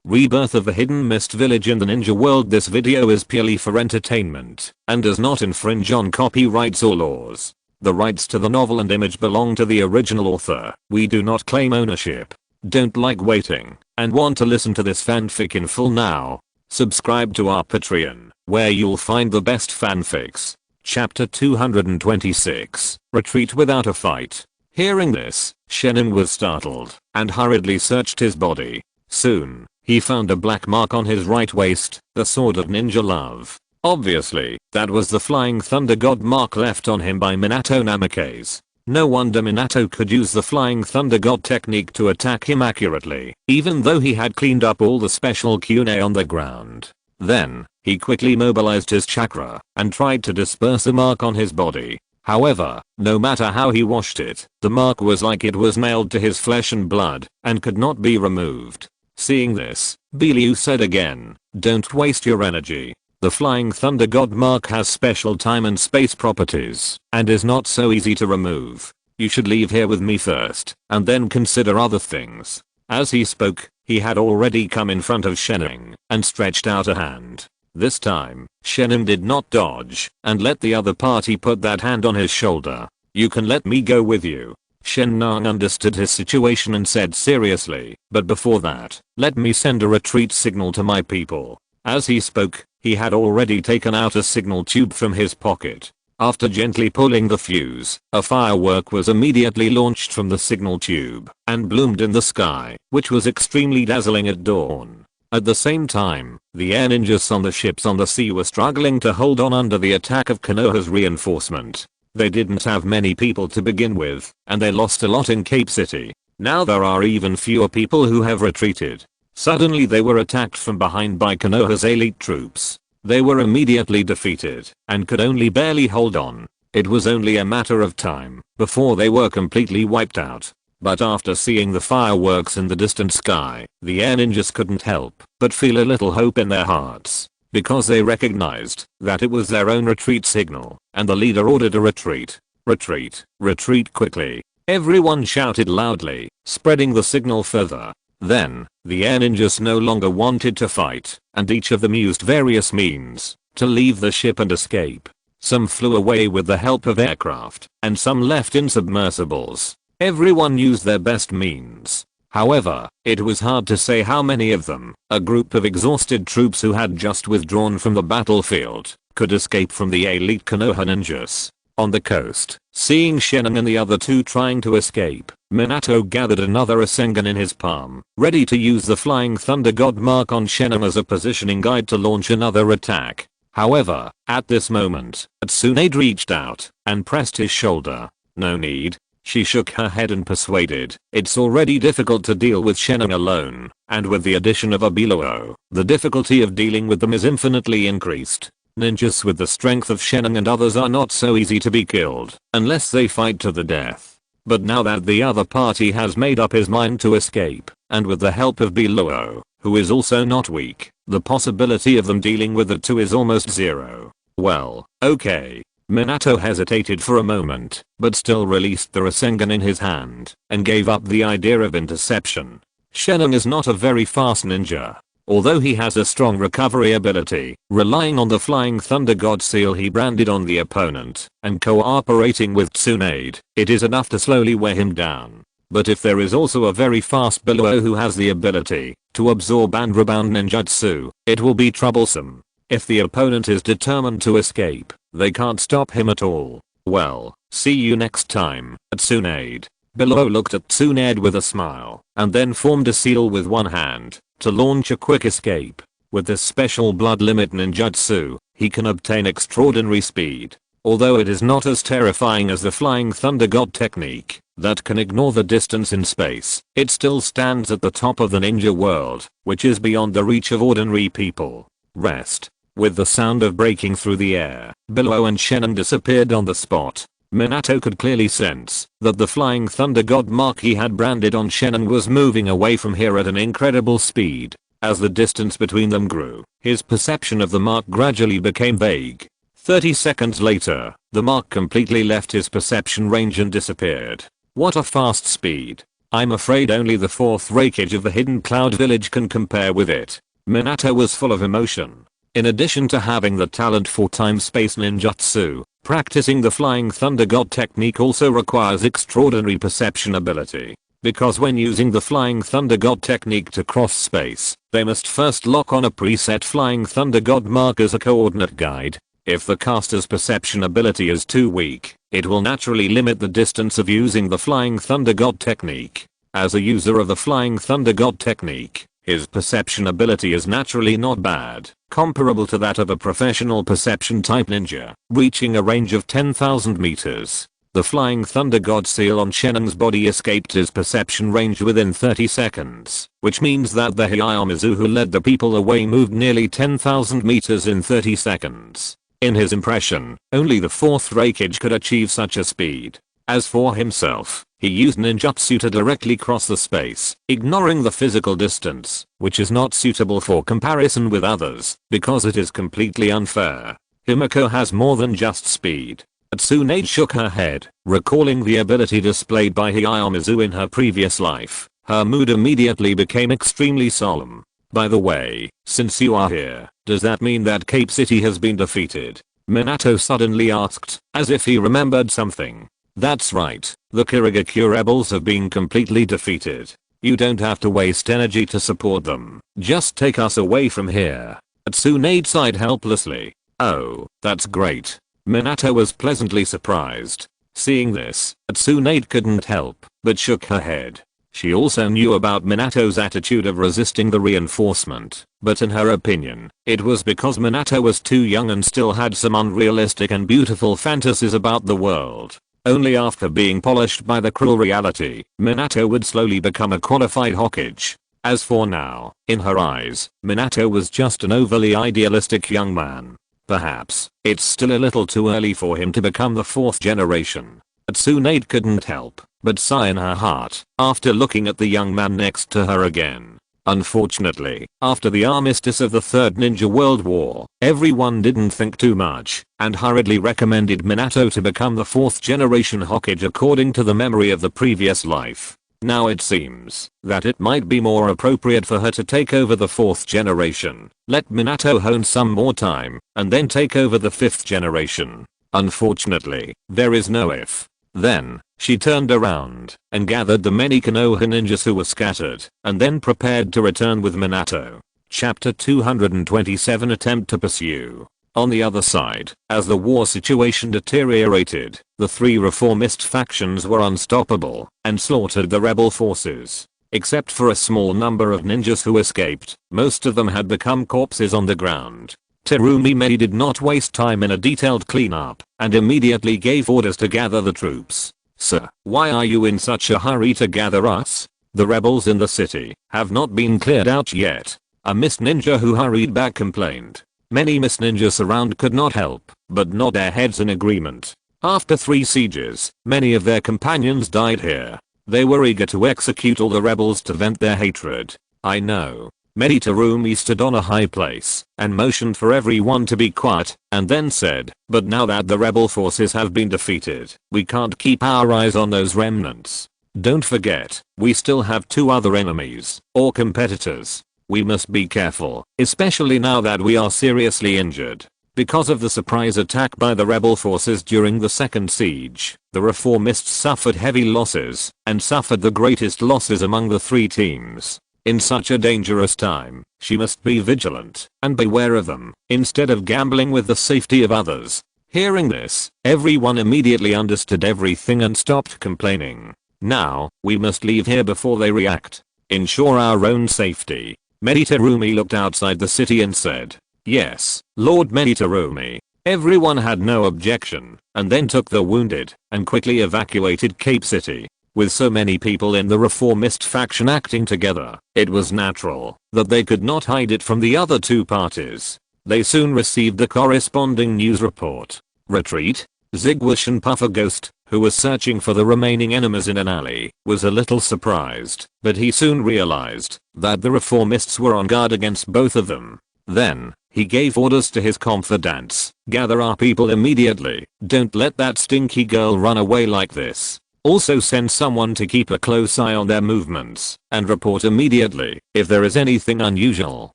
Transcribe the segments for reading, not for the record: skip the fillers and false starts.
Rebirth of the Hidden Mist Village in the ninja world. This video is purely for entertainment and does not infringe on copyrights or laws. The rights to the novel and image belong to the original author. We do not claim ownership. Don't like waiting and want to listen to this fanfic in full now? Subscribe to our Patreon, where you'll find the best fanfics. Chapter 226, Retreat Without a Fight. Hearing this, Shannon was startled and hurriedly searched his body. Soon, he found a black mark on his right waist, the sword of ninja love. Obviously, that was the Flying Thunder God mark left on him by Minato Namikaze. No wonder Minato could use the Flying Thunder God technique to attack him accurately, even though he had cleaned up all the special Kyune on the ground. Then, he quickly mobilized his chakra and tried to disperse the mark on his body. However, no matter how he washed it, the mark was like it was nailed to his flesh and blood and could not be removed. Seeing this, Beliu said again, "Don't waste your energy. The Flying Thunder God mark has special time and space properties and is not so easy to remove. You should leave here with me first and then consider other things." As he spoke, he had already come in front of Shannon and stretched out a hand. This time, Shannon did not dodge and let the other party put that hand on his shoulder. "You can let me go with you." Shannon understood his situation and said seriously, "But before that, let me send a retreat signal to my people." As he spoke, he had already taken out a signal tube from his pocket. After gently pulling the fuse, a firework was immediately launched from the signal tube and bloomed in the sky, which was extremely dazzling at dawn. At the same time, the air ninjas on the ships on the sea were struggling to hold on under the attack of Konoha's reinforcement. They didn't have many people to begin with, and they lost a lot in Cape City. Now there are even fewer people who have retreated. Suddenly they were attacked from behind by Konoha's elite troops. They were immediately defeated and could only barely hold on. It was only a matter of time before they were completely wiped out. But after seeing the fireworks in the distant sky, the air ninjas couldn't help but feel a little hope in their hearts, because they recognized that it was their own retreat signal, and the leader ordered a retreat. "Retreat, retreat quickly." Everyone shouted loudly, spreading the signal further. Then, the air ninjas no longer wanted to fight, and each of them used various means to leave the ship and escape. Some flew away with the help of aircraft, and some left in submersibles. Everyone used their best means. However, it was hard to say how many of them, a group of exhausted troops who had just withdrawn from the battlefield, could escape from the elite Konoha ninjas. On the coast, seeing Shannon and the other two trying to escape, Minato gathered another Rasengan in his palm, ready to use the Flying Thunder God mark on Shannon as a positioning guide to launch another attack. However, at this moment, Tsunade reached out and pressed his shoulder. "No need." She shook her head and persuaded, "It's already difficult to deal with Shannon alone, and with the addition of a Beluo, the difficulty of dealing with them is infinitely increased. Ninjas with the strength of Shannon and others are not so easy to be killed, unless they fight to the death. But now that the other party has made up his mind to escape, and with the help of Beluo, who is also not weak, the possibility of them dealing with the two is almost zero." "Well, okay." Minato hesitated for a moment, but still released the Rasengan in his hand, and gave up the idea of interception. Shannon is not a very fast ninja. Although he has a strong recovery ability, relying on the Flying Thunder God seal he branded on the opponent, and cooperating with Tsunade, it is enough to slowly wear him down. But if there is also a very fast Beluo who has the ability to absorb and rebound ninjutsu, it will be troublesome. If the opponent is determined to escape, they can't stop him at all. "Well, see you next time, Tsunade." Beluo looked at Tsunade with a smile, and then formed a seal with one hand to launch a quick escape. With this special blood limit ninjutsu, he can obtain extraordinary speed. Although it is not as terrifying as the Flying Thunder God technique that can ignore the distance in space, it still stands at the top of the ninja world, which is beyond the reach of ordinary people. Rest. With the sound of breaking through the air, Beluo and Shannon disappeared on the spot. Minato could clearly sense that the Flying Thunder God mark he had branded on Shannon was moving away from here at an incredible speed. As the distance between them grew, his perception of the mark gradually became vague. 30 seconds later, the mark completely left his perception range and disappeared. What a fast speed. I'm afraid only the fourth Raikage of the Hidden Cloud Village can compare with it. Minato was full of emotion. In addition to having the talent for time-space ninjutsu, practicing the Flying Thunder God technique also requires extraordinary perception ability. Because when using the Flying Thunder God technique to cross space, they must first lock on a preset Flying Thunder God mark as a coordinate guide. If the caster's perception ability is too weak, it will naturally limit the distance of using the Flying Thunder God technique. As a user of the Flying Thunder God technique, his perception ability is naturally not bad, comparable to that of a professional perception type ninja, reaching a range of 10,000 meters. The Flying Thunder God seal on Shennon's body escaped his perception range within 30 seconds, which means that the Hyamizu who led the people away moved nearly 10,000 meters in 30 seconds. In his impression, only the fourth Raikage could achieve such a speed. As for himself, he used ninjutsu to directly cross the space, ignoring the physical distance, which is not suitable for comparison with others, because it is completely unfair. Himiko has more than just speed. Tsunade shook her head, recalling the ability displayed by Hyamizu in her previous life. Her mood immediately became extremely solemn. By the way, since you are here, does that mean that Cape City has been defeated? Minato suddenly asked, as if he remembered something. That's right, the Kirigakure rebels have been completely defeated. You don't have to waste energy to support them. Just take us away from here. Tsunade sighed helplessly. Oh, that's great. Minato was pleasantly surprised. Seeing this, Tsunade couldn't help but shook her head. She also knew about Minato's attitude of resisting the reinforcement, but in her opinion, it was because Minato was too young and still had some unrealistic and beautiful fantasies about the world. Only after being polished by the cruel reality, Minato would slowly become a qualified Hokage. As for now, in her eyes, Minato was just an overly idealistic young man. Perhaps, it's still a little too early for him to become the fourth generation. Tsunade couldn't help but sigh in her heart after looking at the young man next to her again. Unfortunately, after the armistice of the Third Ninja World War, everyone didn't think too much and hurriedly recommended Minato to become the fourth generation Hokage according to the memory of the previous life. Now it seems that it might be more appropriate for her to take over the fourth generation, let Minato hone some more time, and then take over the fifth generation. Unfortunately, there is no if. Then, she turned around and gathered the many Konoha ninjas who were scattered, and then prepared to return with Minato. Chapter 227 Attempt to pursue. On the other side, as the war situation deteriorated, the three reformist factions were unstoppable and slaughtered the rebel forces. Except for a small number of ninjas who escaped, most of them had become corpses on the ground. Terumi Mei did not waste time in a detailed cleanup and immediately gave orders to gather the troops. Sir, why are you in such a hurry to gather us? The rebels in the city have not been cleared out yet. A mist ninja who hurried back complained. Many mist ninjas around could not help but nod their heads in agreement. After 3 sieges, many of their companions died here. They were eager to execute all the rebels to vent their hatred. I know. Terumi stood on a high place and motioned for everyone to be quiet, and then said, but now that the rebel forces have been defeated, we can't keep our eyes on those remnants. Don't forget, we still have 2 other enemies, or competitors. We must be careful, especially now that we are seriously injured. Because of the surprise attack by the rebel forces during the second siege, the reformists suffered heavy losses and suffered the greatest losses among the 3 teams. In such a dangerous time, she must be vigilant and beware of them instead of gambling with the safety of others. Hearing this, everyone immediately understood everything and stopped complaining. Now, we must leave here before they react. Ensure our own safety. Terumi looked outside the city and said, yes, Lord Terumi. Everyone had no objection, and then took the wounded and quickly evacuated Cape City. With so many people in the reformist faction acting together, it was natural that they could not hide it from the other 2 parties. They soon received the corresponding news report. Retreat? Zigwish and Puffer Ghost, who was searching for the remaining enemies in an alley, was a little surprised, but he soon realized that the reformists were on guard against both of them. Then, he gave orders to his confidants, gather our people immediately, don't let that stinky girl run away like this. Also send someone to keep a close eye on their movements and report immediately if there is anything unusual.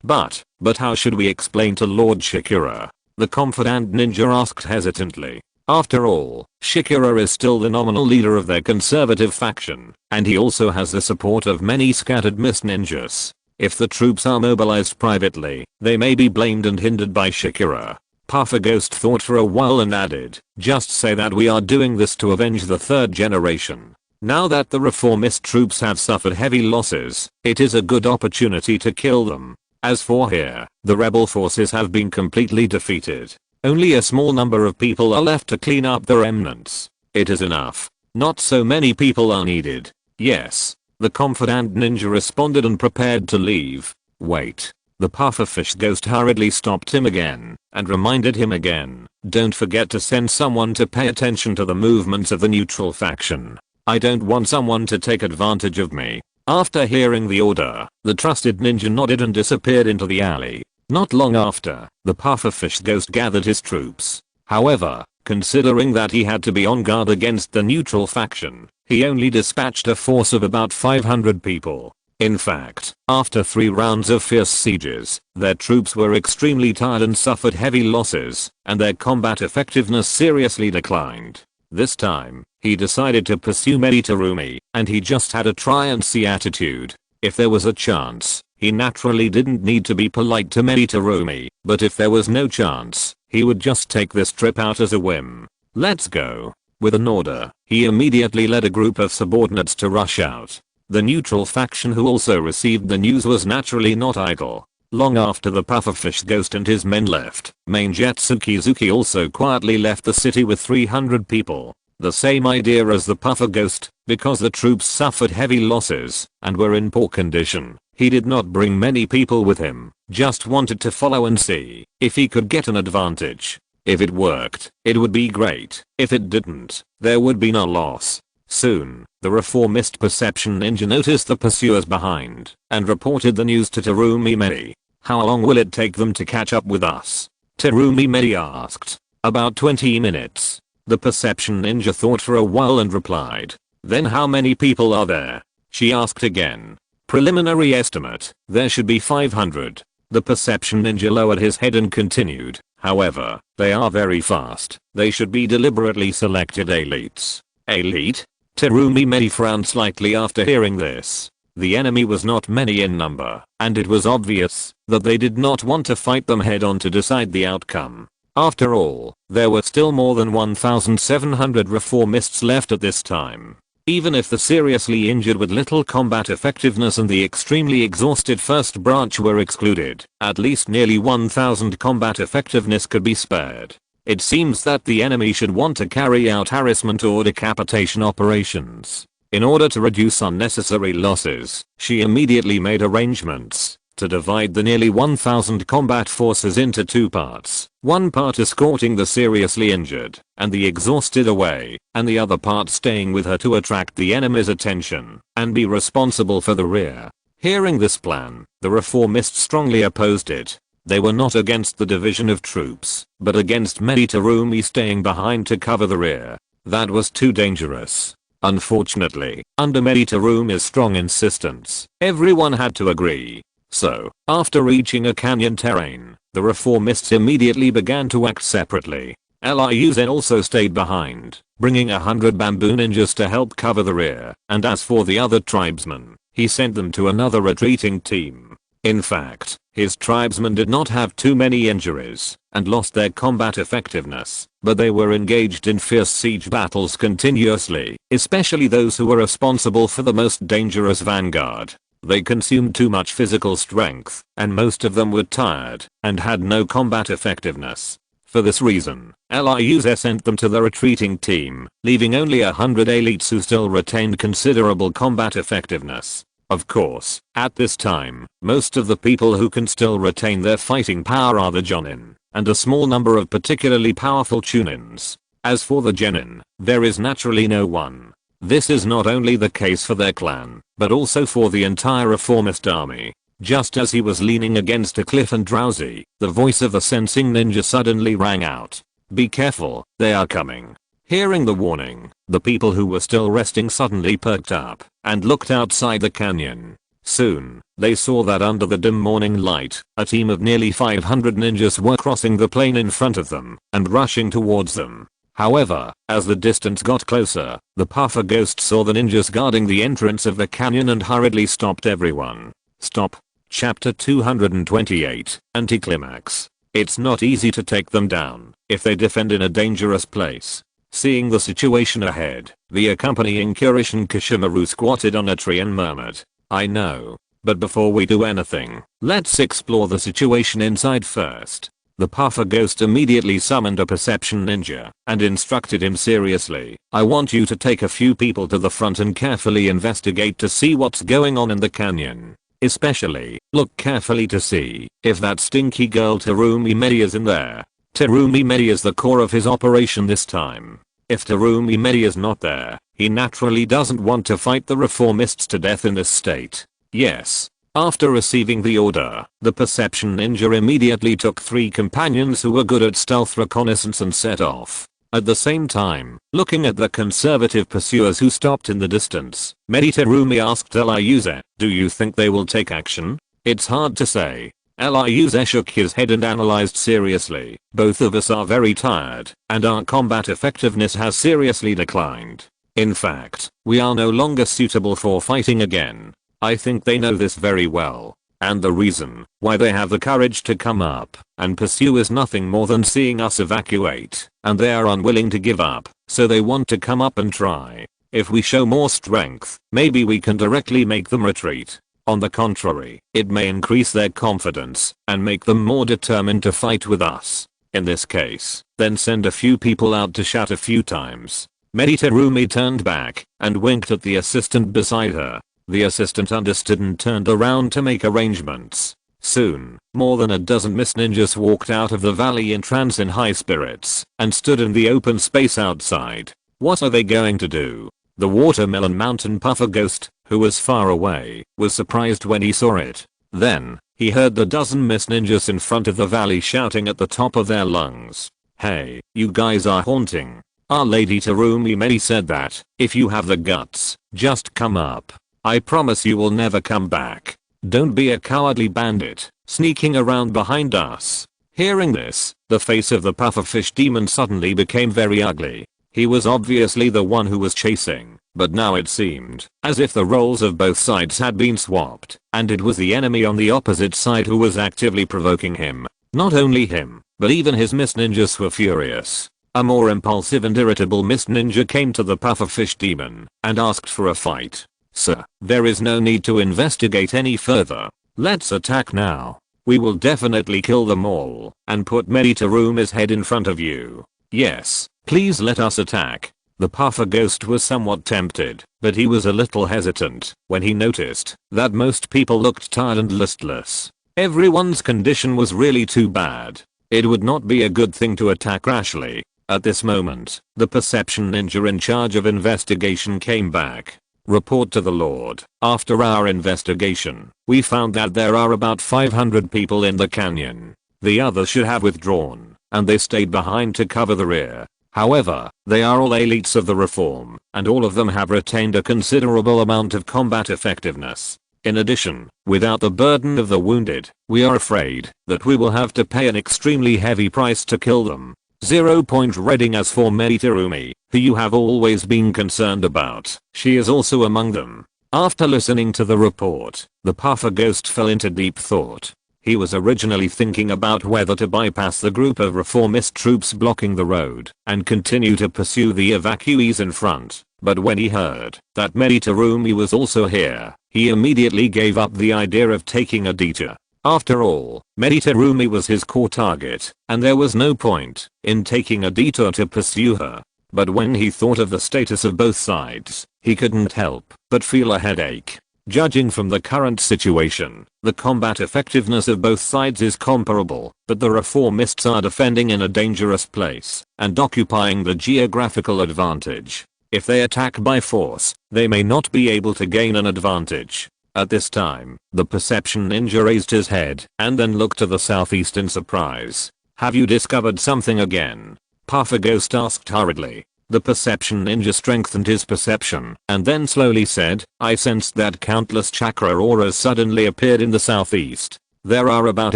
But how should we explain to Lord Shikura? The confidant ninja asked hesitantly. After all, Shikura is still the nominal leader of their conservative faction, and he also has the support of many scattered mist ninjas. If the troops are mobilized privately, they may be blamed and hindered by Shikura. Puffer Ghost thought for a while and added, just say that we are doing this to avenge the third generation. Now that the reformist troops have suffered heavy losses, it is a good opportunity to kill them. As for here, the rebel forces have been completely defeated. Only a small number of people are left to clean up the remnants. It is enough. Not so many people are needed. Yes. The confidant ninja responded and prepared to leave. Wait. The pufferfish ghost hurriedly stopped him again and reminded him again. Don't forget to send someone to pay attention to the movements of the neutral faction. I don't want someone to take advantage of me. After hearing the order, the trusted ninja nodded and disappeared into the alley. Not long after, the pufferfish ghost gathered his troops. However, considering that he had to be on guard against the neutral faction, he only dispatched a force of about 500 people. In fact, after 3 rounds of fierce sieges, their troops were extremely tired and suffered heavy losses, and their combat effectiveness seriously declined. This time, he decided to pursue Meditarumi, and he just had a try and see attitude. If there was a chance, he naturally didn't need to be polite to Meditarumi, but if there was no chance, he would just take this trip out as a whim. Let's go. With an order, he immediately led a group of subordinates to rush out. The neutral faction who also received the news was naturally not idle. Long after the pufferfish ghost and his men left, main Jetsukizuki also quietly left the city with 300 people. The same idea as the puffer ghost, because the troops suffered heavy losses and were in poor condition. He did not bring many people with him, just wanted to follow and see if he could get an advantage. If it worked, it would be great. If it didn't, there would be no loss. Soon, the reformist perception ninja noticed the pursuers behind and reported the news to Terumi Medi. How long will it take them to catch up with us? Terumi Medi asked. About 20 minutes. The perception ninja thought for a while and replied. Then how many people are there? She asked again. Preliminary estimate, there should be 500. The perception ninja lowered his head and continued. However, they are very fast. They should be deliberately selected elites. Elite? Terumi Medi frowned slightly after hearing this. The enemy was not many in number, and it was obvious that they did not want to fight them head on to decide the outcome. After all, there were still more than 1,700 reformists left at this time. Even if the seriously injured with little combat effectiveness and the extremely exhausted first branch were excluded, at least nearly 1,000 combat effectiveness could be spared. It seems that the enemy should want to carry out harassment or decapitation operations. In order to reduce unnecessary losses, she immediately made arrangements to divide the nearly 1,000 combat forces into 2 parts. One part escorting the seriously injured and the exhausted away, and the other part staying with her to attract the enemy's attention and be responsible for the rear. Hearing this plan, the reformists strongly opposed it. They were not against the division of troops, but against Meditarumi staying behind to cover the rear. That was too dangerous. Unfortunately, under Meditarumi's strong insistence, everyone had to agree. So, after reaching a canyon terrain, the reformists immediately began to act separately. Liu Zen also stayed behind, bringing 100 bamboo ninjas to help cover the rear, and as for the other tribesmen, he sent them to another retreating team. In fact, his tribesmen did not have too many injuries and lost their combat effectiveness, but they were engaged in fierce siege battles continuously, especially those who were responsible for the most dangerous vanguard. They consumed too much physical strength, and most of them were tired and had no combat effectiveness. For this reason, Liu Zen sent them to the retreating team, leaving only 100 elites who still retained considerable combat effectiveness. Of course, at this time, most of the people who can still retain their fighting power are the Jonin, and a small number of particularly powerful Chunins. As for the Genin, there is naturally no one. This is not only the case for their clan, but also for the entire reformist army. Just as he was leaning against a cliff and drowsy, the voice of the sensing ninja suddenly rang out. Be careful, they are coming. Hearing the warning, the people who were still resting suddenly perked up and looked outside the canyon. Soon, they saw that under the dim morning light, a team of nearly 500 ninjas were crossing the plain in front of them and rushing towards them. However, as the distance got closer, the puffer ghost saw the ninjas guarding the entrance of the canyon and hurriedly stopped everyone. Stop. Chapter 228, Anticlimax. It's not easy to take them down if they defend in a dangerous place. Seeing the situation ahead, the accompanying Kirishin Kishimaru squatted on a tree and murmured, "I know. But before we do anything, let's explore the situation inside first." The puffer ghost immediately summoned a perception ninja and instructed him seriously, "I want you to take a few people to the front and carefully investigate to see what's going on in the canyon. Especially, look carefully to see if that stinky girl Terumi Medi is in there." Terumi Medi is the core of his operation this time. If Terumi Medi is not there, he naturally doesn't want to fight the reformists to death in this state. Yes. After receiving the order, the perception ninja immediately took 3 companions who were good at stealth reconnaissance and set off. At the same time, looking at the conservative pursuers who stopped in the distance, Terumi asked Eliuze, "Do you think they will take action?" "It's hard to say." Eliuze shook his head and analyzed seriously. "Both of us are very tired, and our combat effectiveness has seriously declined. In fact, we are no longer suitable for fighting again. I think they know this very well. And the reason why they have the courage to come up and pursue is nothing more than seeing us evacuate, and they are unwilling to give up, so they want to come up and try. If we show more strength, maybe we can directly make them retreat. On the contrary, it may increase their confidence and make them more determined to fight with us. In this case, then send a few people out to shout a few times." Terumi turned back and winked at the assistant beside her. The assistant understood and turned around to make arrangements. Soon, more than a dozen Miss Ninjas walked out of the valley in trance in high spirits and stood in the open space outside. What are they going to do? The Watermelon Mountain Puffer Ghost, who was far away, was surprised when he saw it. Then, he heard the dozen Miss Ninjas in front of the valley shouting at the top of their lungs, "Hey, you guys are haunting. Our Lady Terumi Medi said that, if you have the guts, just come up. I promise you will never come back. Don't be a cowardly bandit, sneaking around behind us." Hearing this, the face of the pufferfish demon suddenly became very ugly. He was obviously the one who was chasing, but now it seemed as if the roles of both sides had been swapped, and it was the enemy on the opposite side who was actively provoking him. Not only him, but even his Miss Ninjas were furious. A more impulsive and irritable Miss Ninja came to the pufferfish demon and asked for a fight. "Sir, there is no need to investigate any further. Let's attack now. We will definitely kill them all and put Terumi's head in front of you. Yes, please let us attack." The puffer ghost was somewhat tempted, but he was a little hesitant when he noticed that most people looked tired and listless. Everyone's condition was really too bad. It would not be a good thing to attack rashly. At this moment, the perception ninja in charge of investigation came back. "Report to the Lord. After our investigation, we found that there are about 500 people in the canyon. The others should have withdrawn, and they stayed behind to cover the rear. However, they are all elites of the reform, and all of them have retained a considerable amount of combat effectiveness. In addition, without the burden of the wounded, we are afraid that we will have to pay an extremely heavy price to kill them. 0. Reading. As for Terumi, who you have always been concerned about, she is also among them." After listening to the report, the puffer ghost fell into deep thought. He was originally thinking about whether to bypass the group of reformist troops blocking the road and continue to pursue the evacuees in front, but when he heard that Terumi was also here, he immediately gave up the idea of taking a detour. After all, Terumi was his core target, and there was no point in taking a detour to pursue her. But when he thought of the status of both sides, he couldn't help but feel a headache. Judging from the current situation, the combat effectiveness of both sides is comparable, but the reformists are defending in a dangerous place and occupying the geographical advantage. If they attack by force, they may not be able to gain an advantage. At this time, the perception ninja raised his head and then looked to the southeast in surprise. "Have you discovered something again?" Puffer Ghost asked hurriedly. The perception ninja strengthened his perception and then slowly said, I sensed that countless chakra auras suddenly appeared in the southeast. There are about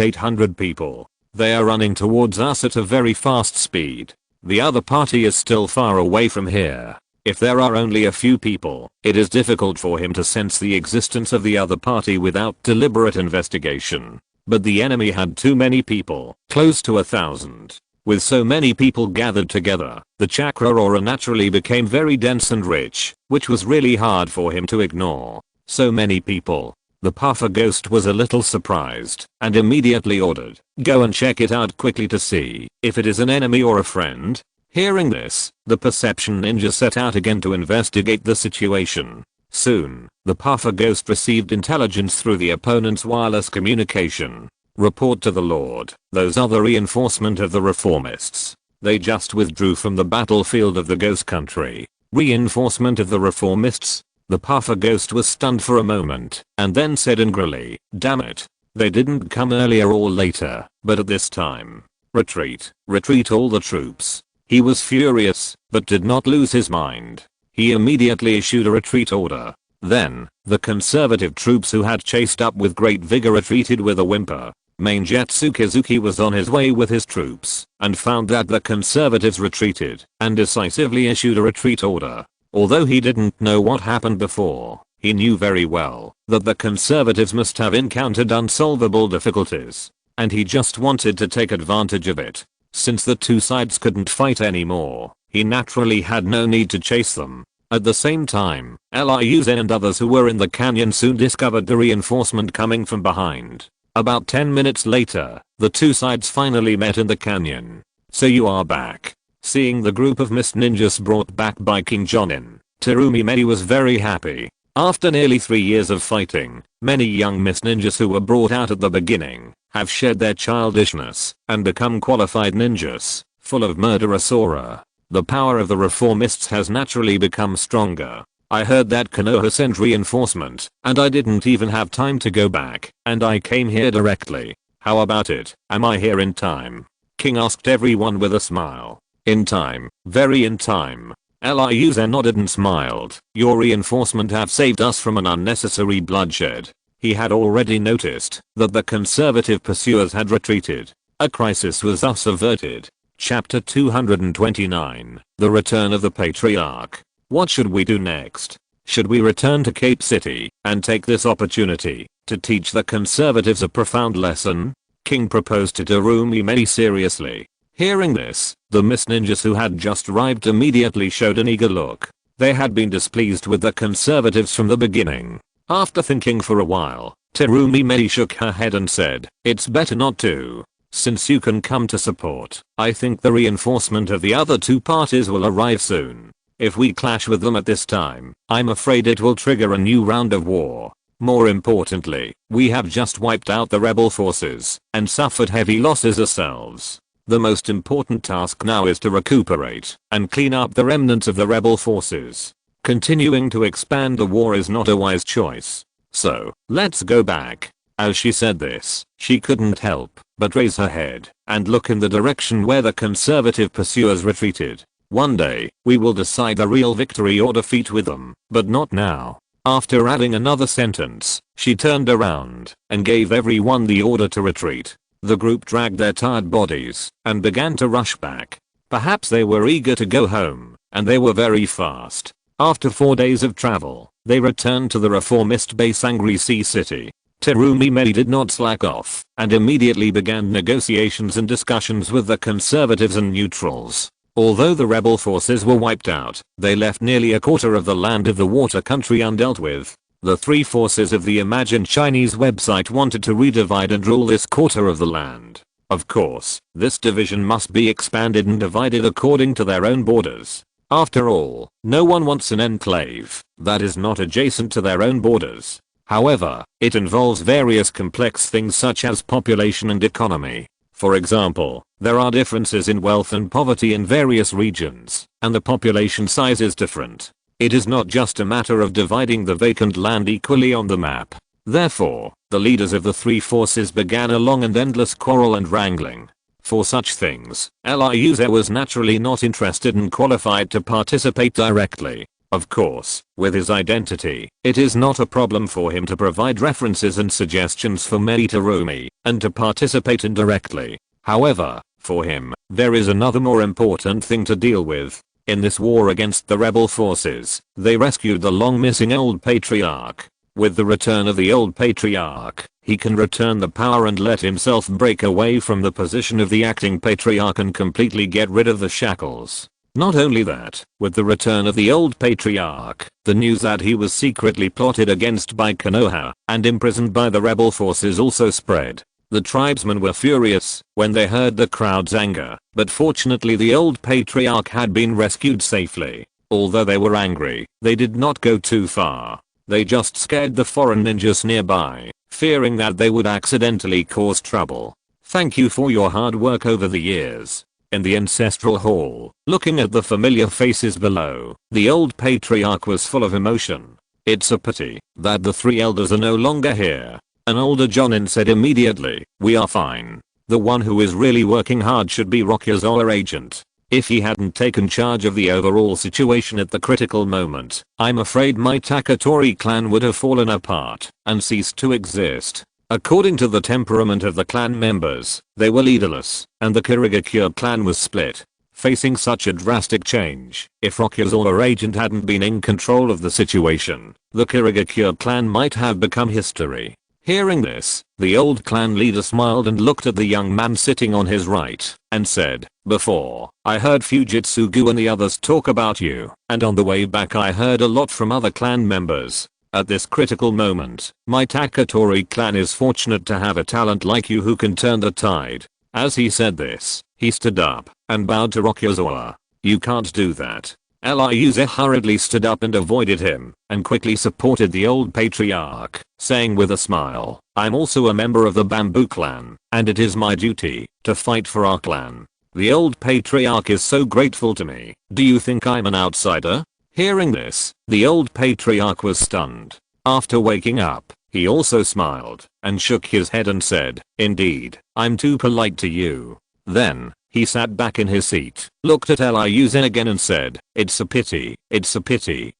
800 people. They are running towards us at a very fast speed. The other party is still far away from here. If there are only a few people, it is difficult for him to sense the existence of the other party without deliberate investigation. But the enemy had too many people, close to 1,000. With so many people gathered together, the chakra aura naturally became very dense and rich, which was really hard for him to ignore. So many people. The puffer ghost was a little surprised and immediately ordered, go and check it out quickly to see if it is an enemy or a friend. Hearing this, the perception ninja set out again to investigate the situation. Soon, the puffer ghost received intelligence through the opponent's wireless communication. Report to the Lord, those are the reinforcement of the reformists. They just withdrew from the battlefield of the ghost country. Reinforcement of the reformists? The puffer ghost was stunned for a moment and then said angrily, damn it. They didn't come earlier or later, but at this time. Retreat, retreat all the troops. He was furious, but did not lose his mind. He immediately issued a retreat order. Then, the conservative troops who had chased up with great vigor retreated with a whimper. Mainjutsu Kizuki was on his way with his troops and found that the conservatives retreated and decisively issued a retreat order. Although he didn't know what happened before, he knew very well that the conservatives must have encountered unsolvable difficulties, and he just wanted to take advantage of it. Since the two sides couldn't fight anymore, he naturally had no need to chase them. At the same time, Liuzen and others who were in the canyon soon discovered the reinforcement coming from behind. About 10 minutes later, the two sides finally met in the canyon. So you are back. Seeing the group of mist ninjas brought back by King Jonin, Terumi Medi was very happy. After nearly 3 years of fighting, many young mist ninjas who were brought out at the beginning have shed their childishness and become qualified ninjas, full of murderous aura. The power of the reformists has naturally become stronger. I heard that Konoha sent reinforcement, and I didn't even have time to go back, and I came here directly. How about it? Am I here in time? King asked everyone with a smile. In time, very in time. Liuzen nodded and smiled. Your reinforcement have saved us from an unnecessary bloodshed. He had already noticed that the conservative pursuers had retreated. A crisis was thus averted. Chapter 229, The Return of the Patriarch. What should we do next? Should we return to Cape City and take this opportunity to teach the conservatives a profound lesson? King proposed to Terumi Medi seriously. Hearing this, the mist ninjas who had just arrived immediately showed an eager look. They had been displeased with the conservatives from the beginning. After thinking for a while, Terumi Medi shook her head and said, it's better not to. Since you can come to support, I think the reinforcement of the other two parties will arrive soon. If we clash with them at this time, I'm afraid it will trigger a new round of war. More importantly, we have just wiped out the rebel forces and suffered heavy losses ourselves. The most important task now is to recuperate and clean up the remnants of the rebel forces. Continuing to expand the war is not a wise choice. So, let's go back. As she said this, she couldn't help but raise her head and look in the direction where the conservative pursuers retreated. One day, we will decide the real victory or defeat with them, but not now. After adding another sentence, she turned around and gave everyone the order to retreat. The group dragged their tired bodies and began to rush back. Perhaps they were eager to go home, and they were very fast. After 4 days of travel, they returned to the reformist base Angry Sea City. Terumi Medi did not slack off and immediately began negotiations and discussions with the conservatives and neutrals. Although the rebel forces were wiped out, they left nearly a quarter of the land of the water country undealt with. The three forces of the imagined Chinese website wanted to redivide and rule this quarter of the land. Of course, this division must be expanded and divided according to their own borders. After all, no one wants an enclave that is not adjacent to their own borders. However, it involves various complex things such as population and economy. For example, there are differences in wealth and poverty in various regions, and the population size is different. It is not just a matter of dividing the vacant land equally on the map. Therefore, the leaders of the three forces began a long and endless quarrel and wrangling. For such things, Ryuze was naturally not interested and qualified to participate directly. Of course, with his identity, it is not a problem for him to provide references and suggestions for Meitarumi, and to participate indirectly. However, for him, there is another more important thing to deal with. In this war against the rebel forces, they rescued the long missing old patriarch. With the return of the old patriarch, he can return the power and let himself break away from the position of the acting patriarch and completely get rid of the shackles. Not only that, with the return of the old patriarch, the news that he was secretly plotted against by Konoha and imprisoned by the rebel forces also spread. The tribesmen were furious when they heard the crowd's anger, but fortunately the old patriarch had been rescued safely. Although they were angry, they did not go too far. They just scared the foreign ninjas nearby, fearing that they would accidentally cause trouble. Thank you for your hard work over the years. In the ancestral hall, looking at the familiar faces below, the old patriarch was full of emotion. It's a pity that the three elders are no longer here. An older Jonin said immediately, we are fine. The one who is really working hard should be Rokuze our agent. If he hadn't taken charge of the overall situation at the critical moment, I'm afraid my Taketori clan would have fallen apart and ceased to exist. According to the temperament of the clan members, they were leaderless, and the Kirigakure clan was split. Facing such a drastic change, if Rokuze our agent hadn't been in control of the situation, the Kirigakure clan might have become history. Hearing this, the old clan leader smiled and looked at the young man sitting on his right, and said, before, I heard Fujitsugu and the others talk about you, and on the way back I heard a lot from other clan members. At this critical moment, my Taketori clan is fortunate to have a talent like you who can turn the tide. As he said this, he stood up and bowed to Rokuze. You can't do that. Ryuze hurriedly stood up and avoided him, and quickly supported the old patriarch, saying with a smile, I'm also a member of the Bamboo clan, and it is my duty to fight for our clan. The old patriarch is so grateful to me. Do you think I'm an outsider? Hearing this, the old patriarch was stunned. After waking up, he also smiled, and shook his head and said, indeed, I'm too polite to you. Then, he sat back in his seat, looked at Ryuze again and said, it's a pity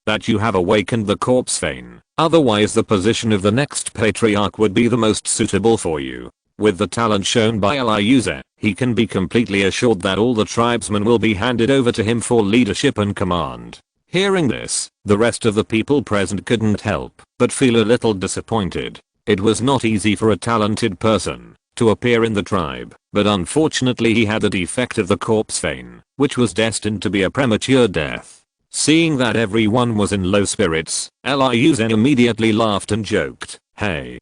that you have awakened the corpse vein. Otherwise the position of the next patriarch would be the most suitable for you. With the talent shown by Ryuze, he can be completely assured that all the tribesmen will be handed over to him for leadership and command. Hearing this, the rest of the people present couldn't help but feel a little disappointed. It was not easy for a talented person to appear in the tribe, but unfortunately he had the defect of the corpse vein, which was destined to be a premature death. Seeing that everyone was in low spirits, Ryuze immediately laughed and joked, hey,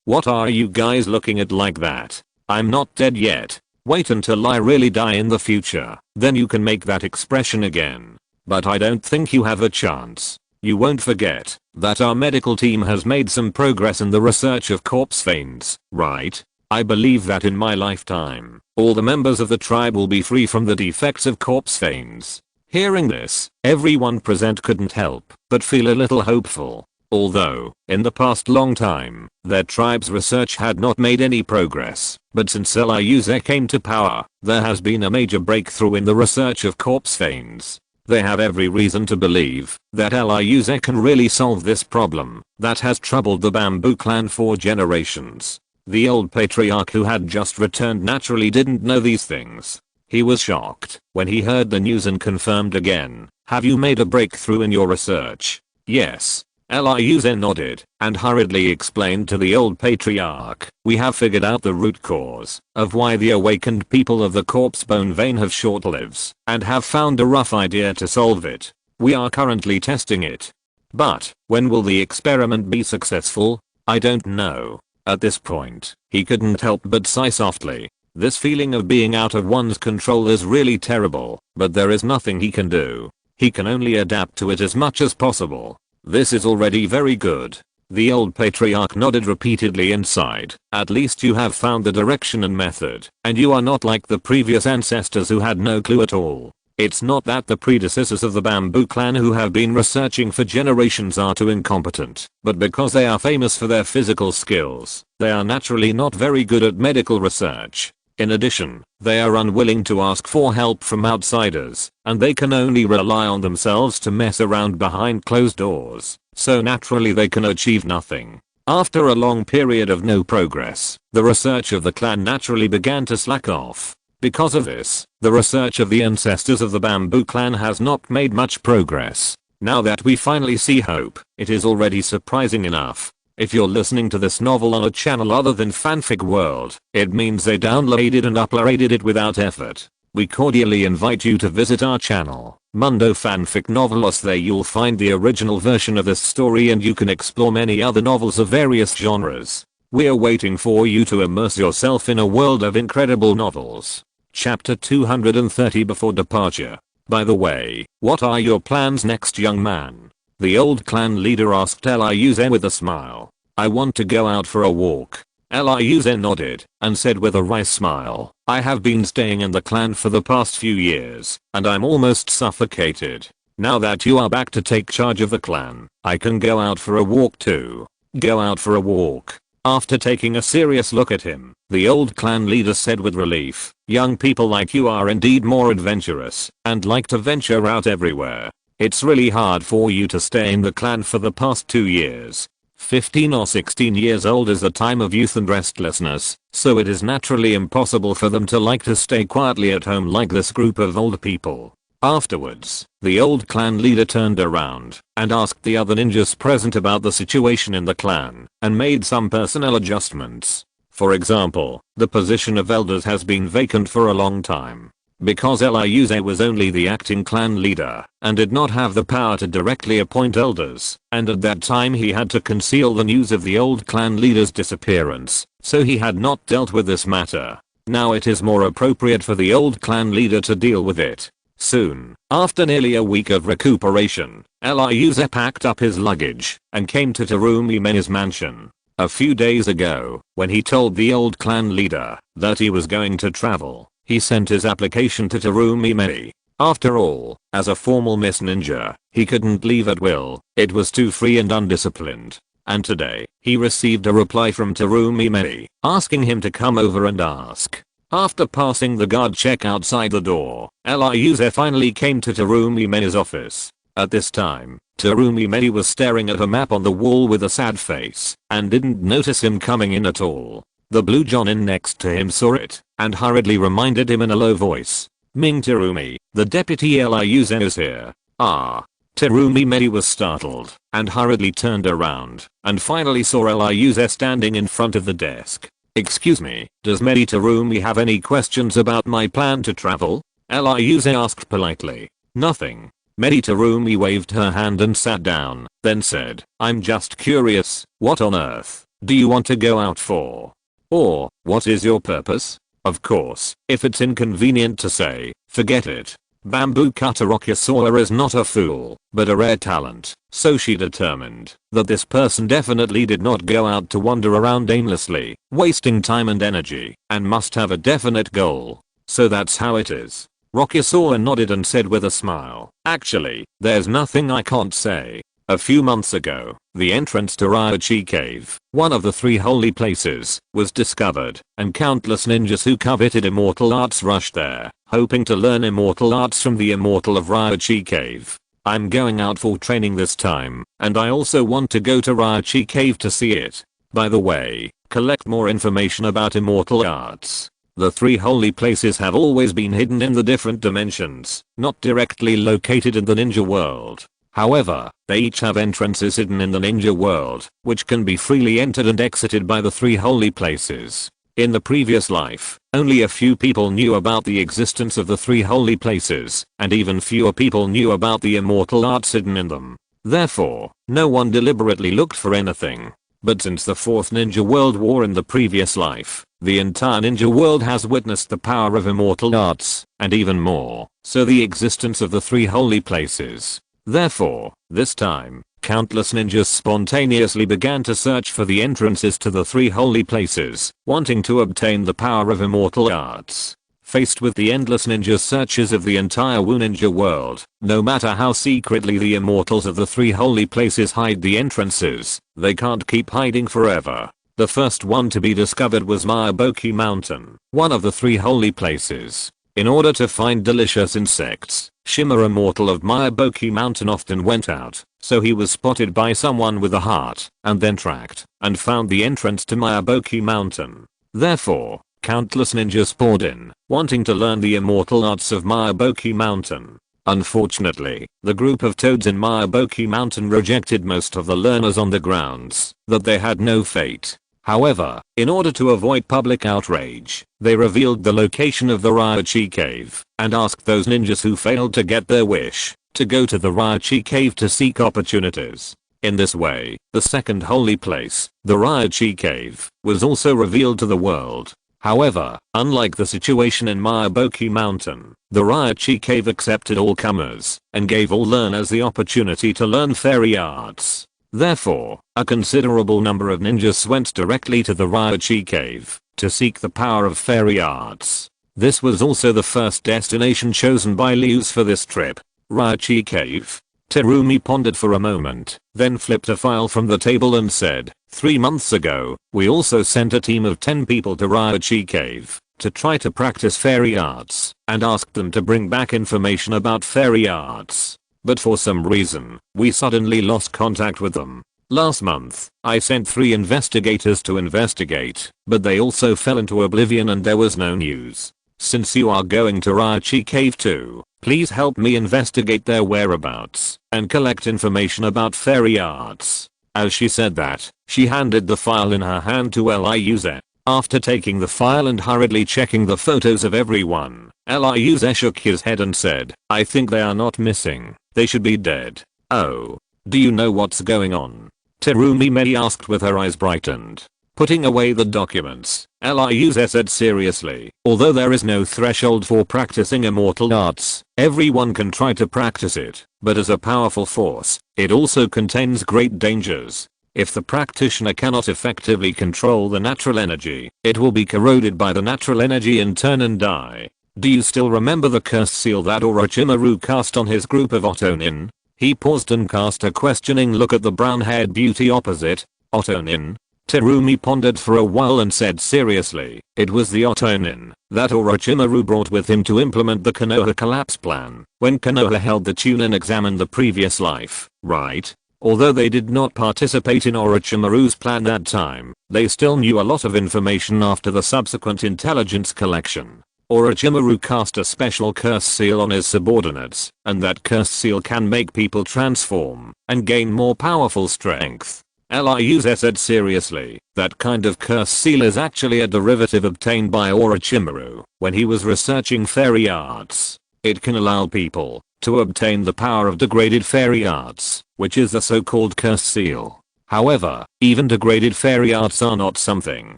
what are you guys looking at like that? I'm not dead yet. Wait until I really die in the future, then you can make that expression again. But I don't think you have a chance. You won't forget that our medical team has made some progress in the research of corpse veins, right? I believe that in my lifetime, all the members of the tribe will be free from the defects of corpse veins. Hearing this, everyone present couldn't help but feel a little hopeful. Although, in the past long time, their tribe's research had not made any progress, but since Ryuze came to power, there has been a major breakthrough in the research of corpse veins. They have every reason to believe that Ryuze can really solve this problem that has troubled the Bamboo clan for generations. The old patriarch who had just returned naturally didn't know these things. He was shocked when he heard the news and confirmed again, have you made a breakthrough in your research? Yes. Ryuze nodded and hurriedly explained to the old patriarch, we have figured out the root cause of why the awakened people of the corpse bone vein have short lives and have found a rough idea to solve it. We are currently testing it. But, when will the experiment be successful? I don't know. At this point, he couldn't help but sigh softly. This feeling of being out of one's control is really terrible, but there is nothing he can do. He can only adapt to it as much as possible. This is already very good. The old patriarch nodded repeatedly and sighed. At least you have found the direction and method, and you are not like the previous ancestors who had no clue at all. It's not that the predecessors of the Bamboo clan who have been researching for generations are too incompetent, but because they are famous for their physical skills, they are naturally not very good at medical research. In addition, they are unwilling to ask for help from outsiders, and they can only rely on themselves to mess around behind closed doors, so naturally they can achieve nothing. After a long period of no progress, the research of the clan naturally began to slack off. Because of this, the research of the ancestors of the Bamboo clan has not made much progress. Now that we finally see hope, it is already surprising enough. If you're listening to this novel on a channel other than Fanfic World, it means they downloaded and uploaded it without effort. We cordially invite you to visit our channel, Mundo Fanfic Novelos. There you'll find the original version of this story and you can explore many other novels of various genres. We're waiting for you to immerse yourself in a world of incredible novels. Chapter 230 Before Departure. By the way, what are your plans next, young man? The old clan leader asked Liuze with a smile. I want to go out for a walk. Liuze nodded and said with a wry smile, I have been staying in the clan for the past few years, and I'm almost suffocated. Now that you are back to take charge of the clan, I can go out for a walk too. Go out for a walk. After taking a serious look at him, the old clan leader said with relief, young people like you are indeed more adventurous and like to venture out everywhere. It's really hard for you to stay in the clan for the past 2 years. 15 or 16 years old is the time of youth and restlessness, so it is naturally impossible for them to like to stay quietly at home like this group of old people. Afterwards, the old clan leader turned around and asked the other ninjas present about the situation in the clan and made some personnel adjustments. For example, the position of elders has been vacant for a long time. Because Liuze was only the acting clan leader and did not have the power to directly appoint elders, and at that time he had to conceal the news of the old clan leader's disappearance, so he had not dealt with this matter. Now it is more appropriate for the old clan leader to deal with it. Soon, after nearly a week of recuperation, Liuze packed up his luggage and came to Terumi Meni's mansion. A few days ago, when he told the old clan leader that he was going to travel, he sent his application to Terumi Meni. After all, as a formal Miss Ninja, he couldn't leave at will, it was too free and undisciplined. And today, he received a reply from Terumi Meni, asking him to come over and ask. After passing the guard check outside the door, Liuze finally came to Terumi Meni's office. At this time, Terumi Meni was staring at a map on the wall with a sad face, and didn't notice him coming in at all. The blue jonin next to him saw it, and hurriedly reminded him in a low voice. Ming Terumi, the deputy Liuze is here. Ah. Terumi Meni was startled, and hurriedly turned around, and finally saw Liuze standing in front of the desk. Excuse me, does Meni Terumi have any questions about my plan to travel? Liuze asked politely. Nothing. Meni Terumi waved her hand and sat down, then said, I'm just curious, what on earth do you want to go out for? Or, what is your purpose? Of course, if it's inconvenient to say, forget it. Bamboo cutter Rokuze is not a fool, but a rare talent, so she determined that this person definitely did not go out to wander around aimlessly, wasting time and energy, and must have a definite goal. So that's how it is. Rokuze nodded and said with a smile, actually, there's nothing I can't say. A few months ago, the entrance to Ryochi Cave, one of the 3 holy places, was discovered, and countless ninjas who coveted immortal arts rushed there, hoping to learn immortal arts from the immortal of Ryochi Cave. I'm going out for training this time, and I also want to go to Ryochi Cave to see it. By the way, collect more information about immortal arts. The 3 holy places have always been hidden in the different dimensions, not directly located in the ninja world. However, they each have entrances hidden in the ninja world, which can be freely entered and exited by the 3 holy places. In the previous life, only a few people knew about the existence of the 3 holy places, and even fewer people knew about the immortal arts hidden in them. Therefore, no one deliberately looked for anything. But since the 4th Ninja World War in the previous life, the entire ninja world has witnessed the power of immortal arts, and even more, so the existence of the 3 holy places. Therefore, this time, countless ninjas spontaneously began to search for the entrances to the 3 holy places, wanting to obtain the power of immortal arts. Faced with the endless ninja searches of the entire Wu Ninja world, no matter how secretly the immortals of the 3 holy places hide the entrances, they can't keep hiding forever. The first one to be discovered was Miyaboki Mountain, one of the 3 holy places. In order to find delicious insects, Shimura mortal of Miyaboki Mountain often went out, so he was spotted by someone with a heart, and then tracked, and found the entrance to Miyaboki Mountain. Therefore, countless ninjas poured in, wanting to learn the immortal arts of Miyaboki Mountain. Unfortunately, the group of toads in Miyaboki Mountain rejected most of the learners on the grounds that they had no fate. However, in order to avoid public outrage, they revealed the location of the Ryochi Cave and asked those ninjas who failed to get their wish to go to the Ryochi Cave to seek opportunities. In this way, the second holy place, the Ryochi Cave, was also revealed to the world. However, unlike the situation in Miyaboki Mountain, the Ryochi Cave accepted all comers and gave all learners the opportunity to learn fairy arts. Therefore, a considerable number of ninjas went directly to the Ryochi Cave to seek the power of fairy arts. This was also the first destination chosen by Lius for this trip. Ryochi Cave. Terumi pondered for a moment, then flipped a file from the table and said, 3 months ago, we also sent a team of 10 people to Ryochi Cave to try to practice fairy arts and asked them to bring back information about fairy arts. But for some reason, we suddenly lost contact with them. Last month, I sent 3 investigators to investigate, but they also fell into oblivion and there was no news. Since you are going to Ryochi Cave too, please help me investigate their whereabouts and collect information about fairy arts. As she said that, she handed the file in her hand to Liuze. After taking the file and hurriedly checking the photos of everyone, Liuze shook his head and said, I think they are not missing. They should be dead. Oh. Do you know what's going on? Terumi Mei asked with her eyes brightened. Putting away the documents, Liuze said seriously, although there is no threshold for practicing immortal arts, everyone can try to practice it, but as a powerful force, it also contains great dangers. If the practitioner cannot effectively control the natural energy, it will be corroded by the natural energy in turn and die. Do you still remember the curse seal that Orochimaru cast on his group of Otonin? He paused and cast a questioning look at the brown-haired beauty opposite. Otonin? Terumi pondered for a while and said seriously, it was the Otonin that Orochimaru brought with him to implement the Konoha collapse plan when Konoha held the tune and examined the previous life, right? Although they did not participate in Orochimaru's plan that time, they still knew a lot of information after the subsequent intelligence collection. Orochimaru cast a special curse seal on his subordinates, and that curse seal can make people transform and gain more powerful strength. Liuze said seriously, that kind of curse seal is actually a derivative obtained by Orochimaru when he was researching fairy arts. It can allow people to obtain the power of degraded fairy arts, which is the so-called curse seal. However, even degraded fairy arts are not something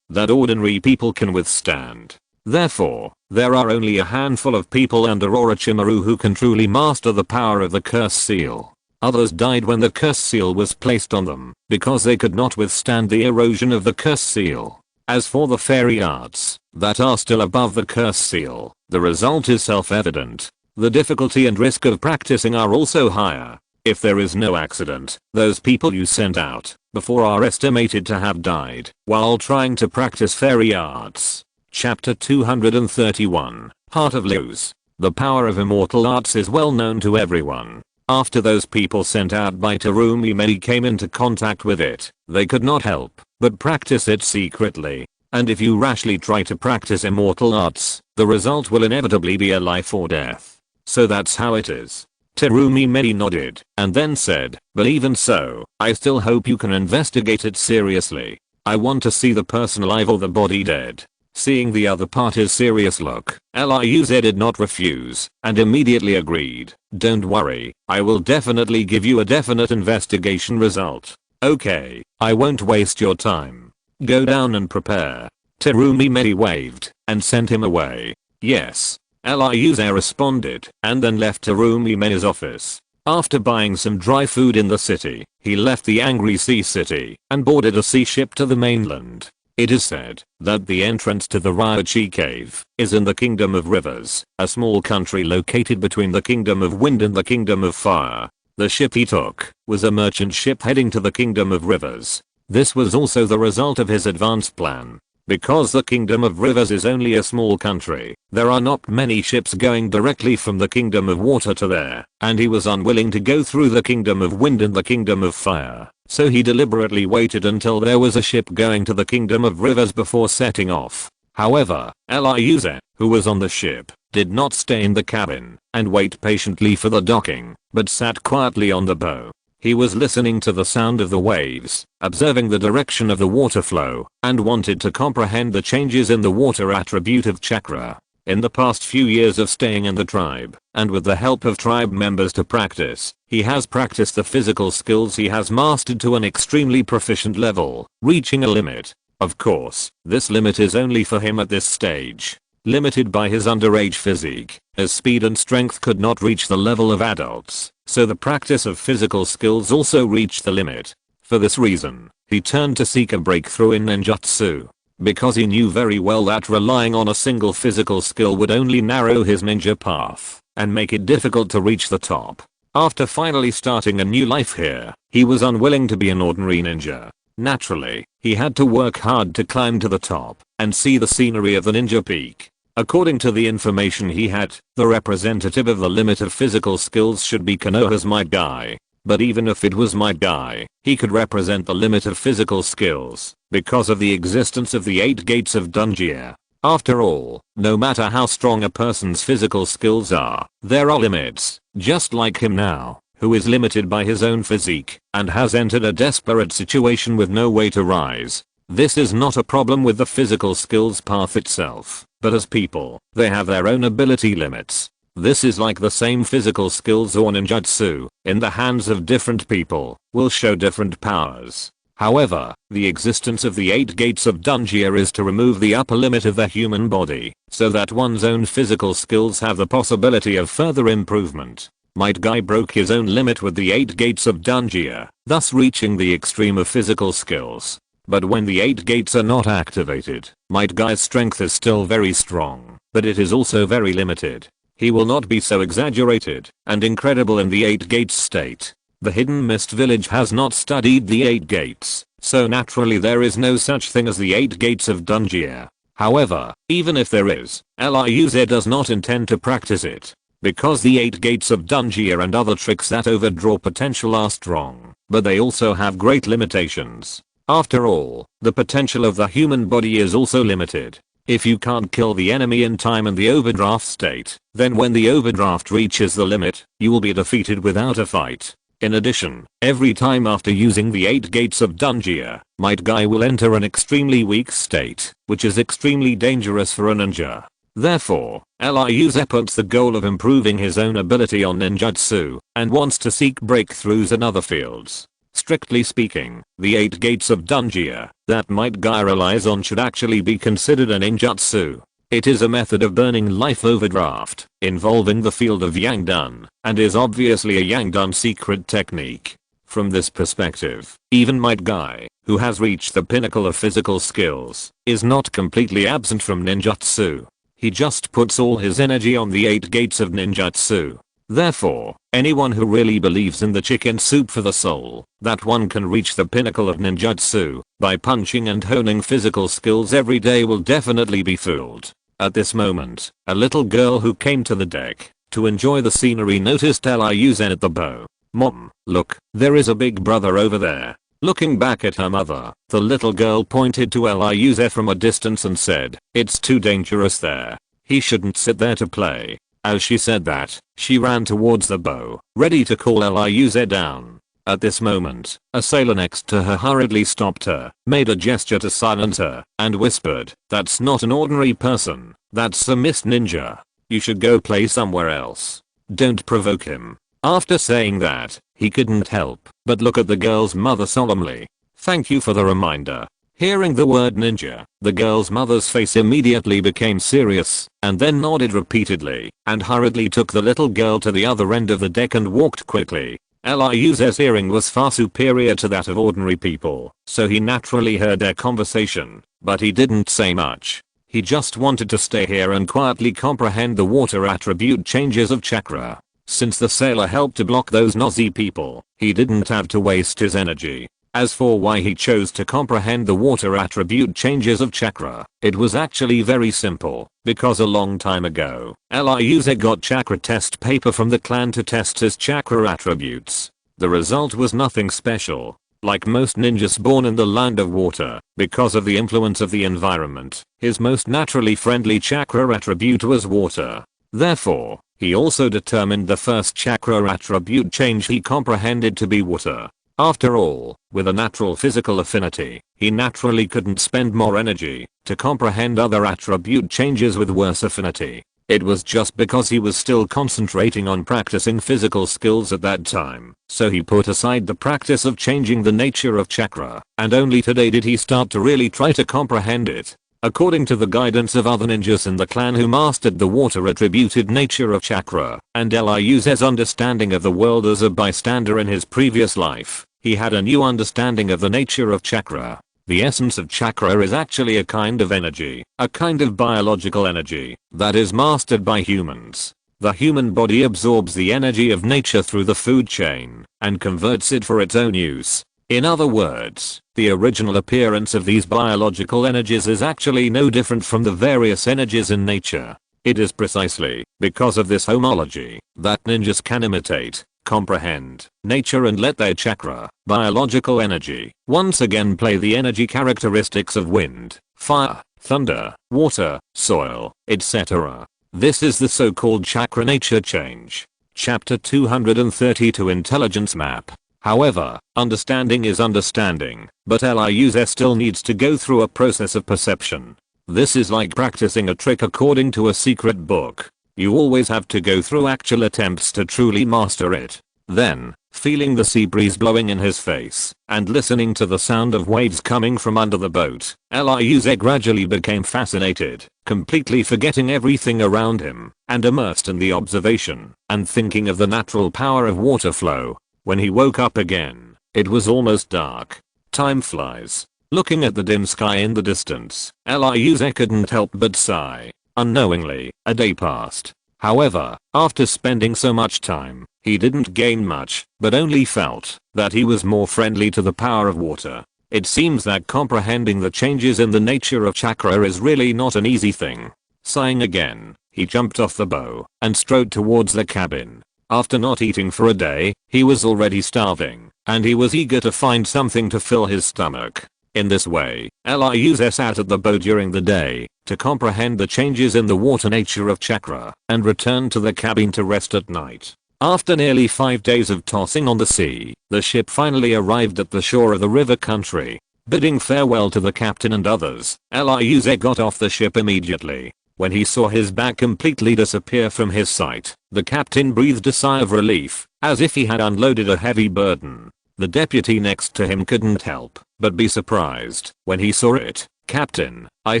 that ordinary people can withstand. Therefore, there are only a handful of people under Orochimaru who can truly master the power of the curse seal. Others died when the curse seal was placed on them because they could not withstand the erosion of the curse seal. As for the fairy arts that are still above the curse seal, the result is self-evident. The difficulty and risk of practicing are also higher. If there is no accident, those people you sent out before are estimated to have died while trying to practice fairy arts. Chapter 231, Heart of Luz. The power of immortal arts is well known to everyone. After those people sent out by Terumi Mei came into contact with it, they could not help but practice it secretly. And if you rashly try to practice immortal arts, the result will inevitably be a life or death. So that's how it is. Terumi Mei nodded, and then said, but even so, I still hope you can investigate it seriously. I want to see the person alive or the body dead. Seeing the other party's serious look, Liuze did not refuse, and immediately agreed. Don't worry, I will definitely give you a definite investigation result. Okay, I won't waste your time. Go down and prepare. Terumi Mei waved, and sent him away. Yes. Liuze responded, and then left Terumi Mei's office. After buying some dry food in the city, he left the Angry Sea City, and boarded a sea ship to the mainland. It is said that the entrance to the Ryochi Cave is in the Kingdom of Rivers, a small country located between the Kingdom of Wind and the Kingdom of Fire. The ship he took was a merchant ship heading to the Kingdom of Rivers. This was also the result of his advanced plan. Because the Kingdom of Rivers is only a small country, there are not many ships going directly from the Kingdom of Water to there, and he was unwilling to go through the Kingdom of Wind and the Kingdom of Fire, so he deliberately waited until there was a ship going to the Kingdom of Rivers before setting off. However, Ryuze, who was on the ship, did not stay in the cabin and wait patiently for the docking, but sat quietly on the bow. He was listening to the sound of the waves, observing the direction of the water flow, and wanted to comprehend the changes in the water attribute of chakra. In the past few years of staying in the tribe, and with the help of tribe members to practice, he has practiced the physical skills he has mastered to an extremely proficient level, reaching a limit. Of course, this limit is only for him at this stage. Limited by his underage physique, his speed and strength could not reach the level of adults, so the practice of physical skills also reached the limit. For this reason, he turned to seek a breakthrough in ninjutsu. Because he knew very well that relying on a single physical skill would only narrow his ninja path, and make it difficult to reach the top. After finally starting a new life here, he was unwilling to be an ordinary ninja. Naturally, he had to work hard to climb to the top and see the scenery of the ninja peak. According to the information he had, the representative of the limit of physical skills should be Konoha's might guy. But even if it was might guy, he could represent the limit of physical skills because of the existence of the 8 gates of Dungia. After all, no matter how strong a person's physical skills are, there are limits, just like him now, who is limited by his own physique and has entered a desperate situation with no way to rise. This is not a problem with the physical skills path itself, but as people, they have their own ability limits. This is like the same physical skills or ninjutsu, in the hands of different people, will show different powers. However, the existence of the 8 gates of Dungia is to remove the upper limit of the human body, so that one's own physical skills have the possibility of further improvement. Might Guy broke his own limit with the 8 gates of Dungia, thus reaching the extreme of physical skills. But when the 8 gates are not activated, Might Guy's strength is still very strong, but it is also very limited. He will not be so exaggerated and incredible in the 8 gates state. The Hidden Mist village has not studied the 8 gates, so naturally there is no such thing as the 8 gates of Dungia. However, even if there is, Ryuze does not intend to practice it. Because the 8 gates of Dungia and other tricks that overdraw potential are strong, but they also have great limitations. After all, the potential of the human body is also limited. If you can't kill the enemy in time in the overdraft state, then when the overdraft reaches the limit, you will be defeated without a fight. In addition, every time after using the 8 gates of Dungia, Might Guy will enter an extremely weak state, which is extremely dangerous for a ninja. Therefore, Ryuze puts the goal of improving his own ability on ninjutsu, and wants to seek breakthroughs in other fields. Strictly speaking, the 8 gates of Dungia that Might Guy relies on should actually be considered a ninjutsu. It is a method of burning life overdraft, involving the field of Yangdun, and is obviously a Yangdun secret technique. From this perspective, even Might Guy, who has reached the pinnacle of physical skills, is not completely absent from ninjutsu. He just puts all his energy on the 8 gates of ninjutsu. Therefore, anyone who really believes in the chicken soup for the soul, that one can reach the pinnacle of ninjutsu by punching and honing physical skills every day will definitely be fooled. At this moment, a little girl who came to the deck to enjoy the scenery noticed Ryuze at the bow. "Mom, look, there is a big brother over there." Looking back at her mother, the little girl pointed to Ryuze from a distance and said, "It's too dangerous there. He shouldn't sit there to play." As she said that, she ran towards the bow, ready to call Ryuze down. At this moment, a sailor next to her hurriedly stopped her, made a gesture to silence her, and whispered, "That's not an ordinary person, that's a mist ninja. You should go play somewhere else. Don't provoke him." After saying that, he couldn't help but look at the girl's mother solemnly. "Thank you for the reminder." Hearing the word ninja, the girl's mother's face immediately became serious, and then nodded repeatedly, and hurriedly took the little girl to the other end of the deck and walked quickly. Ryuze's hearing was far superior to that of ordinary people, so he naturally heard their conversation, but he didn't say much. He just wanted to stay here and quietly comprehend the water attribute changes of chakra. Since the sailor helped to block those nosy people, he didn't have to waste his energy. As for why he chose to comprehend the water attribute changes of chakra, it was actually very simple, because a long time ago, Ryuze got chakra test paper from the clan to test his chakra attributes. The result was nothing special. Like most ninjas born in the land of water, because of the influence of the environment, his most naturally friendly chakra attribute was water. Therefore, he also determined the first chakra attribute change he comprehended to be water. After all, with a natural physical affinity, he naturally couldn't spend more energy to comprehend other attribute changes with worse affinity. It was just because he was still concentrating on practicing physical skills at that time, so he put aside the practice of changing the nature of chakra, and only today did he start to really try to comprehend it. According to the guidance of other ninjas in the clan who mastered the water attributed nature of chakra, and Ryuze's understanding of the world as a bystander in his previous life, he had a new understanding of the nature of chakra. The essence of chakra is actually a kind of energy, a kind of biological energy, that is mastered by humans. The human body absorbs the energy of nature through the food chain, and converts it for its own use. In other words, the original appearance of these biological energies is actually no different from the various energies in nature. It is precisely because of this homology that ninjas can imitate, comprehend nature and let their chakra, biological energy, once again play the energy characteristics of wind, fire, thunder, water, soil, etc. This is the so-called chakra nature change. Chapter 232 Intelligence Map. However, understanding is understanding, but Ryuze still needs to go through a process of perception. This is like practicing a trick according to a secret book. You always have to go through actual attempts to truly master it. Then, feeling the sea breeze blowing in his face, and listening to the sound of waves coming from under the boat, Ryuze gradually became fascinated, completely forgetting everything around him, and immersed in the observation, and thinking of the natural power of water flow. When he woke up again, it was almost dark. Time flies. Looking at the dim sky in the distance, Ryuze couldn't help but sigh. Unknowingly, a day passed. However, after spending so much time, he didn't gain much, but only felt that he was more friendly to the power of water. It seems that comprehending the changes in the nature of chakra is really not an easy thing. Sighing again, he jumped off the bow and strode towards the cabin. After not eating for a day, he was already starving, and he was eager to find something to fill his stomach. In this way, Ryuze sat at the boat during the day to comprehend the changes in the water nature of chakra and returned to the cabin to rest at night. After nearly 5 days of tossing on the sea, the ship finally arrived at the shore of the river country. Bidding farewell to the captain and others, Ryuze got off the ship immediately. When he saw his bag completely disappear from his sight, the captain breathed a sigh of relief, as if he had unloaded a heavy burden. The deputy next to him couldn't help but be surprised when he saw it. "Captain, I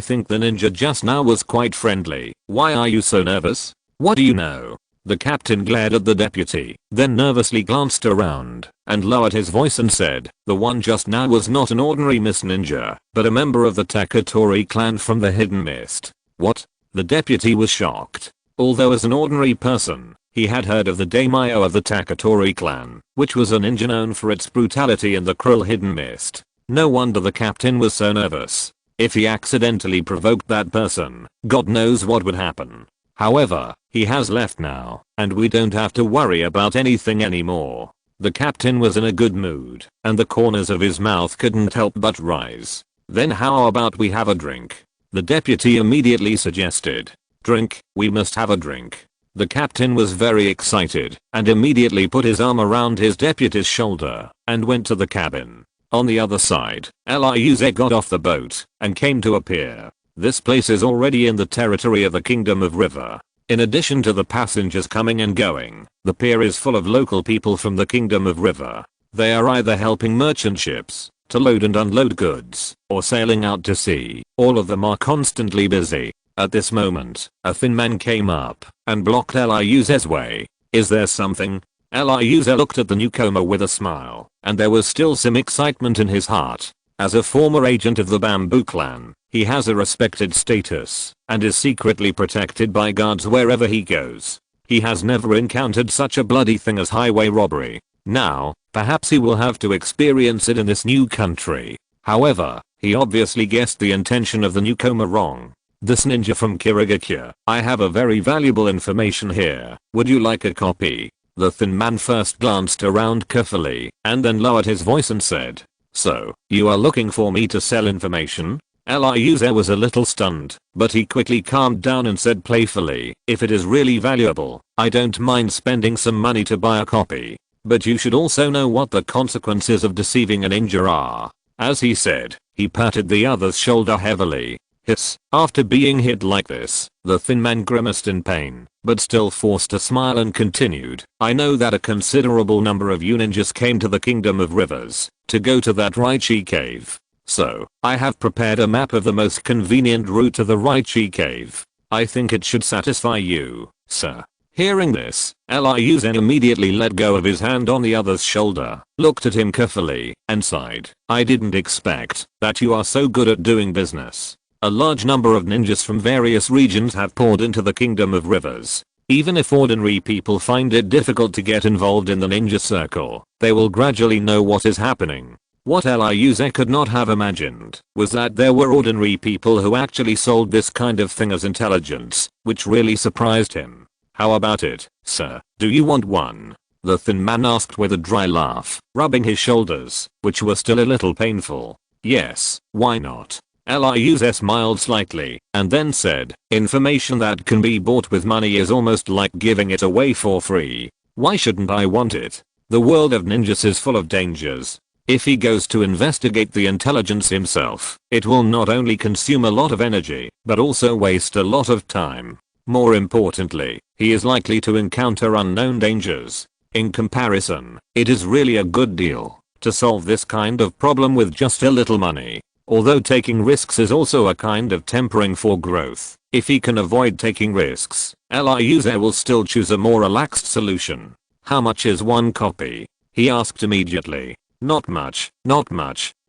think the ninja just now was quite friendly. Why are you so nervous? What do you know?" The captain glared at the deputy, then nervously glanced around and lowered his voice and said, "The one just now was not an ordinary Miss Ninja, but a member of the Taketori clan from the Hidden Mist." "What?" The deputy was shocked. Although as an ordinary person, he had heard of the daimyo of the Taketori clan, which was a ninja known for its brutality in the cruel Hidden Mist. No wonder the captain was so nervous. If he accidentally provoked that person, God knows what would happen. However, he has left now, and we don't have to worry about anything anymore. The captain was in a good mood, and the corners of his mouth couldn't help but rise. "Then how about we have a drink?" the deputy immediately suggested. "Drink? We must have a drink." The captain was very excited, and immediately put his arm around his deputy's shoulder, and went to the cabin. On the other side, Ryuze got off the boat, and came to a pier. This place is already in the territory of the Kingdom of River. In addition to the passengers coming and going, the pier is full of local people from the Kingdom of River. They are either helping merchant ships to load and unload goods, or sailing out to sea. All of them are constantly busy. At this moment, a thin man came up and blocked Ryuze's way. "Is there something?" Ryuze looked at the newcomer with a smile, and there was still some excitement in his heart. As a former agent of the Bamboo Clan, he has a respected status, and is secretly protected by guards wherever he goes. He has never encountered such a bloody thing as highway robbery. Now, Perhaps he will have to experience it in this new country. However, he obviously guessed the intention of the newcomer wrong. This ninja from Kirigakure, I have a very valuable information here. Would you like a copy? The thin man first glanced around carefully and then lowered his voice and said, "So, you are looking for me to sell information?" Eliuzer was a little stunned, but he quickly calmed down and said playfully, "If it is really valuable, I don't mind spending some money to buy a copy. But you should also know what the consequences of deceiving a ninja are." As he said, he patted the other's shoulder heavily. Hiss. After being hit like this, the thin man grimaced in pain, but still forced a smile and continued, "I know that a considerable number of you ninjas came to the Kingdom of Rivers to go to that Raichi cave. So, I have prepared a map of the most convenient route to the Raichi cave. I think it should satisfy you, sir." Hearing this, Eliuzen immediately let go of his hand on the other's shoulder, looked at him carefully, and sighed. "I didn't expect that you are so good at doing business. A large number of ninjas from various regions have poured into the Kingdom of Rivers. Even if ordinary people find it difficult to get involved in the ninja circle, they will gradually know what is happening." What Eliuze could not have imagined was that there were ordinary people who actually sold this kind of thing as intelligence, which really surprised him. "How about it, sir? Do you want one?" the thin man asked with a dry laugh, rubbing his shoulders, which were still a little painful. "Yes, why not?" Eliuze smiled slightly, and then said, "Information that can be bought with money is almost like giving it away for free. Why shouldn't I want it? The world of ninjas is full of dangers. If he goes to investigate the intelligence himself, it will not only consume a lot of energy, but also waste a lot of time. More importantly, he is likely to encounter unknown dangers. In comparison, it is really a good deal to solve this kind of problem with just a little money. Although taking risks is also a kind of tempering for growth, if he can avoid taking risks, Eliuze will still choose a more relaxed solution." "How much is one copy?" he asked immediately. Not much.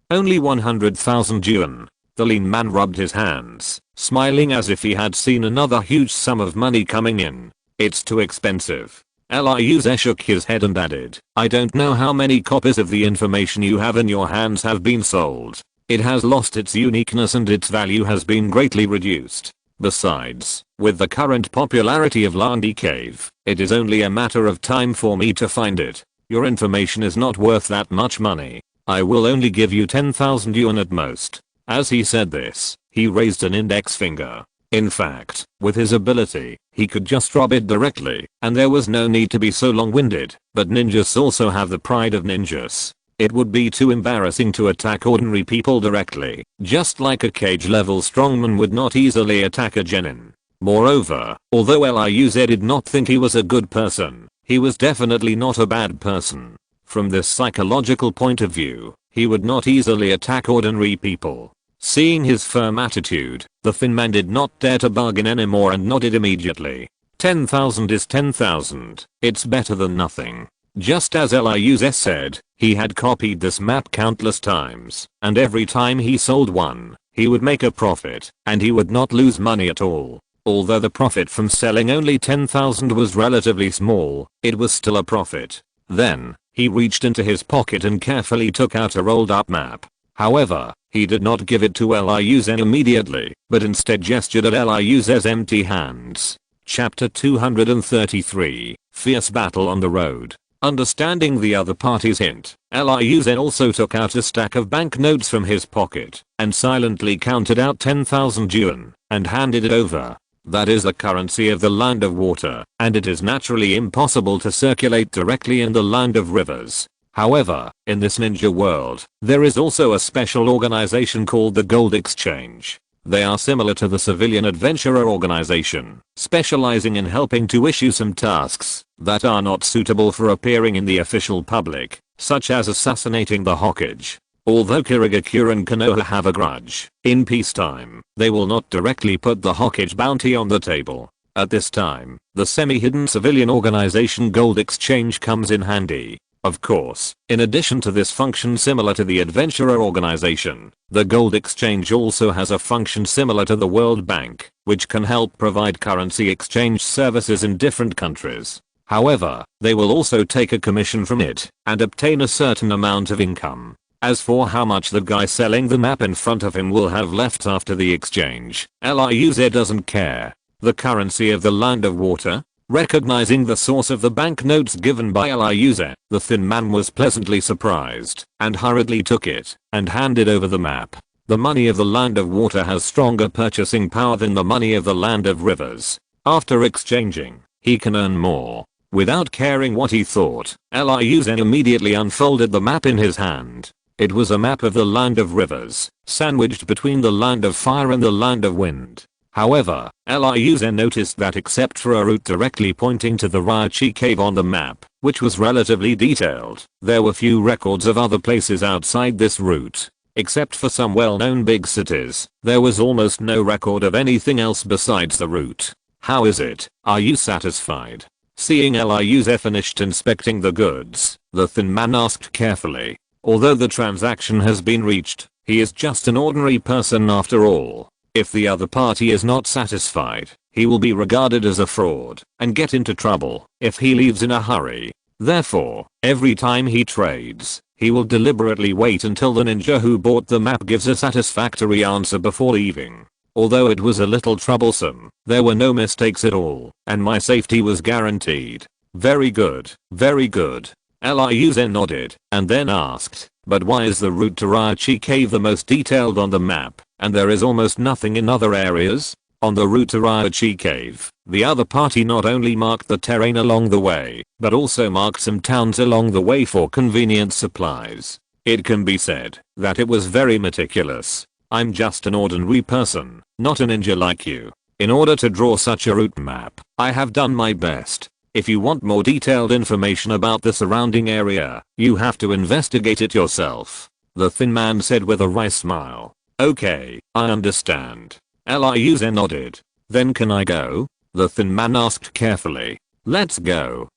Only 100,000 yuan." The lean man rubbed his hands, smiling as if he had seen another huge sum of money coming in. "It's too expensive." Eliuze shook his head and added, "I don't know how many copies of the information you have in your hands have been sold. It has lost its uniqueness and its value has been greatly reduced. Besides, with the current popularity of Landi Cave, it is only a matter of time for me to find it. Your information is not worth that much money. I will only give you 10,000 yuan at most." As he said this, he raised an index finger. In fact, with his ability, he could just rub it directly, and there was no need to be so long-winded. But ninjas also have the pride of ninjas. It would be too embarrassing to attack ordinary people directly, just like a cage-level strongman would not easily attack a genin. Moreover, although Eliuze did not think he was a good person, he was definitely not a bad person. From this psychological point of view, he would not easily attack ordinary people. Seeing his firm attitude, the thin man did not dare to bargain anymore and nodded immediately. 10,000 is 10,000, it's better than nothing. Just as Eliuze said, he had copied this map countless times, and every time he sold one, he would make a profit, and he would not lose money at all. Although the profit from selling only 10,000 was relatively small, it was still a profit. Then, he reached into his pocket and carefully took out a rolled up map. However, he did not give it to Eliuze immediately, but instead gestured at Eliuze's empty hands. Chapter 233, Fierce Battle on the Road. Understanding the other party's hint, Eliuze also took out a stack of banknotes from his pocket, and silently counted out 10,000 yuan, and handed it over. That is the currency of the Land of Water, and it is naturally impossible to circulate directly in the Land of Rivers. However, in this ninja world, there is also a special organization called the Gold Exchange. They are similar to the civilian adventurer organization, specializing in helping to issue some tasks that are not suitable for appearing in the official public, such as assassinating the Hokage. Although Kirigakure and Konoha have a grudge, in peacetime, they will not directly put the Hokage bounty on the table. At this time, the semi-hidden civilian organization Gold Exchange comes in handy. Of course, in addition to this function similar to the adventurer organization, the Gold Exchange also has a function similar to the World Bank, which can help provide currency exchange services in different countries. However, they will also take a commission from it and obtain a certain amount of income. As for how much the guy selling the map in front of him will have left after the exchange, Liuz doesn't care. The currency of the Land of Water? Recognizing the source of the banknotes given by Liuz, the thin man was pleasantly surprised and hurriedly took it and handed over the map. The money of the Land of Water has stronger purchasing power than the money of the Land of Rivers. After exchanging, he can earn more. Without caring what he thought, Liuz immediately unfolded the map in his hand. It was a map of the Land of Rivers, sandwiched between the Land of Fire and the Land of Wind. However, Liuz noticed that except for a route directly pointing to the Raichi cave on the map, which was relatively detailed, there were few records of other places outside this route. Except for some well-known big cities, there was almost no record of anything else besides the route. How is it? Are you satisfied? Seeing Liuz finished inspecting the goods, the thin man asked carefully. Although the transaction has been reached, he is just an ordinary person after all. If the other party is not satisfied, he will be regarded as a fraud and get into trouble if he leaves in a hurry. Therefore, every time he trades, he will deliberately wait until the ninja who bought the map gives a satisfactory answer before leaving. Although it was a little troublesome, there were no mistakes at all, and my safety was guaranteed. Very good, very good. Liuz nodded, and then asked, but why is the route to Raichi cave the most detailed on the map, and there is almost nothing in other areas? On the route to Raichi cave, the other party not only marked the terrain along the way, but also marked some towns along the way for convenient supplies. It can be said that it was very meticulous. I'm just an ordinary person, not a ninja like you. In order to draw such a route map, I have done my best. If you want more detailed information about the surrounding area, you have to investigate it yourself. The thin man said with a wry smile. Okay, I understand. Liuz nodded. Then can I go? The thin man asked carefully. Let's go,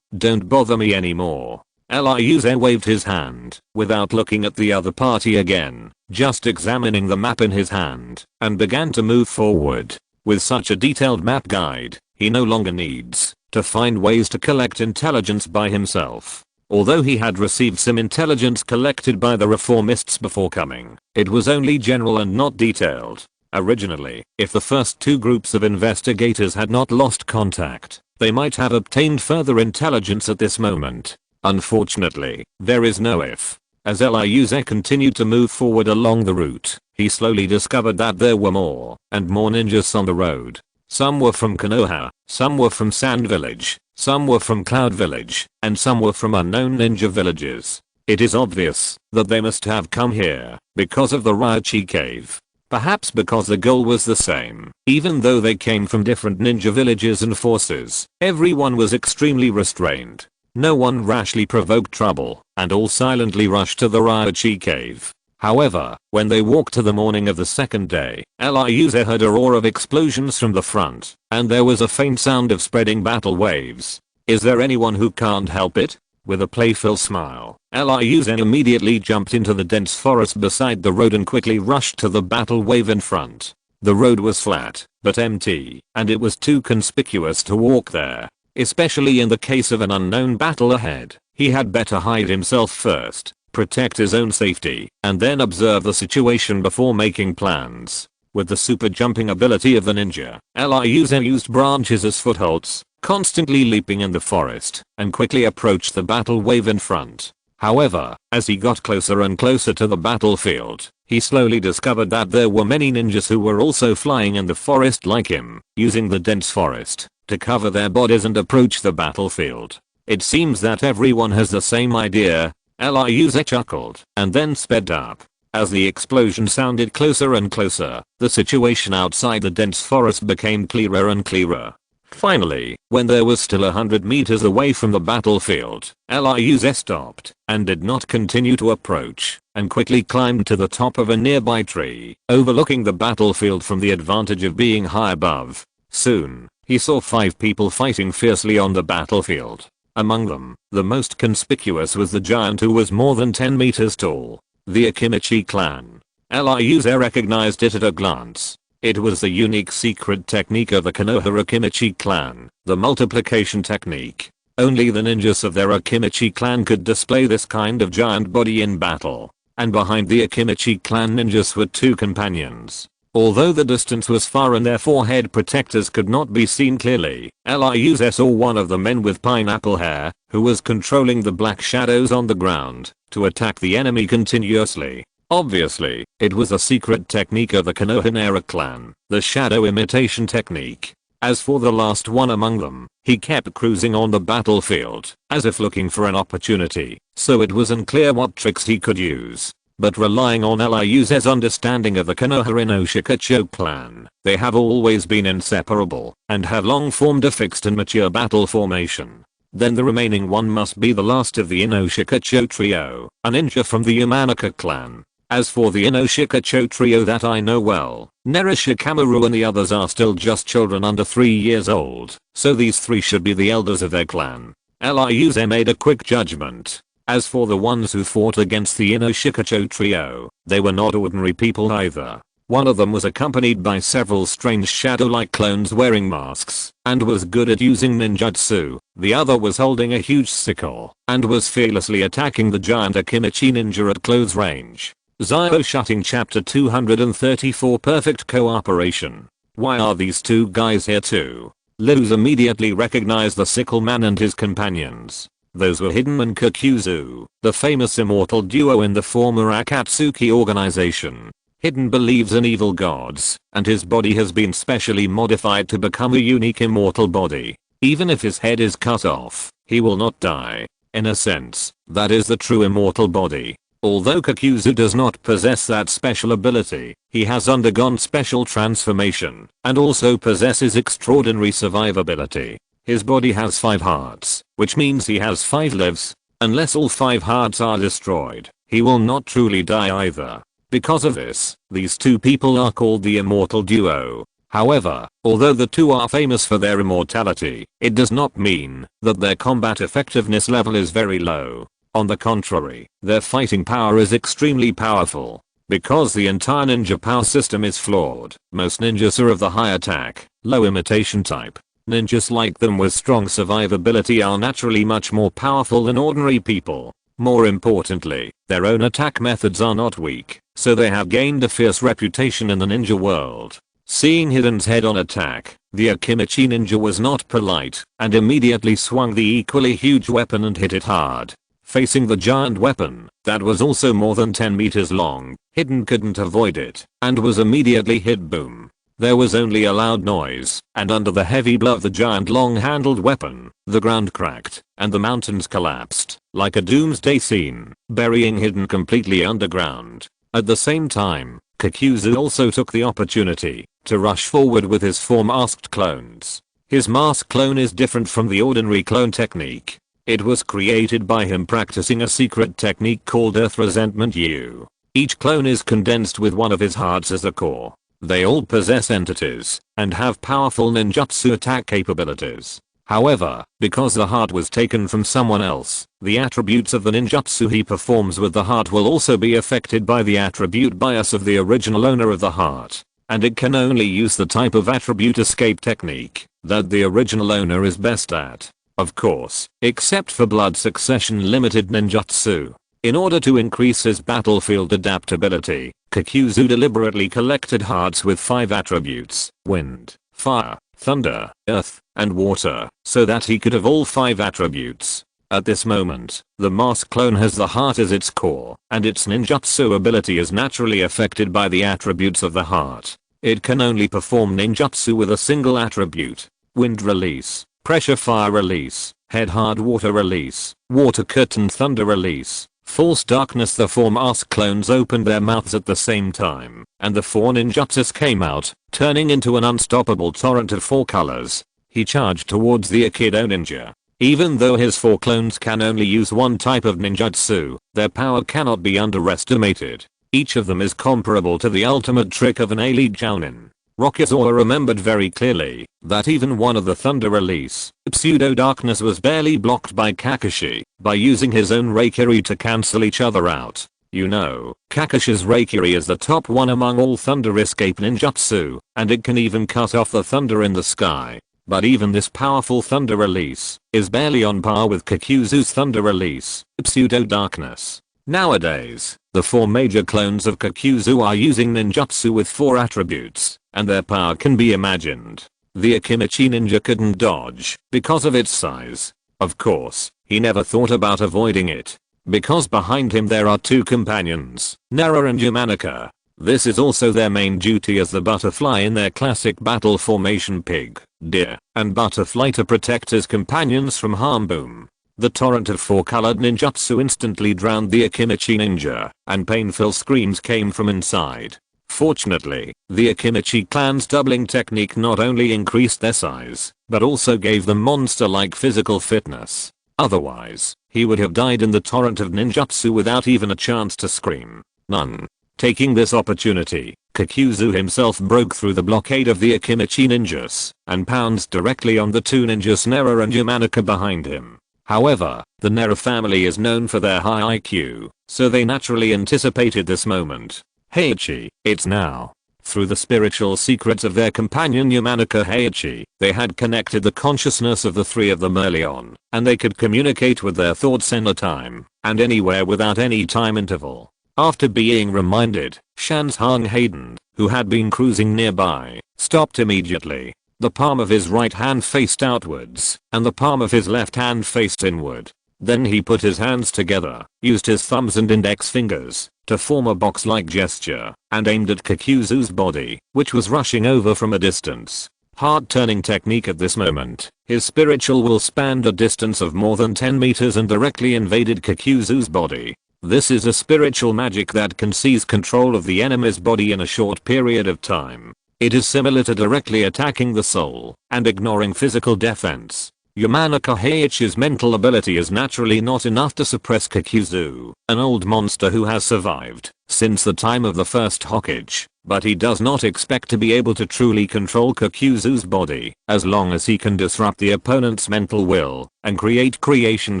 don't bother me anymore. Liuz waved his hand, without looking at the other party again, just examining the map in his hand, and began to move forward. With such a detailed map guide, he no longer needs to find ways to collect intelligence by himself. Although he had received some intelligence collected by the reformists before coming, it was only general and not detailed. Originally, if the first two groups of investigators had not lost contact, they might have obtained further intelligence at this moment. Unfortunately, there is no if. As Liuz continued to move forward along the route, he slowly discovered that there were more and more ninjas on the road. Some were from Konoha, some were from Sand Village, some were from Cloud Village, and some were from unknown ninja villages. It is obvious that they must have come here because of the Raichi cave. Perhaps because the goal was the same, even though they came from different ninja villages and forces. Everyone was extremely restrained. No one rashly provoked trouble, and all silently rushed to the Raichi cave. However, when they walked to the morning of the second day, Liuz heard a roar of explosions from the front, and there was a faint sound of spreading battle waves. Is there anyone who can't help it? With a playful smile, Liuz immediately jumped into the dense forest beside the road and quickly rushed to the battle wave in front. The road was flat, but empty, and it was too conspicuous to walk there. Especially in the case of an unknown battle ahead, he had better hide himself first, protect his own safety, and then observe the situation before making plans. With the super jumping ability of the ninja, Liuz used branches as footholds, constantly leaping in the forest, and quickly approached the battle wave in front. However, as he got closer and closer to the battlefield, he slowly discovered that there were many ninjas who were also flying in the forest like him, using the dense forest to cover their bodies and approach the battlefield. It seems that everyone has the same idea. Liuz chuckled and then sped up. As the explosion sounded closer and closer, the situation outside the dense forest became clearer and clearer. Finally, when there was still 100 meters away from the battlefield, Liuz stopped and did not continue to approach, and quickly climbed to the top of a nearby tree, overlooking the battlefield from the advantage of being high above. Soon, he saw 5 people fighting fiercely on the battlefield. Among them, the most conspicuous was the giant who was more than 10 meters tall. The Akimichi clan. Liuz recognized it at a glance. It was the unique secret technique of the Konoha Akimichi clan, the multiplication technique. Only the ninjas of their Akimichi clan could display this kind of giant body in battle. And behind the Akimichi clan ninjas were two companions. Although the distance was far and their forehead protectors could not be seen clearly, Liuze saw one of the men with pineapple hair, who was controlling the black shadows on the ground, to attack the enemy continuously. Obviously, it was a secret technique of the Konohanaera clan, the shadow imitation technique. As for the last one among them, he kept cruising on the battlefield, as if looking for an opportunity, so it was unclear what tricks he could use. But relying on Liuze's understanding of the Konoha no Shikacho clan, they have always been inseparable, and have long formed a fixed and mature battle formation. Then the remaining one must be the last of the Inoshikacho trio, a ninja from the Yamanaka clan. As for the Inoshikacho trio that I know well, Nerishikamaru and the others are still just children under 3 years old, so these three should be the elders of their clan. Liuze made a quick judgment. As for the ones who fought against the Inoshikacho trio, they were not ordinary people either. One of them was accompanied by several strange shadow-like clones wearing masks, and was good at using ninjutsu. The other was holding a huge sickle, and was fearlessly attacking the giant Akimichi ninja at close range. Zio shutting chapter 234 perfect cooperation. Why are these two guys here too? Liuze immediately recognized the sickle man and his companions. Those were Hidden and Kakuzu, the famous immortal duo in the former Akatsuki organization. Hidden believes in evil gods, and his body has been specially modified to become a unique immortal body. Even if his head is cut off, he will not die. In a sense, that is the true immortal body. Although Kakuzu does not possess that special ability, he has undergone special transformation, and also possesses extraordinary survivability. His body has 5 hearts, which means he has 5 lives. Unless all 5 hearts are destroyed, he will not truly die either. Because of this, these two people are called the immortal duo. However, although the two are famous for their immortality, it does not mean that their combat effectiveness level is very low. On the contrary, their fighting power is extremely powerful. Because the entire ninja power system is flawed, most ninjas are of the high attack, low imitation type. Ninjas like them with strong survivability are naturally much more powerful than ordinary people. More importantly, their own attack methods are not weak, so they have gained a fierce reputation in the ninja world. Seeing Hidden's head-on attack, the Akimichi ninja was not polite, and immediately swung the equally huge weapon and hit it hard. Facing the giant weapon, that was also more than 10 meters long, Hidden couldn't avoid it, and was immediately hit. Boom. There was only a loud noise, and under the heavy blow of the giant long-handled weapon, the ground cracked, and the mountains collapsed, like a doomsday scene, burying Hidden completely underground. At the same time, Kakuzu also took the opportunity to rush forward with his 4 masked clones. His mask clone is different from the ordinary clone technique. It was created by him practicing a secret technique called Earth Resentment U. Each clone is condensed with one of his hearts as a core. They all possess entities, and have powerful ninjutsu attack capabilities. However, because the heart was taken from someone else, the attributes of the ninjutsu he performs with the heart will also be affected by the attribute bias of the original owner of the heart. And it can only use the type of attribute escape technique that the original owner is best at. Of course, except for blood succession limited ninjutsu. In order to increase his battlefield adaptability, Kakuzu deliberately collected hearts with 5 attributes: wind, fire, thunder, earth, and water, so that he could have all 5 attributes. At this moment, the mask clone has the heart as its core, and its ninjutsu ability is naturally affected by the attributes of the heart. It can only perform ninjutsu with a single attribute: wind release, pressure fire release, head hard water release, water curtain thunder release. False darkness. The 4 mask clones opened their mouths at the same time, and the 4 ninjutsus came out, turning into an unstoppable torrent of 4 colors. He charged towards the Aikido ninja. Even though his 4 clones can only use one type of ninjutsu, their power cannot be underestimated. Each of them is comparable to the ultimate trick of an elite jounin. Rokuze remembered very clearly that even one of the thunder release, pseudo darkness, was barely blocked by Kakashi by using his own Reikiri to cancel each other out. You know, Kakashi's Reikiri is the top one among all thunder escape ninjutsu, and it can even cut off the thunder in the sky. But even this powerful thunder release is barely on par with Kakuzu's thunder release, pseudo-darkness. Nowadays, the 4 major clones of Kakuzu are using ninjutsu with 4 attributes, and their power can be imagined. The Akimichi ninja couldn't dodge because of its size. Of course, he never thought about avoiding it, because behind him there are 2 companions, Nara and Yamanaka. This is also their main duty as the butterfly in their classic battle formation pig, deer, and butterfly to protect his companions from harm. Boom. The torrent of 4-colored ninjutsu instantly drowned the Akimichi ninja, and painful screams came from inside. Fortunately, the Akimichi clan's doubling technique not only increased their size, but also gave them monster-like physical fitness. Otherwise, he would have died in the torrent of ninjutsu without even a chance to scream. None. Taking this opportunity, Kakuzu himself broke through the blockade of the Akimichi ninjas, and pounced directly on the 2 ninjas Nara and Yamanaka behind him. However, the Nara family is known for their high IQ, so they naturally anticipated this moment. Heiichi, it's now. Through the spiritual secrets of their companion Yamanaka Heiichi, they had connected the consciousness of the 3 of them early on, and they could communicate with their thoughts anytime and anywhere without any time interval. After being reminded, Shanshang Hayden, who had been cruising nearby, stopped immediately. The palm of his right hand faced outwards, and the palm of his left hand faced inward. Then he put his hands together, used his thumbs and index fingers to form a box-like gesture, and aimed at Kakuzu's body, which was rushing over from a distance. Hard-turning technique at this moment, his spiritual will spanned a distance of more than 10 meters and directly invaded Kakuzu's body. This is a spiritual magic that can seize control of the enemy's body in a short period of time. It is similar to directly attacking the soul and ignoring physical defense. Yamanaka Heiichi's mental ability is naturally not enough to suppress Kakuzu, an old monster who has survived since the time of the first Hokage, but he does not expect to be able to truly control Kakuzu's body as long as he can disrupt the opponent's mental will and create creation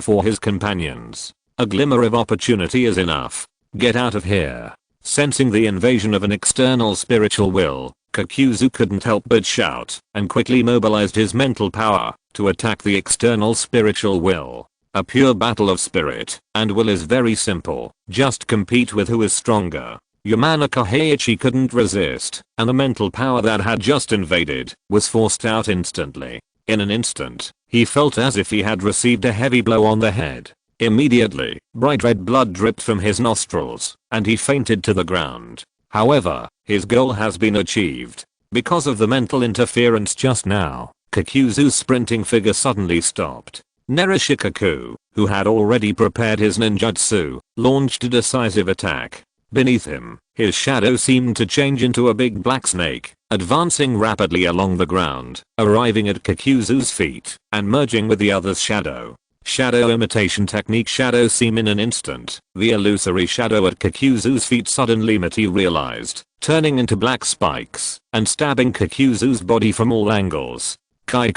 for his companions. A glimmer of opportunity is enough. Get out of here. Sensing the invasion of an external spiritual will, Kakuzu couldn't help but shout, and quickly mobilized his mental power to attack the external spiritual will. A pure battle of spirit and will is very simple, just compete with who is stronger. Yamanaka Heiichi couldn't resist, and the mental power that had just invaded was forced out instantly. In an instant, he felt as if he had received a heavy blow on the head. Immediately, bright red blood dripped from his nostrils, and he fainted to the ground. However, his goal has been achieved. Because of the mental interference just now, Kakuzu's sprinting figure suddenly stopped. Narashikaku, who had already prepared his ninjutsu, launched a decisive attack. Beneath him, his shadow seemed to change into a big black snake, advancing rapidly along the ground, arriving at Kakuzu's feet, and merging with the other's shadow. Shadow imitation technique. Shadow seem. In an instant, the illusory shadow at Kakuzu's feet suddenly materialized, turning into black spikes and stabbing Kakuzu's body from all angles. Kai.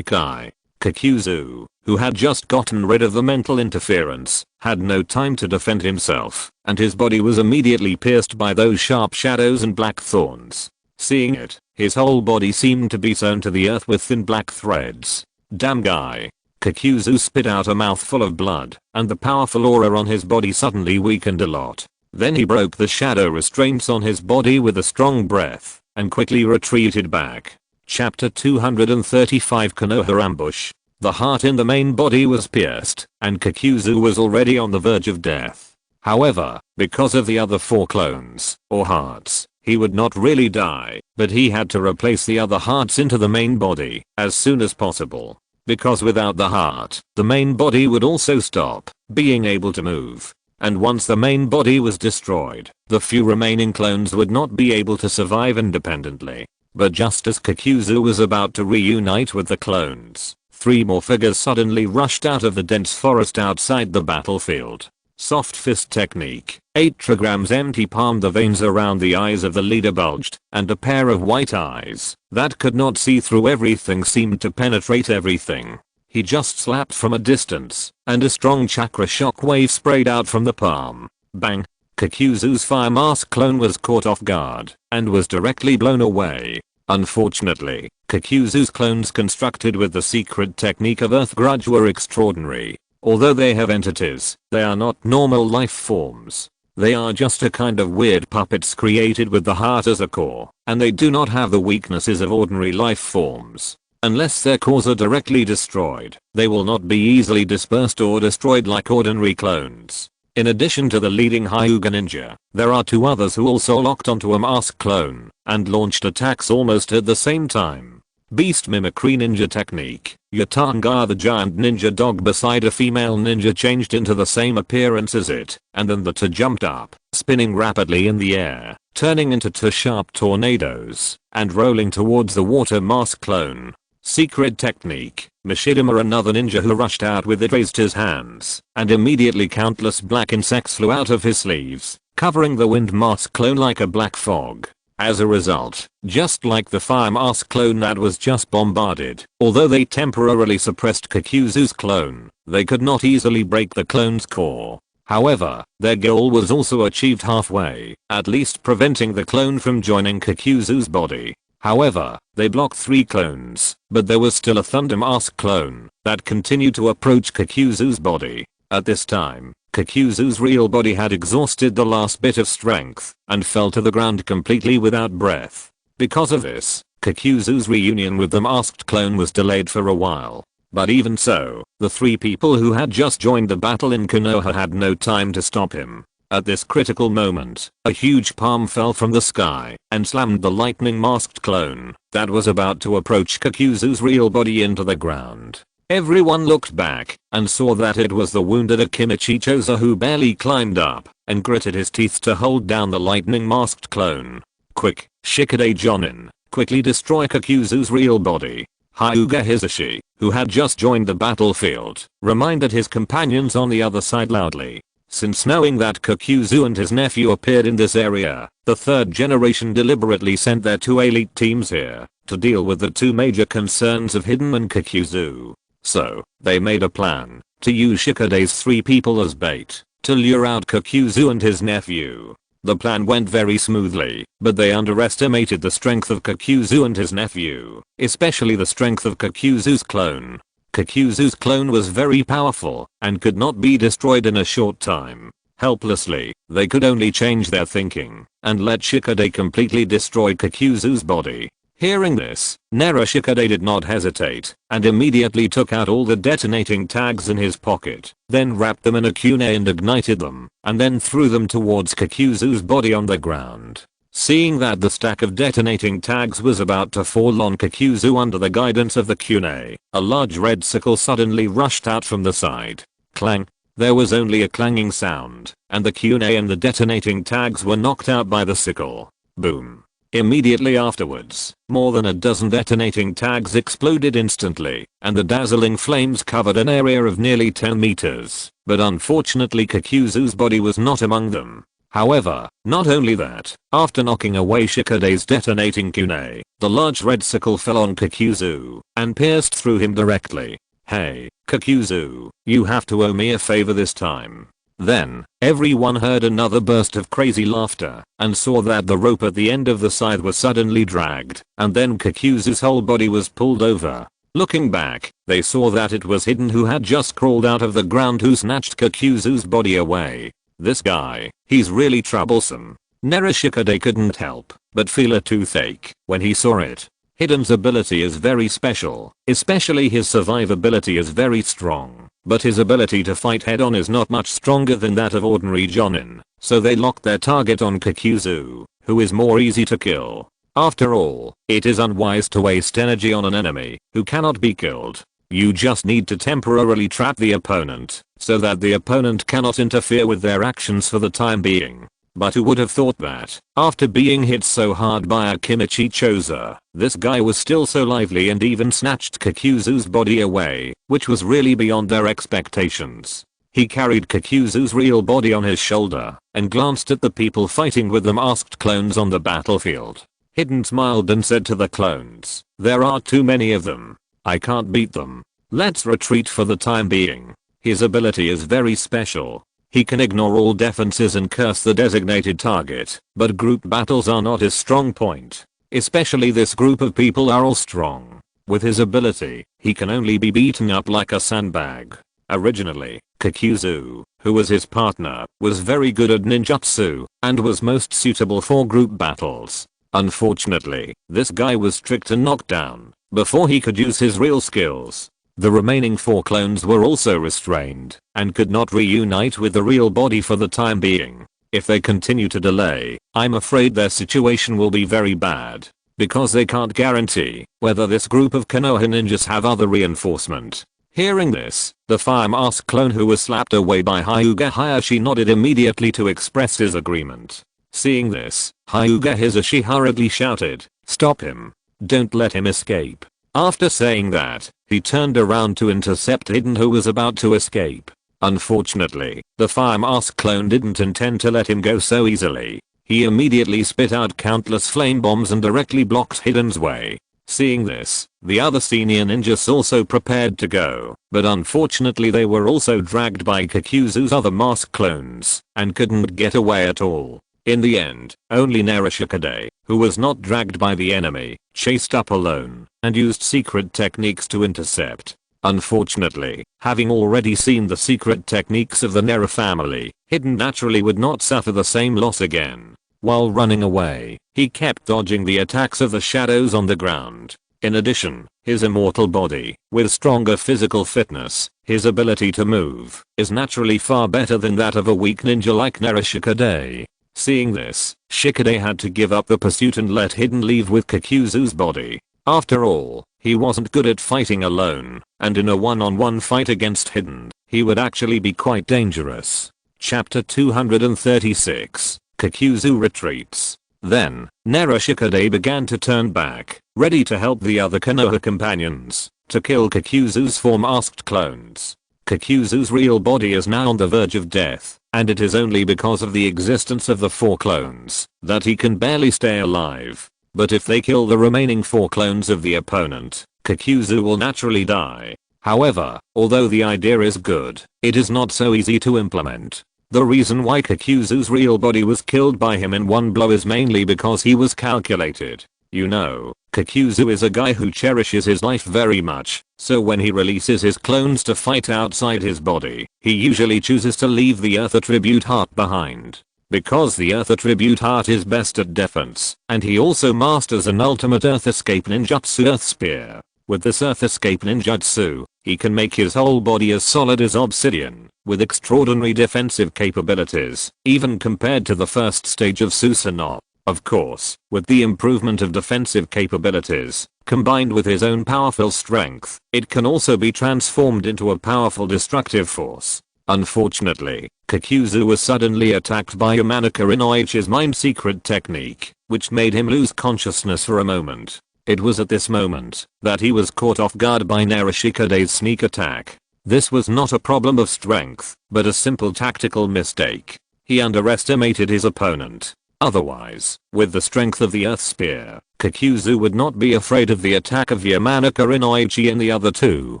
Kakuzu, who had just gotten rid of the mental interference, had no time to defend himself, and his body was immediately pierced by those sharp shadows and black thorns. Seeing it, his whole body seemed to be sewn to the earth with thin black threads. Damn guy. Kakuzu spit out a mouthful of blood, and the powerful aura on his body suddenly weakened a lot. Then he broke the shadow restraints on his body with a strong breath, and quickly retreated back. Chapter 235 Konoha Ambush. The heart in the main body was pierced, and Kakuzu was already on the verge of death. However, because of the other 4 clones, or hearts, he would not really die, but he had to replace the other hearts into the main body as soon as possible. Because without the heart, the main body would also stop being able to move. And once the main body was destroyed, the few remaining clones would not be able to survive independently. But just as Kakuzu was about to reunite with the clones, 3 more figures suddenly rushed out of the dense forest outside the battlefield. Soft fist technique. 8 trigrams empty palm. The veins around the eyes of the leader bulged, and a pair of white eyes that could not see through everything seemed to penetrate everything. He just slapped from a distance, and a strong chakra shockwave sprayed out from the palm. Bang! Kakuzu's fire mask clone was caught off guard, and was directly blown away. Unfortunately, Kakuzu's clones constructed with the secret technique of Earth Grudge were extraordinary. Although they have entities, they are not normal life forms. They are just a kind of weird puppets created with the heart as a core, and they do not have the weaknesses of ordinary life forms. Unless their cores are directly destroyed, they will not be easily dispersed or destroyed like ordinary clones. In addition to the leading Hyuga ninja, there are 2 others who also locked onto a mask clone and launched attacks almost at the same time. Beast Mimicry Ninja Technique. Yatanga, the giant ninja dog beside a female ninja, changed into the same appearance as it, and then the 2 jumped up, spinning rapidly in the air, turning into 2 sharp tornadoes, and rolling towards the water mask clone. Secret Technique. Mishidama, another ninja who rushed out with it, raised his hands, and immediately countless black insects flew out of his sleeves, covering the wind mask clone like a black fog. As a result, just like the fire mask clone that was just bombarded, although they temporarily suppressed Kakuzu's clone, they could not easily break the clone's core. However, their goal was also achieved halfway, at least preventing the clone from joining Kakuzu's body. However, they blocked 3 clones, but there was still a Thunder Mask clone that continued to approach Kakuzu's body. At this time, Kakuzu's real body had exhausted the last bit of strength and fell to the ground completely without breath. Because of this, Kakuzu's reunion with the masked clone was delayed for a while. But even so, the 3 people who had just joined the battle in Konoha had no time to stop him. At this critical moment, a huge palm fell from the sky and slammed the lightning masked clone that was about to approach Kakuzu's real body into the ground. Everyone looked back and saw that it was the wounded Akimichi Choza who barely climbed up and gritted his teeth to hold down the lightning masked clone. Quick, Shikade Jonin, quickly destroy Kakuzu's real body. Hyuga Hisashi, who had just joined the battlefield, reminded his companions on the other side loudly. Since knowing that Kakuzu and his nephew appeared in this area, the 3rd generation deliberately sent their 2 elite teams here to deal with the 2 major concerns of Hidden and Kakuzu. So, they made a plan to use Shikade's 3 people as bait to lure out Kakuzu and his nephew. The plan went very smoothly, but they underestimated the strength of Kakuzu and his nephew, especially the strength of Kakuzu's clone. Kakuzu's clone was very powerful and could not be destroyed in a short time. Helplessly, they could only change their thinking and let Shikade completely destroy Kakuzu's body. Hearing this, Nara Shikade did not hesitate and immediately took out all the detonating tags in his pocket, then wrapped them in a kunai and ignited them, and then threw them towards Kakuzu's body on the ground. Seeing that the stack of detonating tags was about to fall on Kakuzu under the guidance of the kunai, a large red sickle suddenly rushed out from the side. Clang! There was only a clanging sound, and the kunai and the detonating tags were knocked out by the sickle. Boom! Immediately afterwards, more than a dozen detonating tags exploded instantly, and the dazzling flames covered an area of nearly 10 meters, but unfortunately Kakuzu's body was not among them. However, not only that, after knocking away Shikade's detonating kunai, the large red sickle fell on Kakuzu and pierced through him directly. Hey, Kakuzu, you have to owe me a favor this time. Then, everyone heard another burst of crazy laughter and saw that the rope at the end of the scythe was suddenly dragged, and then Kakuzu's whole body was pulled over. Looking back, they saw that it was Hidden who had just crawled out of the ground, who snatched Kakuzu's body away. This guy, he's really troublesome. Nara Shikade couldn't help but feel a toothache when he saw it. Hidden's ability is very special, especially his survivability is very strong, but his ability to fight head-on is not much stronger than that of ordinary Jonin, so they locked their target on Kakuzu, who is more easy to kill. After all, it is unwise to waste energy on an enemy who cannot be killed. You just need to temporarily trap the opponent, so that the opponent cannot interfere with their actions for the time being. But who would have thought that, after being hit so hard by Akimichi Choza, this guy was still so lively and even snatched Kakuzu's body away, which was really beyond their expectations. He carried Kakuzu's real body on his shoulder and glanced at the people fighting with the masked clones on the battlefield. Hidden smiled and said to the clones, "There are too many of them. I can't beat them. Let's retreat for the time being." His ability is very special. He can ignore all defenses and curse the designated target, but group battles are not his strong point. Especially this group of people are all strong. With his ability, he can only be beaten up like a sandbag. Originally, Kakuzu, who was his partner, was very good at ninjutsu and was most suitable for group battles. Unfortunately, this guy was tricked and knocked down before he could use his real skills. The remaining 4 clones were also restrained and could not reunite with the real body for the time being. If they continue to delay, I'm afraid their situation will be very bad, because they can't guarantee whether this group of Konoha ninjas have other reinforcement. Hearing this, the fire mask clone who was slapped away by Hyuga Hayashi nodded immediately to express his agreement. Seeing this, Hyuga Hisashi hurriedly shouted, "Stop him. Don't let him escape." After saying that, he turned around to intercept Hidden, who was about to escape. Unfortunately, the fire mask clone didn't intend to let him go so easily. He immediately spit out countless flame bombs and directly blocked Hidden's way. Seeing this, the other senior ninjas also prepared to go, but unfortunately they were also dragged by Kakuzu's other mask clones and couldn't get away at all. In the end, only Narashikade, who was not dragged by the enemy, chased up alone and used secret techniques to intercept. Unfortunately, having already seen the secret techniques of the Nera family, Hidden naturally would not suffer the same loss again. While running away, he kept dodging the attacks of the shadows on the ground. In addition, his immortal body, with stronger physical fitness, his ability to move, is naturally far better than that of a weak ninja like Narashikade. Seeing this, Shikade had to give up the pursuit and let Hidden leave with Kakuzu's body. After all, he wasn't good at fighting alone, and in a one-on-one fight against Hidden, he would actually be quite dangerous. Chapter 236. Kakuzu retreats. Then, Narashikade began to turn back, ready to help the other Konoha companions to kill Kakuzu's 4 masked clones. Kakuzu's real body is now on the verge of death, and it is only because of the existence of the 4 clones that he can barely stay alive. But if they kill the remaining 4 clones of the opponent, Kakuzu will naturally die. However, although the idea is good, it is not so easy to implement. The reason why Kakuzu's real body was killed by him in one blow is mainly because he was calculated. You know, Kakuzu is a guy who cherishes his life very much, so when he releases his clones to fight outside his body, he usually chooses to leave the Earth Attribute Heart behind. Because the Earth Attribute Heart is best at defense, and he also masters an ultimate Earth Escape ninjutsu Earth Spear. With this Earth Escape ninjutsu, he can make his whole body as solid as obsidian, with extraordinary defensive capabilities, even compared to the first stage of Susanoo. Of course, with the improvement of defensive capabilities, combined with his own powerful strength, it can also be transformed into a powerful destructive force. Unfortunately, Kakuzu was suddenly attacked by Yamanaka Inoichi's mind secret technique, which made him lose consciousness for a moment. It was at this moment that he was caught off guard by Narashikade's sneak attack. This was not a problem of strength, but a simple tactical mistake. He underestimated his opponent. Otherwise, with the strength of the Earth Spear, Kakuzu would not be afraid of the attack of Yamanaka Inoichi and the other 2.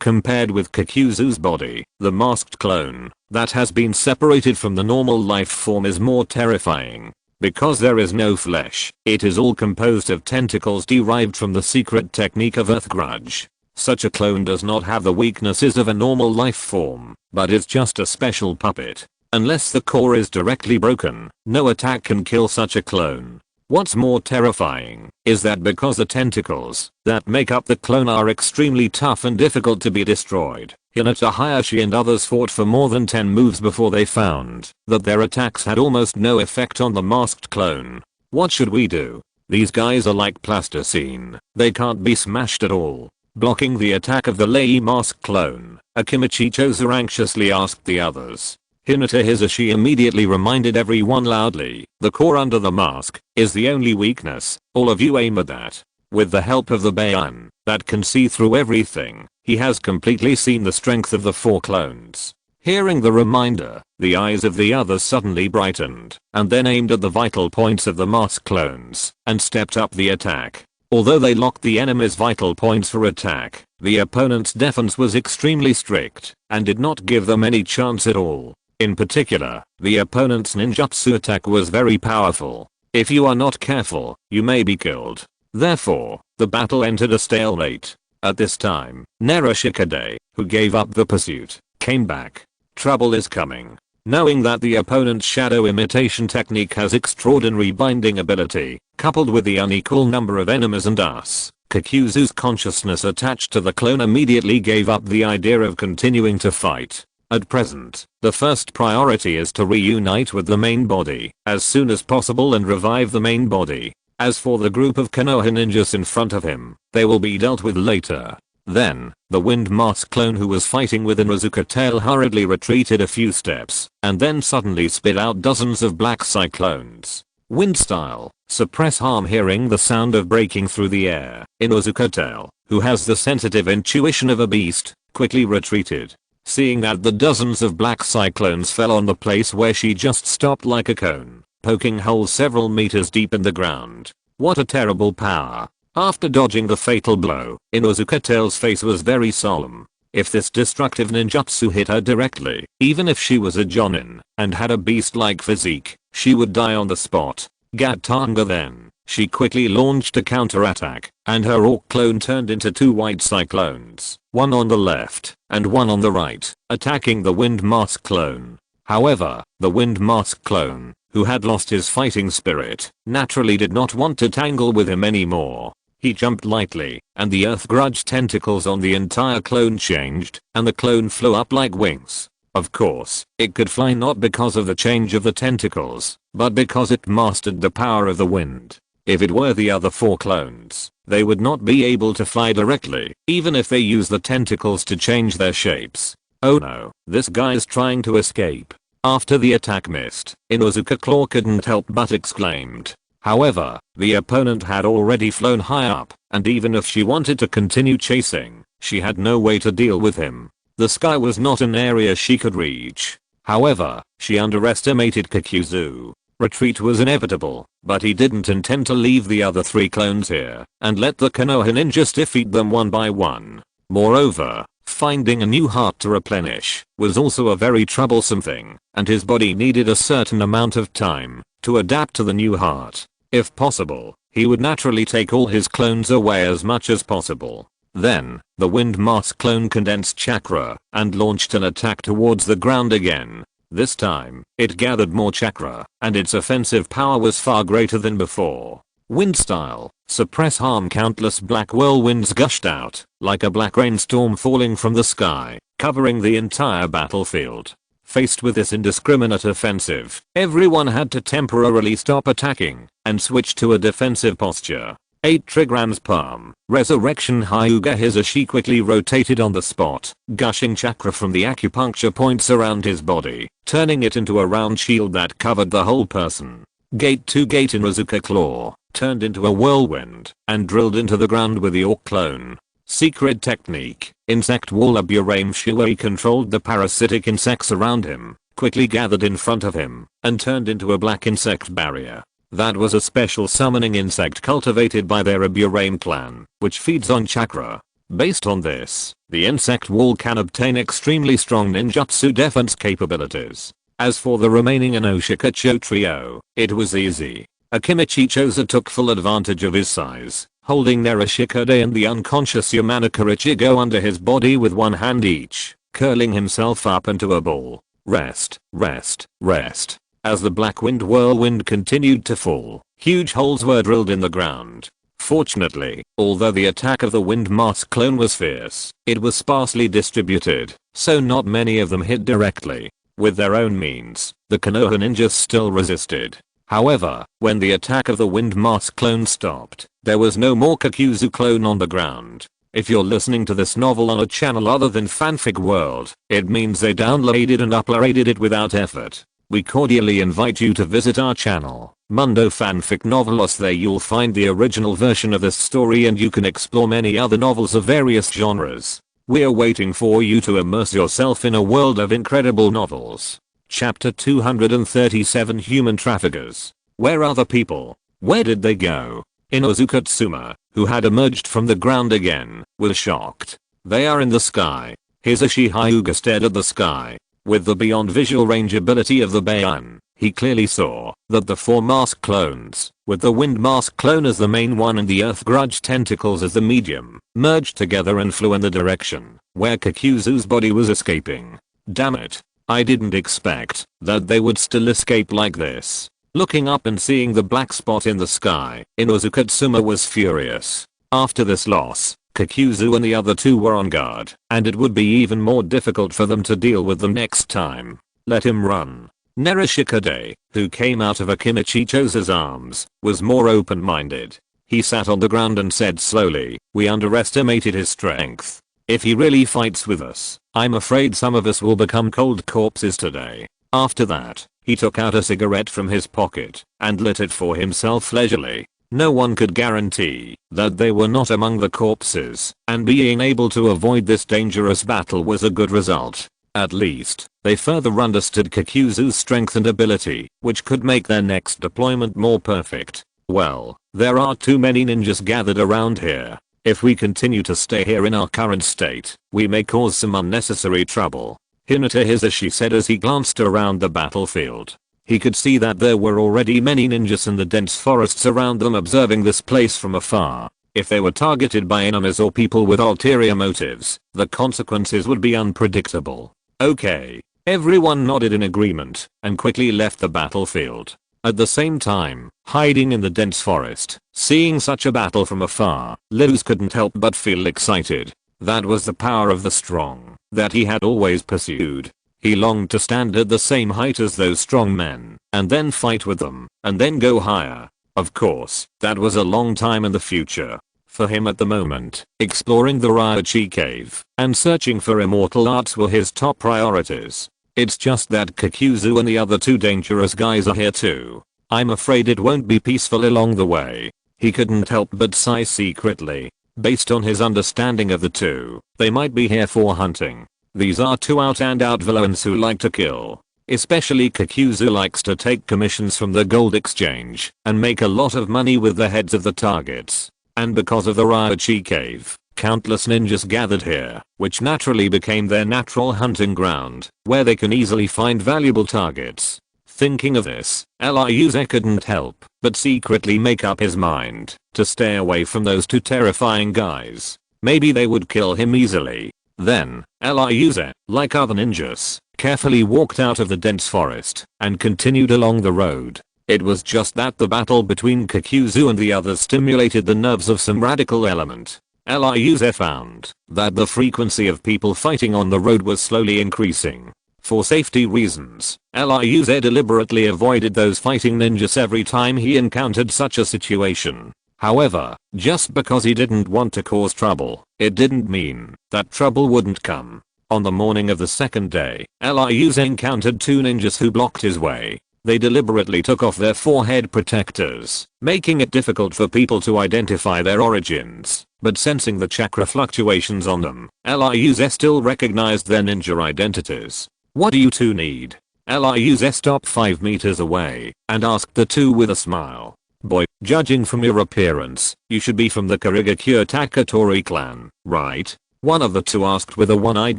Compared with Kakuzu's body, the masked clone that has been separated from the normal life form is more terrifying. Because there is no flesh, it is all composed of tentacles derived from the secret technique of Earth Grudge. Such a clone does not have the weaknesses of a normal life form, but is just a special puppet. Unless the core is directly broken, no attack can kill such a clone. What's more terrifying is that because the tentacles that make up the clone are extremely tough and difficult to be destroyed, Hinata Hayashi and others fought for more than 10 moves before they found that their attacks had almost no effect on the masked clone. What should we do? These guys are like plasticine, they can't be smashed at all. Blocking the attack of the Lei masked clone, Akimichi Chozo anxiously asked the others. Hinata Hisashi immediately reminded everyone loudly, the core under the mask is the only weakness, all of you aim at that. With the help of the Bayan that can see through everything, he has completely seen the strength of the 4 clones. Hearing the reminder, the eyes of the others suddenly brightened, and then aimed at the vital points of the mask clones, and stepped up the attack. Although they locked the enemy's vital points for attack, the opponent's defense was extremely strict, and did not give them any chance at all. In particular, the opponent's ninjutsu attack was very powerful. If you are not careful, you may be killed. Therefore, the battle entered a stalemate. At this time, Narashikade, who gave up the pursuit, came back. Trouble is coming. Knowing that the opponent's shadow imitation technique has extraordinary binding ability, coupled with the unequal number of enemies and us, Kakuzu's consciousness attached to the clone immediately gave up the idea of continuing to fight. At present, the first priority is to reunite with the main body as soon as possible and revive the main body. As for the group of Konoha ninjas in front of him, they will be dealt with later. Then, the Wind Mask clone who was fighting with Inuzuka tail hurriedly retreated a few steps, and then suddenly spit out dozens of black cyclones. Wind style, suppress harm. Hearing the sound of breaking through the air, Inuzuka tail, who has the sensitive intuition of a beast, quickly retreated. Seeing that the dozens of black cyclones fell on the place where she just stopped like a cone, poking holes several meters deep in the ground. What a terrible power. After dodging the fatal blow, Inuzuka tail's face was very solemn. If this destructive ninjutsu hit her directly, even if she was a jonin and had a beast-like physique, she would die on the spot. Gatanga then, she quickly launched a counterattack, and her orc clone turned into two white cyclones, one on the left and one on the right, attacking the Wind Mask clone. However, the Wind Mask clone, who had lost his fighting spirit, naturally did not want to tangle with him anymore. He jumped lightly, and the Earth Grudge tentacles on the entire clone changed, and the clone flew up like wings. Of course, it could fly not because of the change of the tentacles, but because it mastered the power of the wind. If it were the other four clones, they would not be able to fly directly, even if they use the tentacles to change their shapes. Oh no, this guy's trying to escape. After the attack missed, Inuzuka Claw couldn't help but exclaimed. However, the opponent had already flown high up, and even if she wanted to continue chasing, she had no way to deal with him. The sky was not an area she could reach. However, she underestimated Kakuzu. Retreat was inevitable, but he didn't intend to leave the other three clones here and let the Konoha ninjas defeat them one by one. Moreover, finding a new heart to replenish was also a very troublesome thing, and his body needed a certain amount of time to adapt to the new heart. If possible, he would naturally take all his clones away as much as possible. Then, the Wind Mask clone condensed chakra and launched an attack towards the ground again. This time, it gathered more chakra, and its offensive power was far greater than before. Wind style, suppress harm. Countless black whirlwinds gushed out, like a black rainstorm falling from the sky, covering the entire battlefield. Faced with this indiscriminate offensive, everyone had to temporarily stop attacking and switch to a defensive posture. 8 trigrams palm, resurrection Hyuga Hisashi quickly rotated on the spot, gushing chakra from the acupuncture points around his body, turning it into a round shield that covered the whole person. Gate 2 Gate Inuzuka Claw turned into a whirlwind and drilled into the ground with the orc clone. Secret technique, insect wall. Aburame Shuei controlled the parasitic insects around him, quickly gathered in front of him, and turned into a black insect barrier. That was a special summoning insect cultivated by their Aburame clan, which feeds on chakra. Based on this, the insect wall can obtain extremely strong ninjutsu defense capabilities. As for the remaining Inoshikacho trio, it was easy. Akimichi Choza took full advantage of his size, holding Narashikade and the unconscious Yamanaka Ichigo under his body with one hand each, curling himself up into a ball. Rest, rest, rest. As the black wind whirlwind continued to fall, huge holes were drilled in the ground. Fortunately, although the attack of the Wind Mask clone was fierce, it was sparsely distributed, so not many of them hit directly. With their own means, the Konoha ninjas still resisted. However, when the attack of the Wind Mask clone stopped, there was no more Kakuzu clone on the ground. If you're listening to this novel on a channel other than Fanfic World, it means they downloaded and uploaded it without effort. We cordially invite you to visit our channel, Mundo Fanfic Novelos. There you'll find the original version of this story and you can explore many other novels of various genres. We're waiting for you to immerse yourself in a world of incredible novels. Chapter 237 Human Traffickers. Where are the people? Where did they go? Inuzuka Tsuma, who had emerged from the ground again, was shocked. They are in the sky. Hisashi Hyuga stared at the sky. With the beyond visual range ability of the Baian, He clearly saw that the 4 mask clones, with the wind mask clone as the main one and the earth grudge tentacles as the medium, merged together and flew in the direction where Kakuzu's body was escaping. Damn it. I didn't expect that they would still escape like this. Looking up and seeing the black spot in the sky, Inozu Katsuma was furious. After this loss, Kakuzu and the other 2 were on guard, and it would be even more difficult for them to deal with them next time. Let him run. Nerishikade, who came out of Akimichicho's arms, was more open-minded. He sat on the ground and said slowly, "We underestimated his strength. If he really fights with us, I'm afraid some of us will become cold corpses today." After that, he took out a cigarette from his pocket and lit it for himself leisurely. No one could guarantee that they were not among the corpses, and being able to avoid this dangerous battle was a good result. At least, they further understood Kakuzu's strength and ability, which could make their next deployment more perfect. Well, there are too many ninjas gathered around here. If we continue to stay here in our current state, we may cause some unnecessary trouble. Hinata Hisashi said as he glanced around the battlefield. He could see that there were already many ninjas in the dense forests around them observing this place from afar. If they were targeted by enemies or people with ulterior motives, the consequences would be unpredictable. Okay. Everyone nodded in agreement and quickly left the battlefield. At the same time, hiding in the dense forest, seeing such a battle from afar, Luz couldn't help but feel excited. That was the power of the strong that he had always pursued. He longed to stand at the same height as those strong men, and then fight with them, and then go higher. Of course, that was a long time in the future. For him at the moment, exploring the Ryochi cave and searching for immortal arts were his top priorities. It's just that Kakuzu and the other 2 dangerous guys are here too. I'm afraid it won't be peaceful along the way. He couldn't help but sigh secretly. Based on his understanding of the 2, they might be here for hunting. These are 2 out-and-out villains who like to kill. Especially Kakuzu likes to take commissions from the gold exchange and make a lot of money with the heads of the targets. And because of the Ryochi cave, countless ninjas gathered here, which naturally became their natural hunting ground, where they can easily find valuable targets. Thinking of this, Ryuze couldn't help but secretly make up his mind to stay away from those 2 terrifying guys. Maybe they would kill him easily. Then, Ryuze, like other ninjas, carefully walked out of the dense forest and continued along the road. It was just that the battle between Kakuzu and the others stimulated the nerves of some radical element. Ryuze found that the frequency of people fighting on the road was slowly increasing. For safety reasons, Ryuze deliberately avoided those fighting ninjas every time he encountered such a situation. However, just because he didn't want to cause trouble, it didn't mean that trouble wouldn't come. On the morning of the second day, Ryuze encountered 2 ninjas who blocked his way. They deliberately took off their forehead protectors, making it difficult for people to identify their origins. But sensing the chakra fluctuations on them, Ryuze still recognized their ninja identities. "What do you 2 need?" Ryuze stopped 5 meters away and asked the 2 with a smile. "Boy, judging from your appearance, you should be from the Kirigakure Taketori clan, right?" One of the 2 asked with a one-eyed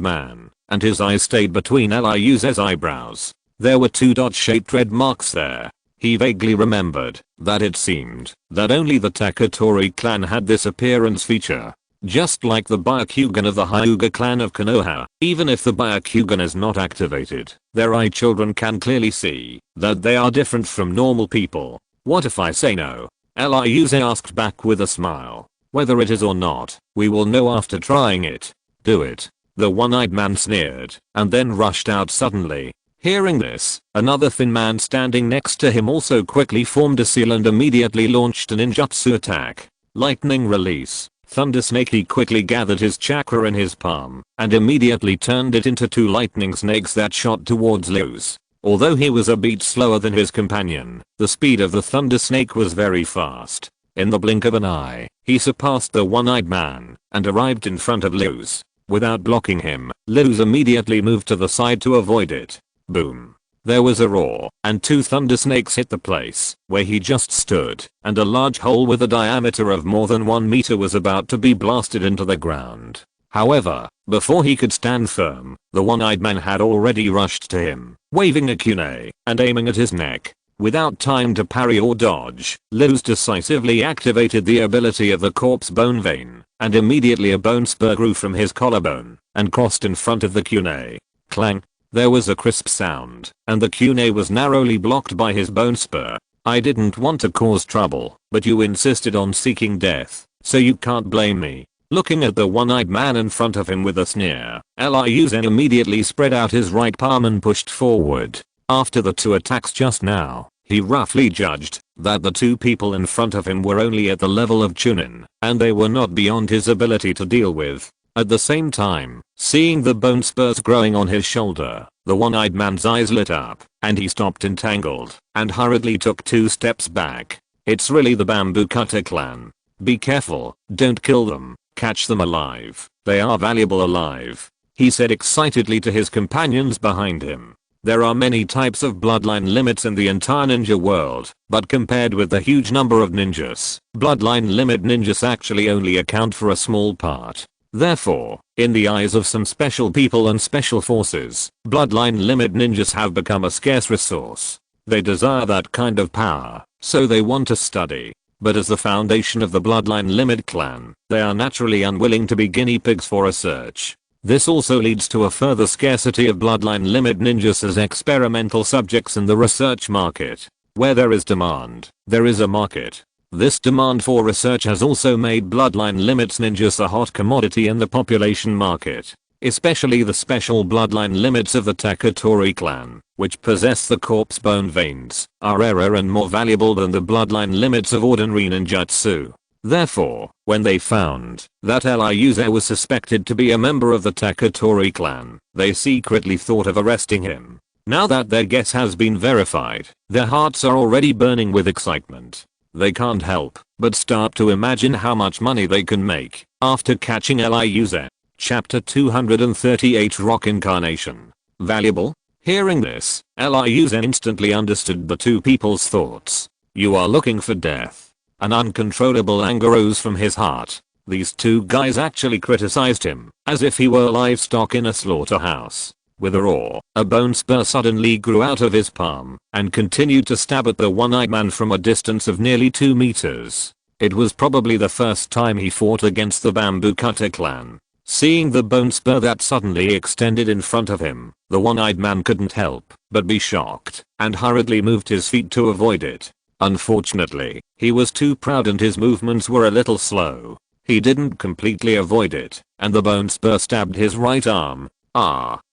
man, and his eyes stayed between Ryuze's eyebrows. There were 2 dot-shaped red marks there. He vaguely remembered that it seemed that only the Taketori clan had this appearance feature. Just like the Byakugan of the Hyuga clan of Konoha, even if the Byakugan is not activated, their eye children can clearly see that they are different from normal people. "What if I say no?" Ryuze asked back with a smile. "Whether it is or not, we will know after trying it." "Do it." The one-eyed man sneered, and then rushed out suddenly. Hearing this, another thin man standing next to him also quickly formed a seal and immediately launched a ninjutsu attack. Lightning release. Thunder Snake. He quickly gathered his chakra in his palm and immediately turned it into 2 lightning snakes that shot towards Luz. Although he was a beat slower than his companion, the speed of the Thunder Snake was very fast. In the blink of an eye, he surpassed the one-eyed man and arrived in front of Luz. Without blocking him, Luz immediately moved to the side to avoid it. Boom. There was a roar, and 2 thunder snakes hit the place where he just stood, and a large hole with a diameter of more than 1 meter was about to be blasted into the ground. However, before he could stand firm, the one-eyed man had already rushed to him, waving a kunai and aiming at his neck. Without time to parry or dodge, Luz decisively activated the ability of the corpse bone vein, and immediately a bone spur grew from his collarbone and crossed in front of the kunai. Clang! There was a crisp sound, and the kunai was narrowly blocked by his bone spur. I didn't want to cause trouble, but you insisted on seeking death, so you can't blame me. Looking at the one-eyed man in front of him with a sneer, Liuzen immediately spread out his right palm and pushed forward. After the 2 attacks just now, he roughly judged that the 2 people in front of him were only at the level of Chunin, and they were not beyond his ability to deal with. At the same time, seeing the bone spurs growing on his shoulder, the one-eyed man's eyes lit up, and he stopped entangled, and hurriedly took 2 steps back. It's really the Bamboo Cutter clan. Be careful, don't kill them, catch them alive, they are valuable alive, he said excitedly to his companions behind him. There are many types of bloodline limits in the entire ninja world, but compared with the huge number of ninjas, bloodline limit ninjas actually only account for a small part. Therefore, in the eyes of some special people and special forces, bloodline limit ninjas have become a scarce resource. They desire that kind of power, so they want to study. But as the foundation of the bloodline limit clan, they are naturally unwilling to be guinea pigs for research. This also leads to a further scarcity of bloodline limit ninjas as experimental subjects in the research market. Where there is demand, there is a market. This demand for research has also made bloodline limits ninjas a hot commodity in the population market. Especially the special bloodline limits of the Taketori clan, which possess the corpse bone veins, are rarer and more valuable than the bloodline limits of ordinary ninjutsu. Therefore, when they found that Liuze was suspected to be a member of the Taketori clan, they secretly thought of arresting him. Now that their guess has been verified, their hearts are already burning with excitement. They can't help but start to imagine how much money they can make after catching Liuze. Chapter 238 Rock Incarnation. Valuable? Hearing this, Liuzen instantly understood the 2 people's thoughts. You are looking for death. An uncontrollable anger rose from his heart. These 2 guys actually criticized him, as if he were livestock in a slaughterhouse. With a roar, a bone spur suddenly grew out of his palm, and continued to stab at the one-eyed man from a distance of nearly 2 meters. It was probably the first time he fought against the Bamboo Cutter clan. Seeing the bone spur that suddenly extended in front of him, the one-eyed man couldn't help but be shocked, and hurriedly moved his feet to avoid it. Unfortunately, he was too proud and his movements were a little slow. He didn't completely avoid it, and the bone spur stabbed his right arm.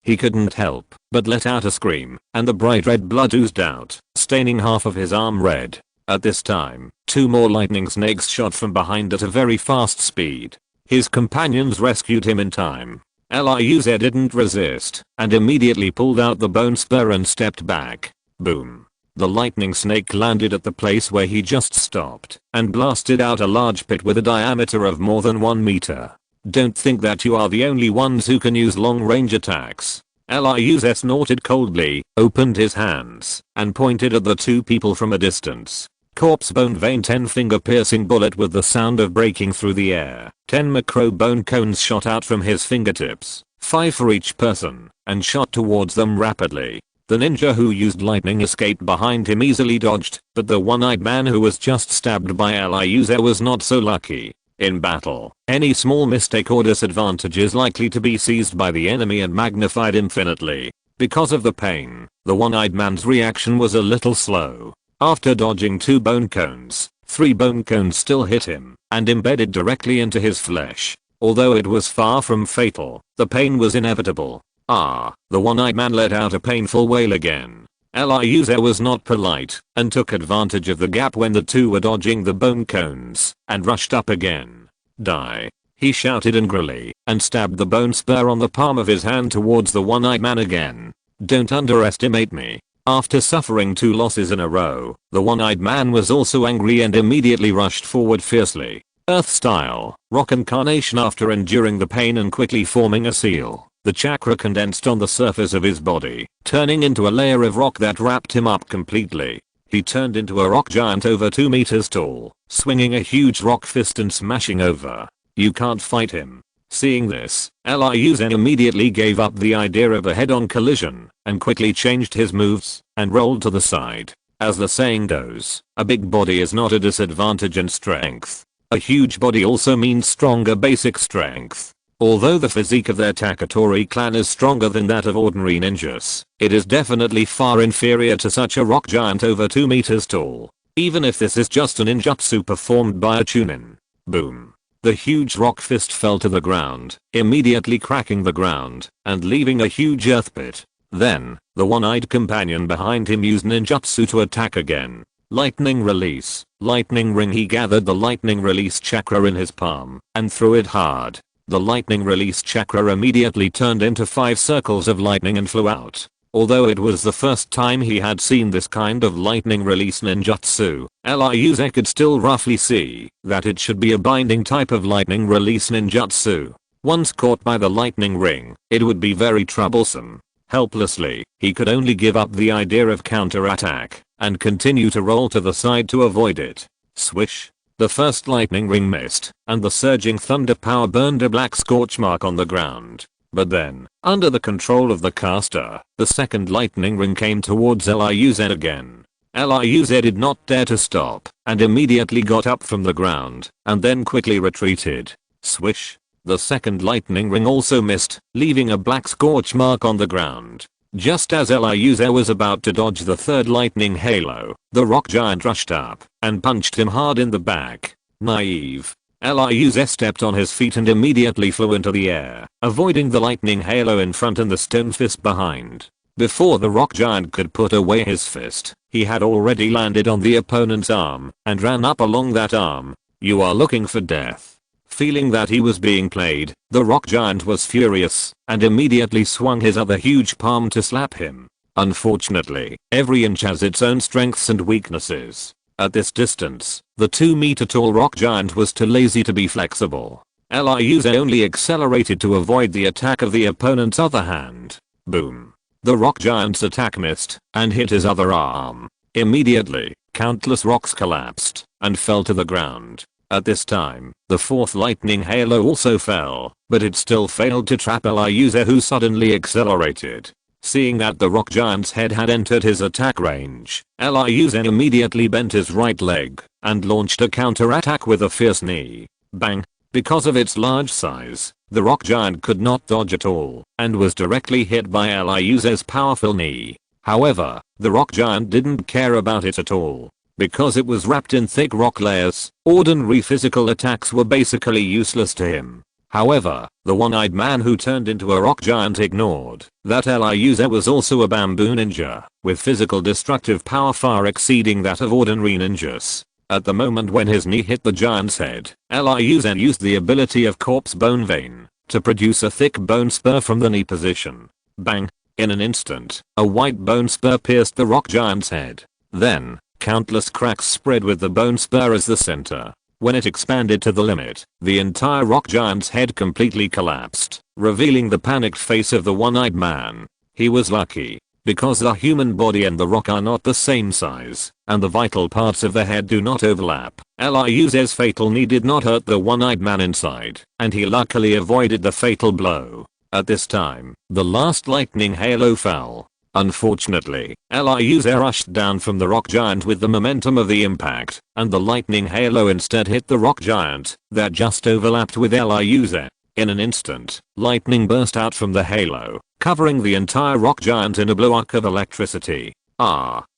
He couldn't help but let out a scream, and the bright red blood oozed out, staining half of his arm red. At this time, 2 more lightning snakes shot from behind at a very fast speed. His companions rescued him in time. Liuze didn't resist, and immediately pulled out the bone spur and stepped back. Boom. The lightning snake landed at the place where he just stopped, and blasted out a large pit with a diameter of more than 1 meter. Don't think that you are the only ones who can use long-range attacks. Liuze snorted coldly, opened his hands, and pointed at the 2 people from a distance. Corpse bone vein 10-finger piercing bullet with the sound of breaking through the air. 10 macro bone cones shot out from his fingertips, 5 for each person, and shot towards them rapidly. The ninja who used lightning escaped behind him easily dodged, but the one-eyed man who was just stabbed by Liuze was not so lucky. In battle, any small mistake or disadvantage is likely to be seized by the enemy and magnified infinitely. Because of the pain, the one-eyed man's reaction was a little slow. After dodging 2 bone cones, 3 bone cones still hit him and embedded directly into his flesh. Although it was far from fatal, the pain was inevitable. The one-eyed man let out a painful wail again. Liuze was not polite and took advantage of the gap when the 2 were dodging the bone cones and rushed up again. Die. He shouted angrily and stabbed the bone spur on the palm of his hand towards the one-eyed man again. Don't underestimate me. After suffering 2 losses in a row, the one-eyed man was also angry and immediately rushed forward fiercely. Earth style, rock incarnation. After enduring the pain and quickly forming a seal, the chakra condensed on the surface of his body, turning into a layer of rock that wrapped him up completely. He turned into a rock giant over 2 meters tall, swinging a huge rock fist and smashing over. You can't fight him. Seeing this, Ryuzen immediately gave up the idea of a head-on collision and quickly changed his moves and rolled to the side. As the saying goes, a big body is not a disadvantage in strength. A huge body also means stronger basic strength. Although the physique of their Taketori clan is stronger than that of ordinary ninjas, it is definitely far inferior to such a rock giant over 2 meters tall. Even if this is just a ninjutsu performed by a chunin. Boom. The huge rock fist fell to the ground, immediately cracking the ground and leaving a huge earth pit. Then, the one-eyed companion behind him used ninjutsu to attack again. Lightning release. Lightning ring. He gathered the lightning release chakra in his palm and threw it hard. The lightning release chakra immediately turned into 5 circles of lightning and flew out. Although it was the first time he had seen this kind of lightning release ninjutsu, Ryuzen could still roughly see that it should be a binding type of lightning release ninjutsu. Once caught by the lightning ring, it would be very troublesome. Helplessly, he could only give up the idea of counterattack and continue to roll to the side to avoid it. Swish. The first lightning ring missed, and the surging thunder power burned a black scorch mark on the ground. But then, under the control of the caster, the second lightning ring came towards Ryuzen again. Ryuzen did not dare to stop, and immediately got up from the ground, and then quickly retreated. Swish. The second lightning ring also missed, leaving a black scorch mark on the ground. Just as Ryuzen was about to dodge the third lightning halo, the rock giant rushed up and punched him hard in the back. Naive. Ryuzen stepped on his feet and immediately flew into the air, avoiding the lightning halo in front and the stone fist behind. Before the rock giant could put away his fist, he had already landed on the opponent's arm and ran up along that arm. You are looking for death. Feeling that he was being played, the rock giant was furious and immediately swung his other huge palm to slap him. Unfortunately, every inch has its own strengths and weaknesses. At this distance, the 2-meter-tall rock giant was too lazy to be flexible. Ryuzen only accelerated to avoid the attack of the opponent's other hand. Boom. The rock giant's attack missed and hit his other arm. Immediately, countless rocks collapsed and fell to the ground. At this time, the fourth lightning halo also fell, but it still failed to trap Ryuzen, who suddenly accelerated. Seeing that the rock giant's head had entered his attack range, Ryuzen immediately bent his right leg and launched a counterattack with a fierce knee. Bang! Because of its large size, the rock giant could not dodge at all and was directly hit by Ryuzen's powerful knee. However, the rock giant didn't care about it at all. Because it was wrapped in thick rock layers, ordinary physical attacks were basically useless to him. However, the one-eyed man who turned into a rock giant ignored that Ryuzen was also a bamboo ninja, with physical destructive power far exceeding that of ordinary ninjas. At the moment when his knee hit the giant's head, Ryuzen used the ability of corpse bone vein to produce a thick bone spur from the knee position. Bang! In an instant, a white bone spur pierced the rock giant's head. Then, countless cracks spread with the bone spur as the center. When it expanded to the limit, the entire rock giant's head completely collapsed, revealing the panicked face of the one-eyed man. He was lucky, because the human body and the rock are not the same size, and the vital parts of the head do not overlap. Ryuzen's fatal knee did not hurt the one-eyed man inside, and he luckily avoided the fatal blow. At this time, the last lightning halo fell. Unfortunately, Ryuzen rushed down from the rock giant with the momentum of the impact, and the lightning halo instead hit the rock giant that just overlapped with Ryuzen. In an instant, lightning burst out from the halo, covering the entire rock giant in a blow-up of electricity.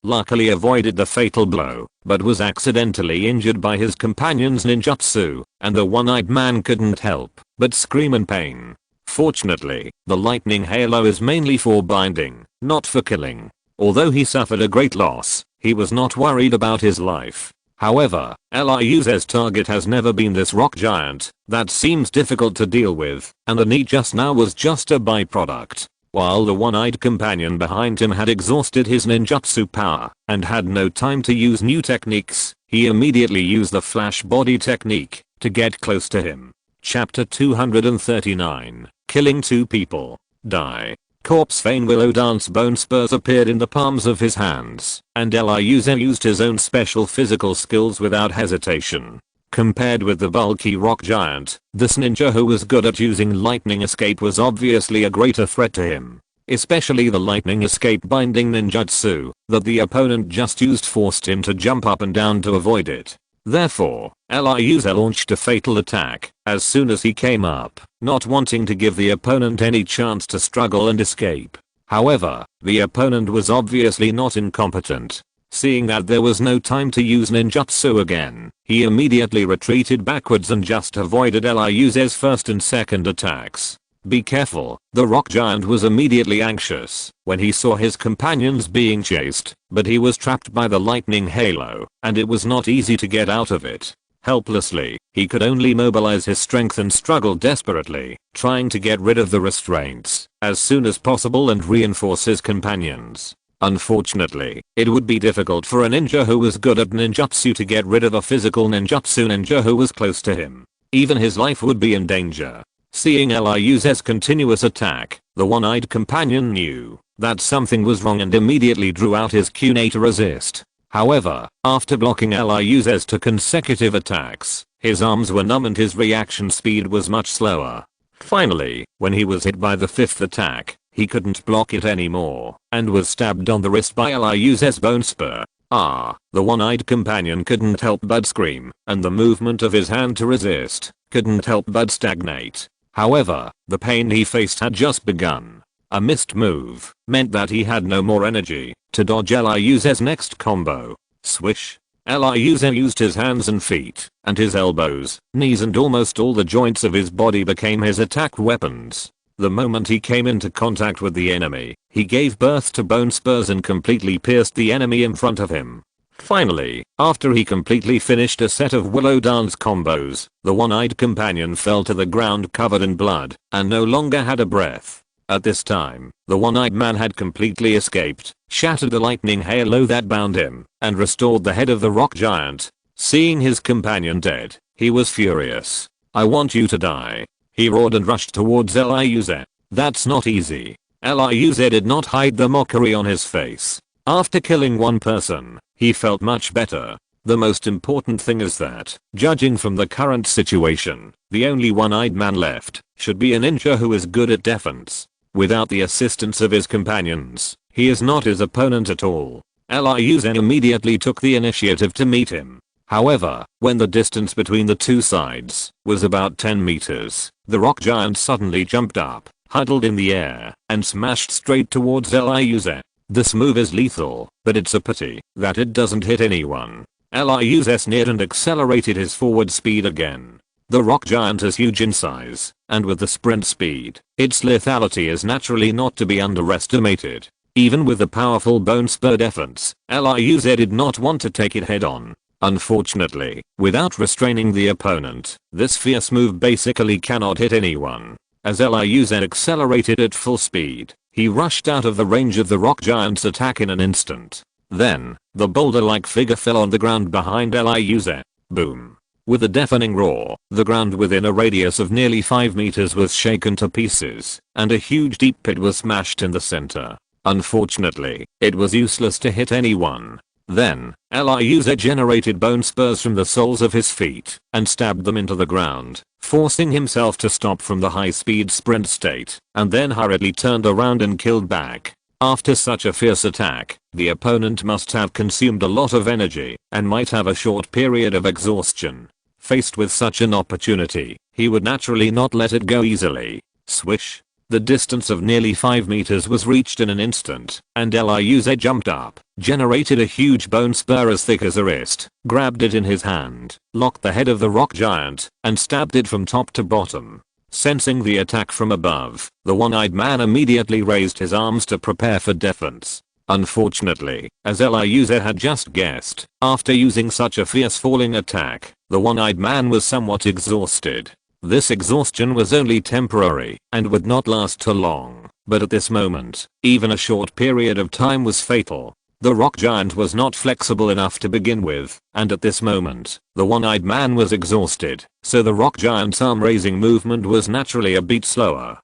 Luckily avoided the fatal blow, but was accidentally injured by his companion's ninjutsu, and the one-eyed man couldn't help but scream in pain. Fortunately, the lightning halo is mainly for binding, not for killing. Although he suffered a great loss, he was not worried about his life. However, Ryuzen's target has never been this rock giant that seems difficult to deal with, and the knee just now was just a byproduct. While the one-eyed companion behind him had exhausted his ninjutsu power and had no time to use new techniques, he immediately used the flash body technique to get close to him. Chapter 239. Killing 2 people. Die. Corpse vein willow dance bone spurs appeared in the palms of his hands, and Ryuzen used his own special physical skills without hesitation. Compared with the bulky rock giant, this ninja who was good at using lightning escape was obviously a greater threat to him. Especially the lightning escape binding ninjutsu that the opponent just used forced him to jump up and down to avoid it. Therefore, Ryuze launched a fatal attack as soon as he came up, not wanting to give the opponent any chance to struggle and escape. However, the opponent was obviously not incompetent. Seeing that there was no time to use ninjutsu again, he immediately retreated backwards and just avoided Ryuze's first and second attacks. Be careful, the rock giant was immediately anxious when he saw his companions being chased, but he was trapped by the lightning halo, and it was not easy to get out of it. Helplessly, he could only mobilize his strength and struggle desperately, trying to get rid of the restraints as soon as possible and reinforce his companions. Unfortunately, it would be difficult for a ninja who was good at ninjutsu to get rid of a physical ninja who was close to him. Even his life would be in danger. Seeing Ryuze's continuous attack, the one-eyed companion knew that something was wrong and immediately drew out his kunai to resist. However, after blocking Ryuze's 2 consecutive attacks, his arms were numb and his reaction speed was much slower. Finally, when he was hit by the 5th attack, he couldn't block it anymore and was stabbed on the wrist by Ryuze's bone spur. The one-eyed companion couldn't help but scream, and the movement of his hand to resist couldn't help but stagnate. However, the pain he faced had just begun. A missed move meant that he had no more energy to dodge Ryuze's next combo. Swish. Ryuze used his hands and feet, and his elbows, knees and almost all the joints of his body became his attack weapons. The moment he came into contact with the enemy, he gave birth to bone spurs and completely pierced the enemy in front of him. Finally, after he completely finished a set of willow dance combos, the one-eyed companion fell to the ground covered in blood and no longer had a breath. At this time, the one-eyed man had completely escaped, shattered the lightning halo that bound him, and restored the head of the rock giant. Seeing his companion dead, he was furious. "I want you to die," he roared and rushed towards Ryuze. "That's not easy." Ryuze did not hide the mockery on his face. After killing one person, he felt much better. The most important thing is that, judging from the current situation, the only one-eyed man left should be a ninja who is good at defense. Without the assistance of his companions, he is not his opponent at all. Ryuze immediately took the initiative to meet him. However, when the distance between the two sides was about 10 meters, the rock giant suddenly jumped up, huddled in the air, and smashed straight towards Ryuze. This move is lethal, but it's a pity that it doesn't hit anyone. Ryuze sneered and accelerated his forward speed again. The rock giant is huge in size, and with the sprint speed, its lethality is naturally not to be underestimated. Even with the powerful bone spur defense, Ryuze did not want to take it head on. Unfortunately, without restraining the opponent, this fierce move basically cannot hit anyone. As Ryuze accelerated at full speed, he rushed out of the range of the rock giant's attack in an instant. Then, the boulder-like figure fell on the ground behind Ryuze. Boom. With a deafening roar, the ground within a radius of nearly 5 meters was shaken to pieces, and a huge deep pit was smashed in the center. Unfortunately, it was useless to hit anyone. Then, Ryuze generated bone spurs from the soles of his feet and stabbed them into the ground, forcing himself to stop from the high-speed sprint state, and then hurriedly turned around and killed back. After such a fierce attack, the opponent must have consumed a lot of energy and might have a short period of exhaustion. Faced with such an opportunity, he would naturally not let it go easily. Swish. The distance of nearly 5 meters was reached in an instant, and Ryuze jumped up, generated a huge bone spur as thick as a wrist, grabbed it in his hand, locked the head of the rock giant, and stabbed it from top to bottom. Sensing the attack from above, the one-eyed man immediately raised his arms to prepare for defense. Unfortunately, as Ryuze had just guessed, after using such a fierce falling attack, the one-eyed man was somewhat exhausted. This exhaustion was only temporary and would not last too long, but at this moment, even a short period of time was fatal. The rock giant was not flexible enough to begin with, and at this moment, the one-eyed man was exhausted, so the rock giant's arm-raising movement was naturally a beat slower.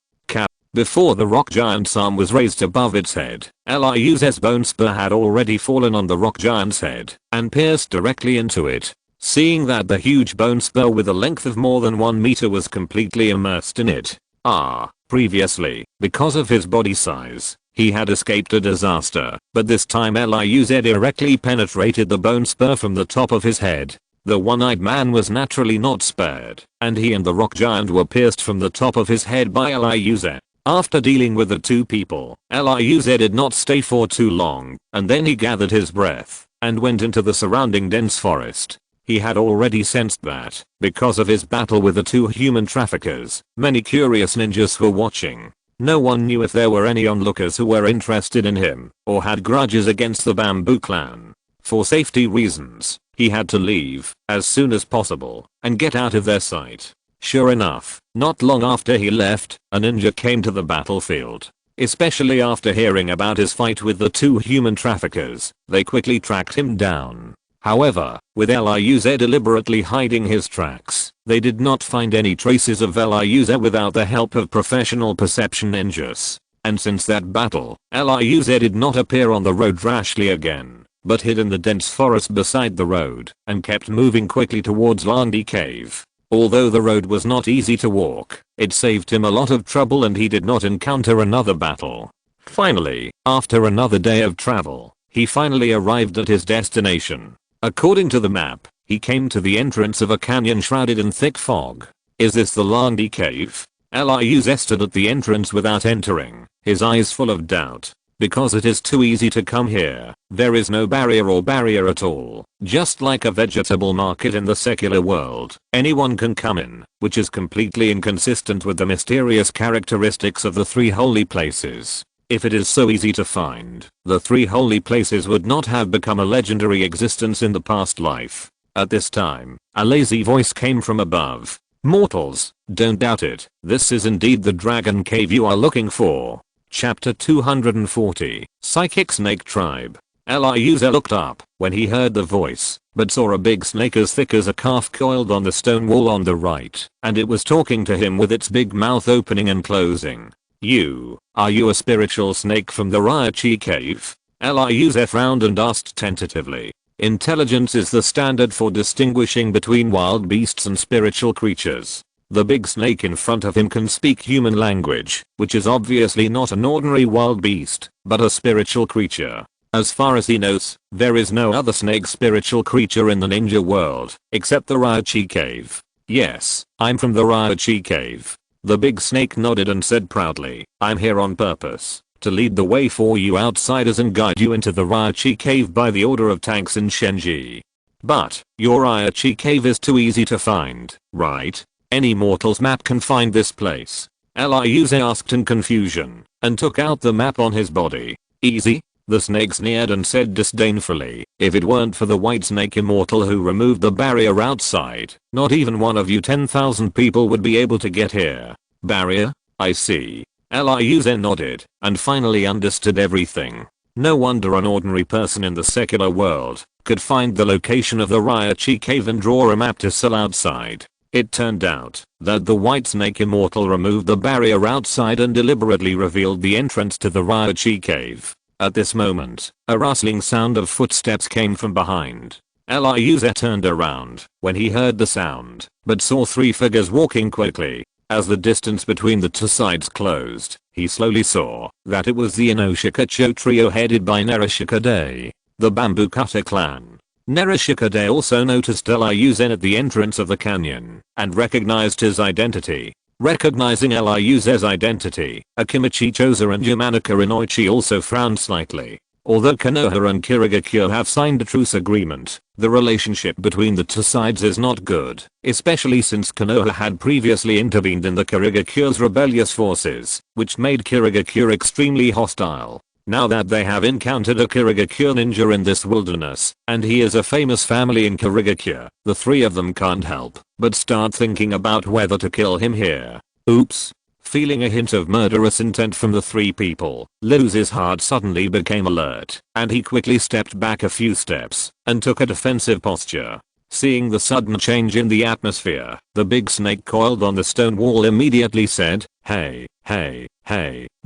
Before the rock giant's arm was raised above its head, Ryuze's bone spur had already fallen on the rock giant's head and pierced directly into it. seeing that the huge bone spur with a length of more than 1 meter was completely immersed in it. Previously, because of his body size, he had escaped a disaster, but this time Liuz directly penetrated the bone spur from the top of his head. The one-eyed man was naturally not spared, and he and the rock giant were pierced from the top of his head by Liuz. After dealing with the two people, Liuz did not stay for too long, and then he gathered his breath and went into the surrounding dense forest. He had already sensed that, because of his battle with the two human traffickers, many curious ninjas were watching. No one knew if there were any onlookers who were interested in him or had grudges against the Bamboo Clan. For safety reasons, he had to leave as soon as possible and get out of their sight. Sure enough, not long after he left, a ninja came to the battlefield. Especially after hearing about his fight with the two human traffickers, they quickly tracked him down. However, with Liuz deliberately hiding his tracks, they did not find any traces of Liuz without the help of professional perception ninjas. And since that battle, Liuz did not appear on the road rashly again, but hid in the dense forest beside the road and kept moving quickly towards Landi Cave. Although the road was not easy to walk, it saved him a lot of trouble and he did not encounter another battle. Finally, after another day of travel, he finally arrived at his destination. According to the map, he came to the entrance of a canyon shrouded in thick fog. Is this the Landi Cave? Liuz stood at the entrance without entering, his eyes full of doubt. Because it is too easy to come here, there is no barrier at all. Just like a vegetable market in the secular world, anyone can come in, which is completely inconsistent with the mysterious characteristics of the three holy places. If it is so easy to find, the three holy places would not have become a legendary existence in the past life. At this time, a lazy voice came from above. Mortals, don't doubt it, this is indeed the dragon cave you are looking for. Chapter 240, Psychic Snake Tribe. Liuz looked up when he heard the voice, but saw a big snake as thick as a calf coiled on the stone wall on the right, and it was talking to him with its big mouth opening and closing. Are you a spiritual snake from the Raichi cave? Liuz frowned and asked tentatively. Intelligence is the standard for distinguishing between wild beasts and spiritual creatures. The big snake in front of him can speak human language, which is obviously not an ordinary wild beast, but a spiritual creature. As far as he knows, there is no other snake spiritual creature in the ninja world, except the Raichi cave. Yes, I'm from the Raichi cave. The big snake nodded and said proudly, I'm here on purpose, to lead the way for you outsiders and guide you into the Raichi cave by the order of tanks in Shenji. But, your Raichi cave is too easy to find, right? Any mortal's map can find this place. Liuz asked in confusion, and took out the map on his body. Easy? The snake sneered and said disdainfully, if it weren't for the white snake immortal who removed the barrier outside, not even one of you 10,000 people would be able to get here. Barrier? I see. Liuz nodded, and finally understood everything. No wonder an ordinary person in the secular world could find the location of the Raichi cave and draw a map to sell outside. It turned out that the white snake immortal removed the barrier outside and deliberately revealed the entrance to the Raichi cave. At this moment, a rustling sound of footsteps came from behind. Liuz turned around when he heard the sound, but saw three figures walking quickly. As the distance between the two sides closed, he slowly saw that it was the Inoshikacho trio headed by Nerishikade, the Bamboo Cutter clan. Nerishikade also noticed Liuz at the entrance of the canyon and recognized his identity. Recognizing Liuz's identity, Akimichi Choza and Yamanaka Inoichi also frowned slightly. Although Konoha and Kirigakure have signed a truce agreement, the relationship between the two sides is not good, especially since Konoha had previously intervened in the Kirigakure's rebellious forces, which made Kirigakure extremely hostile. Now that they have encountered a Kirigakure ninja in this wilderness, and he is a famous family in Kirigakure, the three of them can't help but start thinking about whether to kill him here. Oops. Feeling a hint of murderous intent from the three people, Liuz's heart suddenly became alert, and he quickly stepped back a few steps and took a defensive posture. Seeing the sudden change in the atmosphere, the big snake coiled on the stone wall immediately said, hey,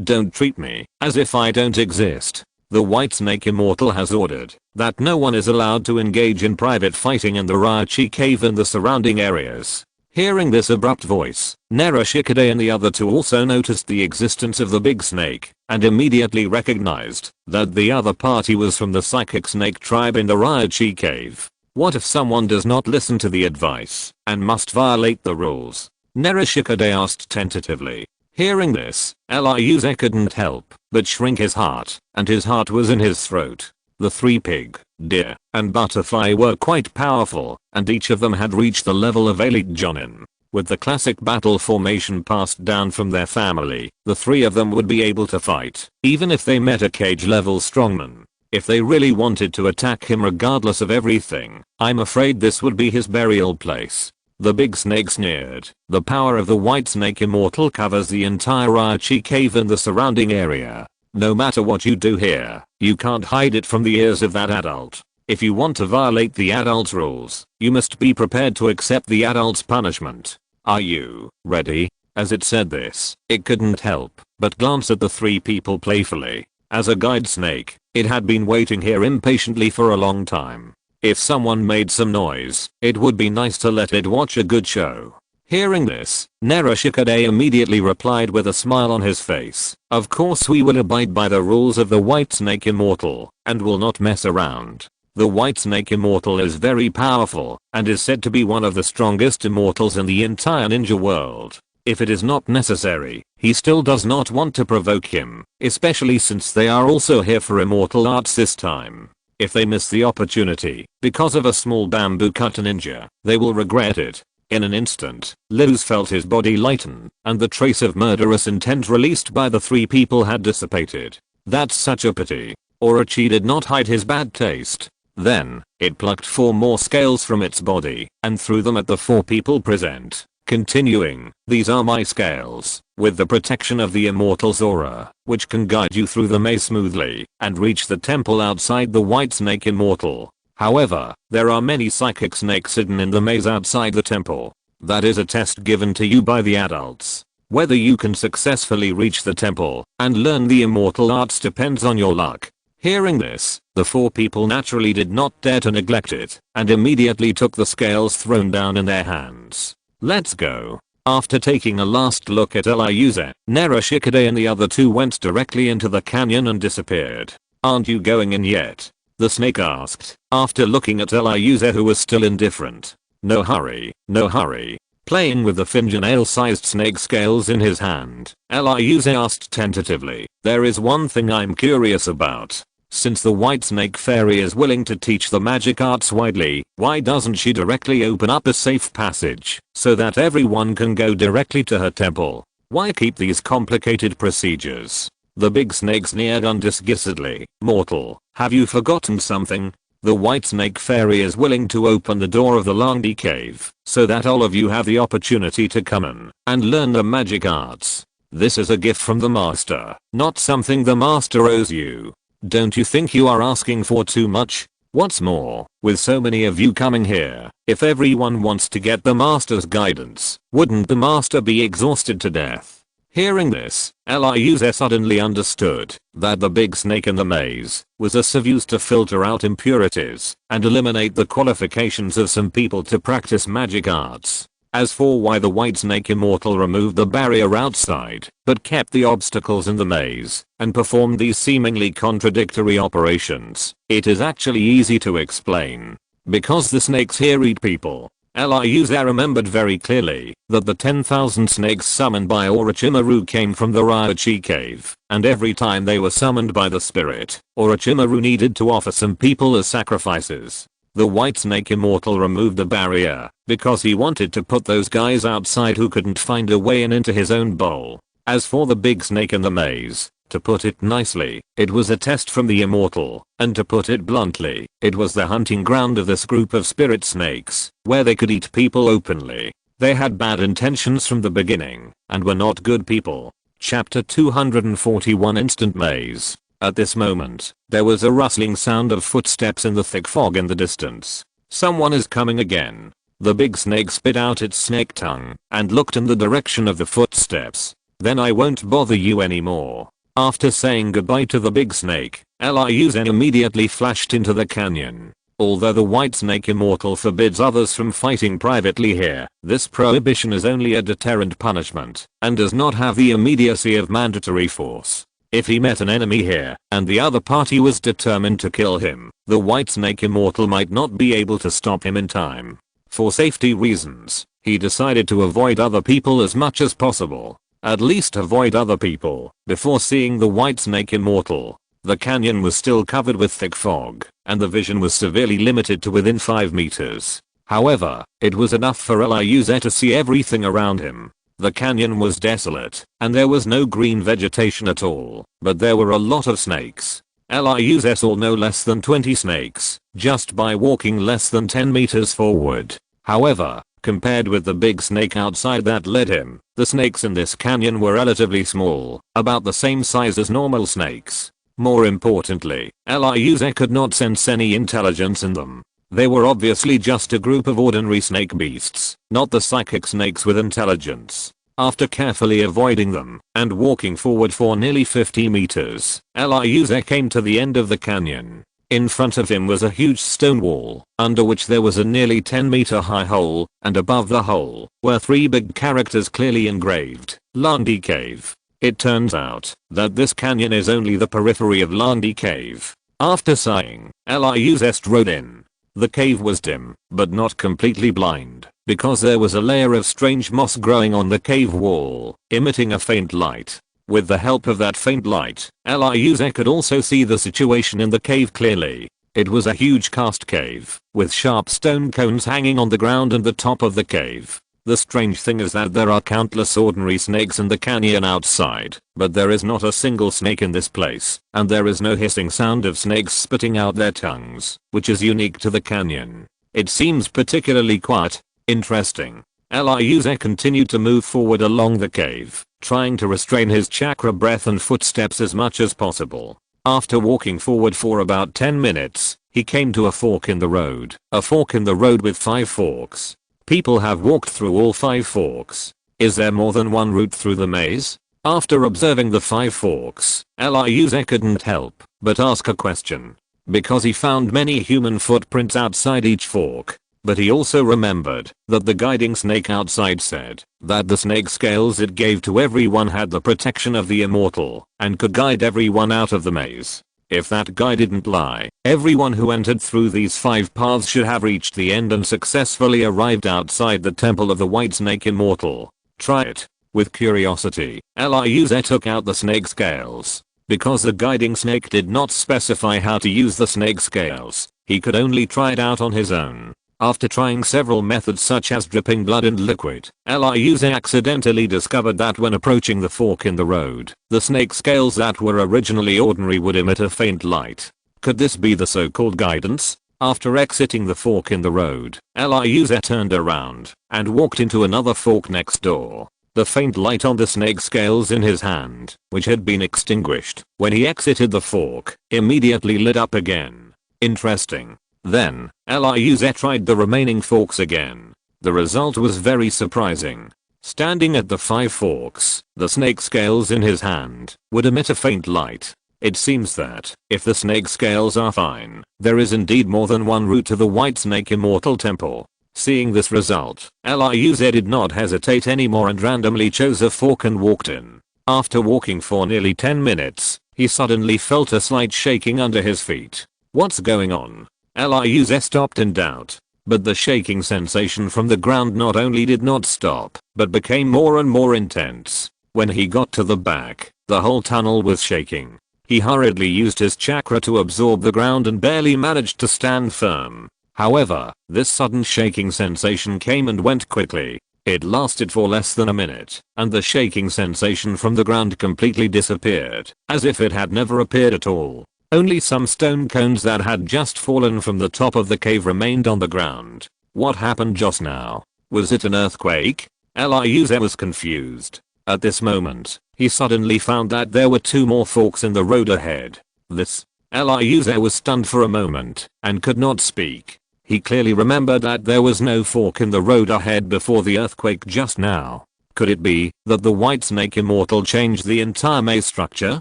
don't treat me as if I don't exist. The White Snake Immortal has ordered that no one is allowed to engage in private fighting in the Raichi Cave and the surrounding areas. Hearing this abrupt voice, Nera Shikade and the other two also noticed the existence of the big snake and immediately recognized that the other party was from the psychic snake tribe in the Raichi Cave. What if someone does not listen to the advice and must violate the rules? Nera Shikade asked tentatively. Hearing this, Eliuze couldn't help but shrink his heart, and his heart was in his throat. The three pig, deer, and butterfly were quite powerful, and each of them had reached the level of elite jonin. With the classic battle formation passed down from their family, the three of them would be able to fight, even if they met a cage level strongman. If they really wanted to attack him regardless of everything, I'm afraid this would be his burial place. The big snake sneered. The power of the White Snake Immortal covers the entire Raichi Cave and the surrounding area. No matter what you do here, you can't hide it from the ears of that adult. If you want to violate the adult's rules, you must be prepared to accept the adult's punishment. Are you ready? As it said this, it couldn't help but glance at the three people playfully. As a guide snake, it had been waiting here impatiently for a long time. If someone made some noise, it would be nice to let it watch a good show. Hearing this, Nera Shikade immediately replied with a smile on his face. Of course we will abide by the rules of the White Snake Immortal, and will not mess around. The White Snake Immortal is very powerful, and is said to be one of the strongest immortals in the entire ninja world. If it is not necessary, he still does not want to provoke him, especially since they are also here for immortal arts this time. If they miss the opportunity, because of a small bamboo cut ninja, they will regret it. In an instant, Luz felt his body lighten, and the trace of murderous intent released by the three people had dissipated. That's such a pity. Orochi did not hide his bad taste. Then, it plucked 4 more scales from its body, and threw them at the 4 people present. Continuing, these are my scales, with the protection of the Immortal's aura, which can guide you through the maze smoothly, and reach the temple outside the White Snake Immortal. However, there are many psychic snakes hidden in the maze outside the temple. That is a test given to you by the adults. Whether you can successfully reach the temple and learn the immortal arts depends on your luck. Hearing this, the 4 people naturally did not dare to neglect it, and immediately took the scales thrown down in their hands. Let's go. After taking a last look at Eliuze, Nera Shikade and the other 2 went directly into the canyon and disappeared. Aren't you going in yet? The snake asked, after looking at Eliuze who was still indifferent. No hurry, no hurry. Playing with the fingernail-sized snake scales in his hand, Eliuze asked tentatively, there is one thing I'm curious about. Since the White Snake Fairy is willing to teach the magic arts widely, why doesn't she directly open up a safe passage so that everyone can go directly to her temple? Why keep these complicated procedures? The big snake sneered undisguisedly. Mortal, have you forgotten something? The White Snake Fairy is willing to open the door of the Langdi Cave so that all of you have the opportunity to come in and learn the magic arts. This is a gift from the master, not something the master owes you. Don't you think you are asking for too much? What's more, with so many of you coming here, if everyone wants to get the master's guidance, wouldn't the master be exhausted to death? Hearing this, Eliuze suddenly understood that the big snake in the maze was a sieve used to filter out impurities and eliminate the qualifications of some people to practice magic arts. As for why the White Snake Immortal removed the barrier outside, but kept the obstacles in the maze, and performed these seemingly contradictory operations, it is actually easy to explain. Because the snakes here eat people. Eliuze remembered very clearly that the 10,000 snakes summoned by Orochimaru came from the Raichi Cave, and every time they were summoned by the spirit, Orochimaru needed to offer some people as sacrifices. The White Snake Immortal removed the barrier because he wanted to put those guys outside who couldn't find a way in into his own bowl. As for the big snake in the maze, to put it nicely, it was a test from the Immortal, and to put it bluntly, it was the hunting ground of this group of spirit snakes, where they could eat people openly. They had bad intentions from the beginning, and were not good people. Chapter 241 Instant Maze. At this moment, there was a rustling sound of footsteps in the thick fog in the distance. Someone is coming again. The big snake spit out its snake tongue, and looked in the direction of the footsteps. Then I won't bother you anymore. After saying goodbye to the big snake, Ryuzen immediately flashed into the canyon. Although the White Snake Immortal forbids others from fighting privately here, this prohibition is only a deterrent punishment and does not have the immediacy of mandatory force. If he met an enemy here and the other party was determined to kill him, the White Snake Immortal might not be able to stop him in time. For safety reasons, he decided to avoid other people as much as possible. At least avoid other people before seeing the White Snake Immortal. The canyon was still covered with thick fog, and the vision was severely limited to within 5 meters. However, it was enough for Ryuzen to see everything around him. The canyon was desolate, and there was no green vegetation at all, but there were a lot of snakes. Ryuzen saw no less than 20 snakes, just by walking less than 10 meters forward. However, compared with the big snake outside that led him, the snakes in this canyon were relatively small, about the same size as normal snakes. More importantly, Ryuzen could not sense any intelligence in them. They were obviously just a group of ordinary snake beasts, not the psychic snakes with intelligence. After carefully avoiding them and walking forward for nearly 50 meters, Ryuzen came to the end of the canyon. In front of him was a huge stone wall, under which there was a nearly 10-meter high hole, and above the hole were 3 big characters clearly engraved, Landi Cave. It turns out that this canyon is only the periphery of Landi Cave. After sighing, Ryuzen strode in. The cave was dim, but not completely blind, because there was a layer of strange moss growing on the cave wall, emitting a faint light. With the help of that faint light, Ryuzen could also see the situation in the cave clearly. It was a huge cast cave, with sharp stone cones hanging on the ground and the top of the cave. The strange thing is that there are countless ordinary snakes in the canyon outside, but there is not a single snake in this place, and there is no hissing sound of snakes spitting out their tongues, which is unique to the canyon. It seems particularly quiet. Interesting. Ryuzen continued to move forward along the cave, trying to restrain his chakra breath and footsteps as much as possible. After walking forward for about 10 minutes, he came to a fork in the road. A fork in the road with 5 forks. People have walked through all 5 forks. Is there more than one route through the maze? After observing the 5 forks, Ryuzen couldn't help but ask a question. Because he found many human footprints outside each fork. But he also remembered that the guiding snake outside said that the snake scales it gave to everyone had the protection of the immortal and could guide everyone out of the maze. If that guy didn't lie, everyone who entered through these 5 paths should have reached the end and successfully arrived outside the temple of the White Snake Immortal. Try it. With curiosity, Ryuzen took out the snake scales. Because the guiding snake did not specify how to use the snake scales, he could only try it out on his own. After trying several methods such as dripping blood and liquid, Ryuzen accidentally discovered that when approaching the fork in the road, the snake scales that were originally ordinary would emit a faint light. Could this be the so-called guidance? After exiting the fork in the road, Ryuzen turned around and walked into another fork next door. The faint light on the snake scales in his hand, which had been extinguished when he exited the fork, immediately lit up again. Interesting. Then, Ryuzen tried the remaining forks again. The result was very surprising. Standing at the 5 forks, the snake scales in his hand would emit a faint light. It seems that, if the snake scales are fine, there is indeed more than one route to the White Snake Immortal Temple. Seeing this result, Ryuzen did not hesitate anymore and randomly chose a fork and walked in. After walking for nearly 10 minutes, he suddenly felt a slight shaking under his feet. What's going on? Ryuzen stopped in doubt. But the shaking sensation from the ground not only did not stop, but became more and more intense. When he got to the back, the whole tunnel was shaking. He hurriedly used his chakra to absorb the ground and barely managed to stand firm. However, this sudden shaking sensation came and went quickly. It lasted for less than a minute, and the shaking sensation from the ground completely disappeared, as if it had never appeared at all. Only some stone cones that had just fallen from the top of the cave remained on the ground. What happened just now? Was it an earthquake? Ryuzen was confused. At this moment, he suddenly found that there were 2 more forks in the road ahead. Ryuzen was stunned for a moment, and could not speak. He clearly remembered that there was no fork in the road ahead before the earthquake just now. Could it be that the White Snake Immortal changed the entire maze structure?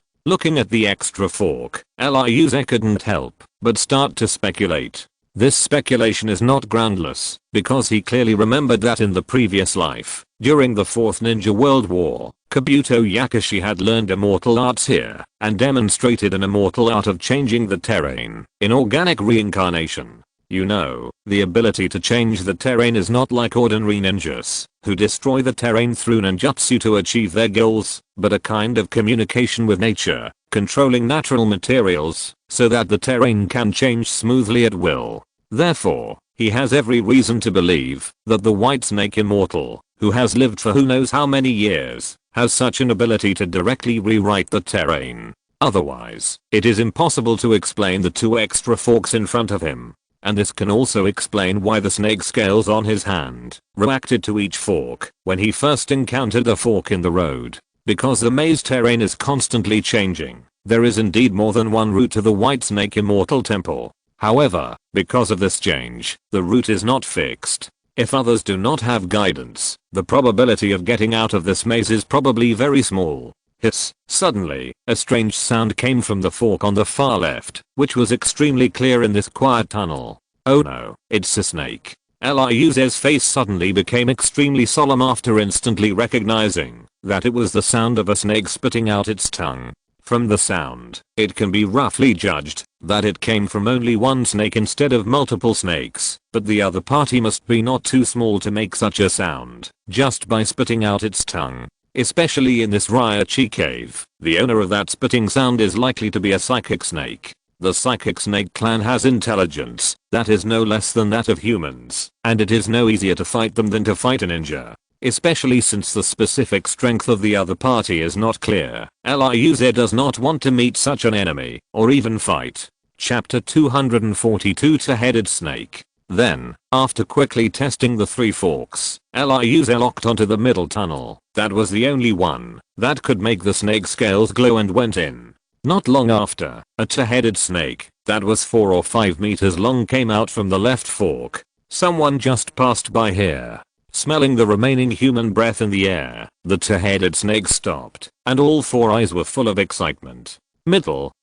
Looking at the extra fork, Ryuze couldn't help but start to speculate. This speculation is not groundless, because he clearly remembered that in the previous life, during the 4th Ninja World War, Kabuto Yakushi had learned immortal arts here, and demonstrated an immortal art of changing the terrain in organic reincarnation. You know, the ability to change the terrain is not like ordinary ninjas, who destroy the terrain through ninjutsu to achieve their goals, but a kind of communication with nature, controlling natural materials, so that the terrain can change smoothly at will. Therefore, he has every reason to believe that the White Snake Immortal, who has lived for who knows how many years, has such an ability to directly rewrite the terrain. Otherwise, it is impossible to explain the 2 extra forks in front of him. And this can also explain why the snake scales on his hand reacted to each fork when he first encountered a fork in the road. Because the maze terrain is constantly changing, there is indeed more than one route to the White Snake Immortal Temple. However, because of this change, the route is not fixed. If others do not have guidance, the probability of getting out of this maze is probably very small. Hiss. Suddenly, a strange sound came from the fork on the far left, which was extremely clear in this quiet tunnel. Oh no, it's a snake. Ryuze's face suddenly became extremely solemn after instantly recognizing that it was the sound of a snake spitting out its tongue. From the sound, it can be roughly judged that it came from only one snake instead of multiple snakes, but the other party must be not too small to make such a sound just by spitting out its tongue. Especially in this Ryachi cave, the owner of that spitting sound is likely to be a psychic snake. The psychic snake clan has intelligence that is no less than that of humans, and it is no easier to fight them than to fight a ninja. Especially since the specific strength of the other party is not clear. Ryuze does not want to meet such an enemy, or even fight. Chapter 242 Two-Headed Snake. Then, after quickly testing the 3 forks, Ryuze locked onto the middle tunnel. That was the only one that could make the snake scales glow and went in. Not long after, a two-headed snake that was 4 or 5 meters long came out from the left fork. Someone just passed by here. Smelling the remaining human breath in the air, the two-headed snake stopped, and all 4 eyes were full of excitement. Middle,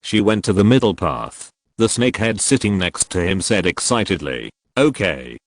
she went to the middle path. The snakehead sitting next to him said excitedly, okay,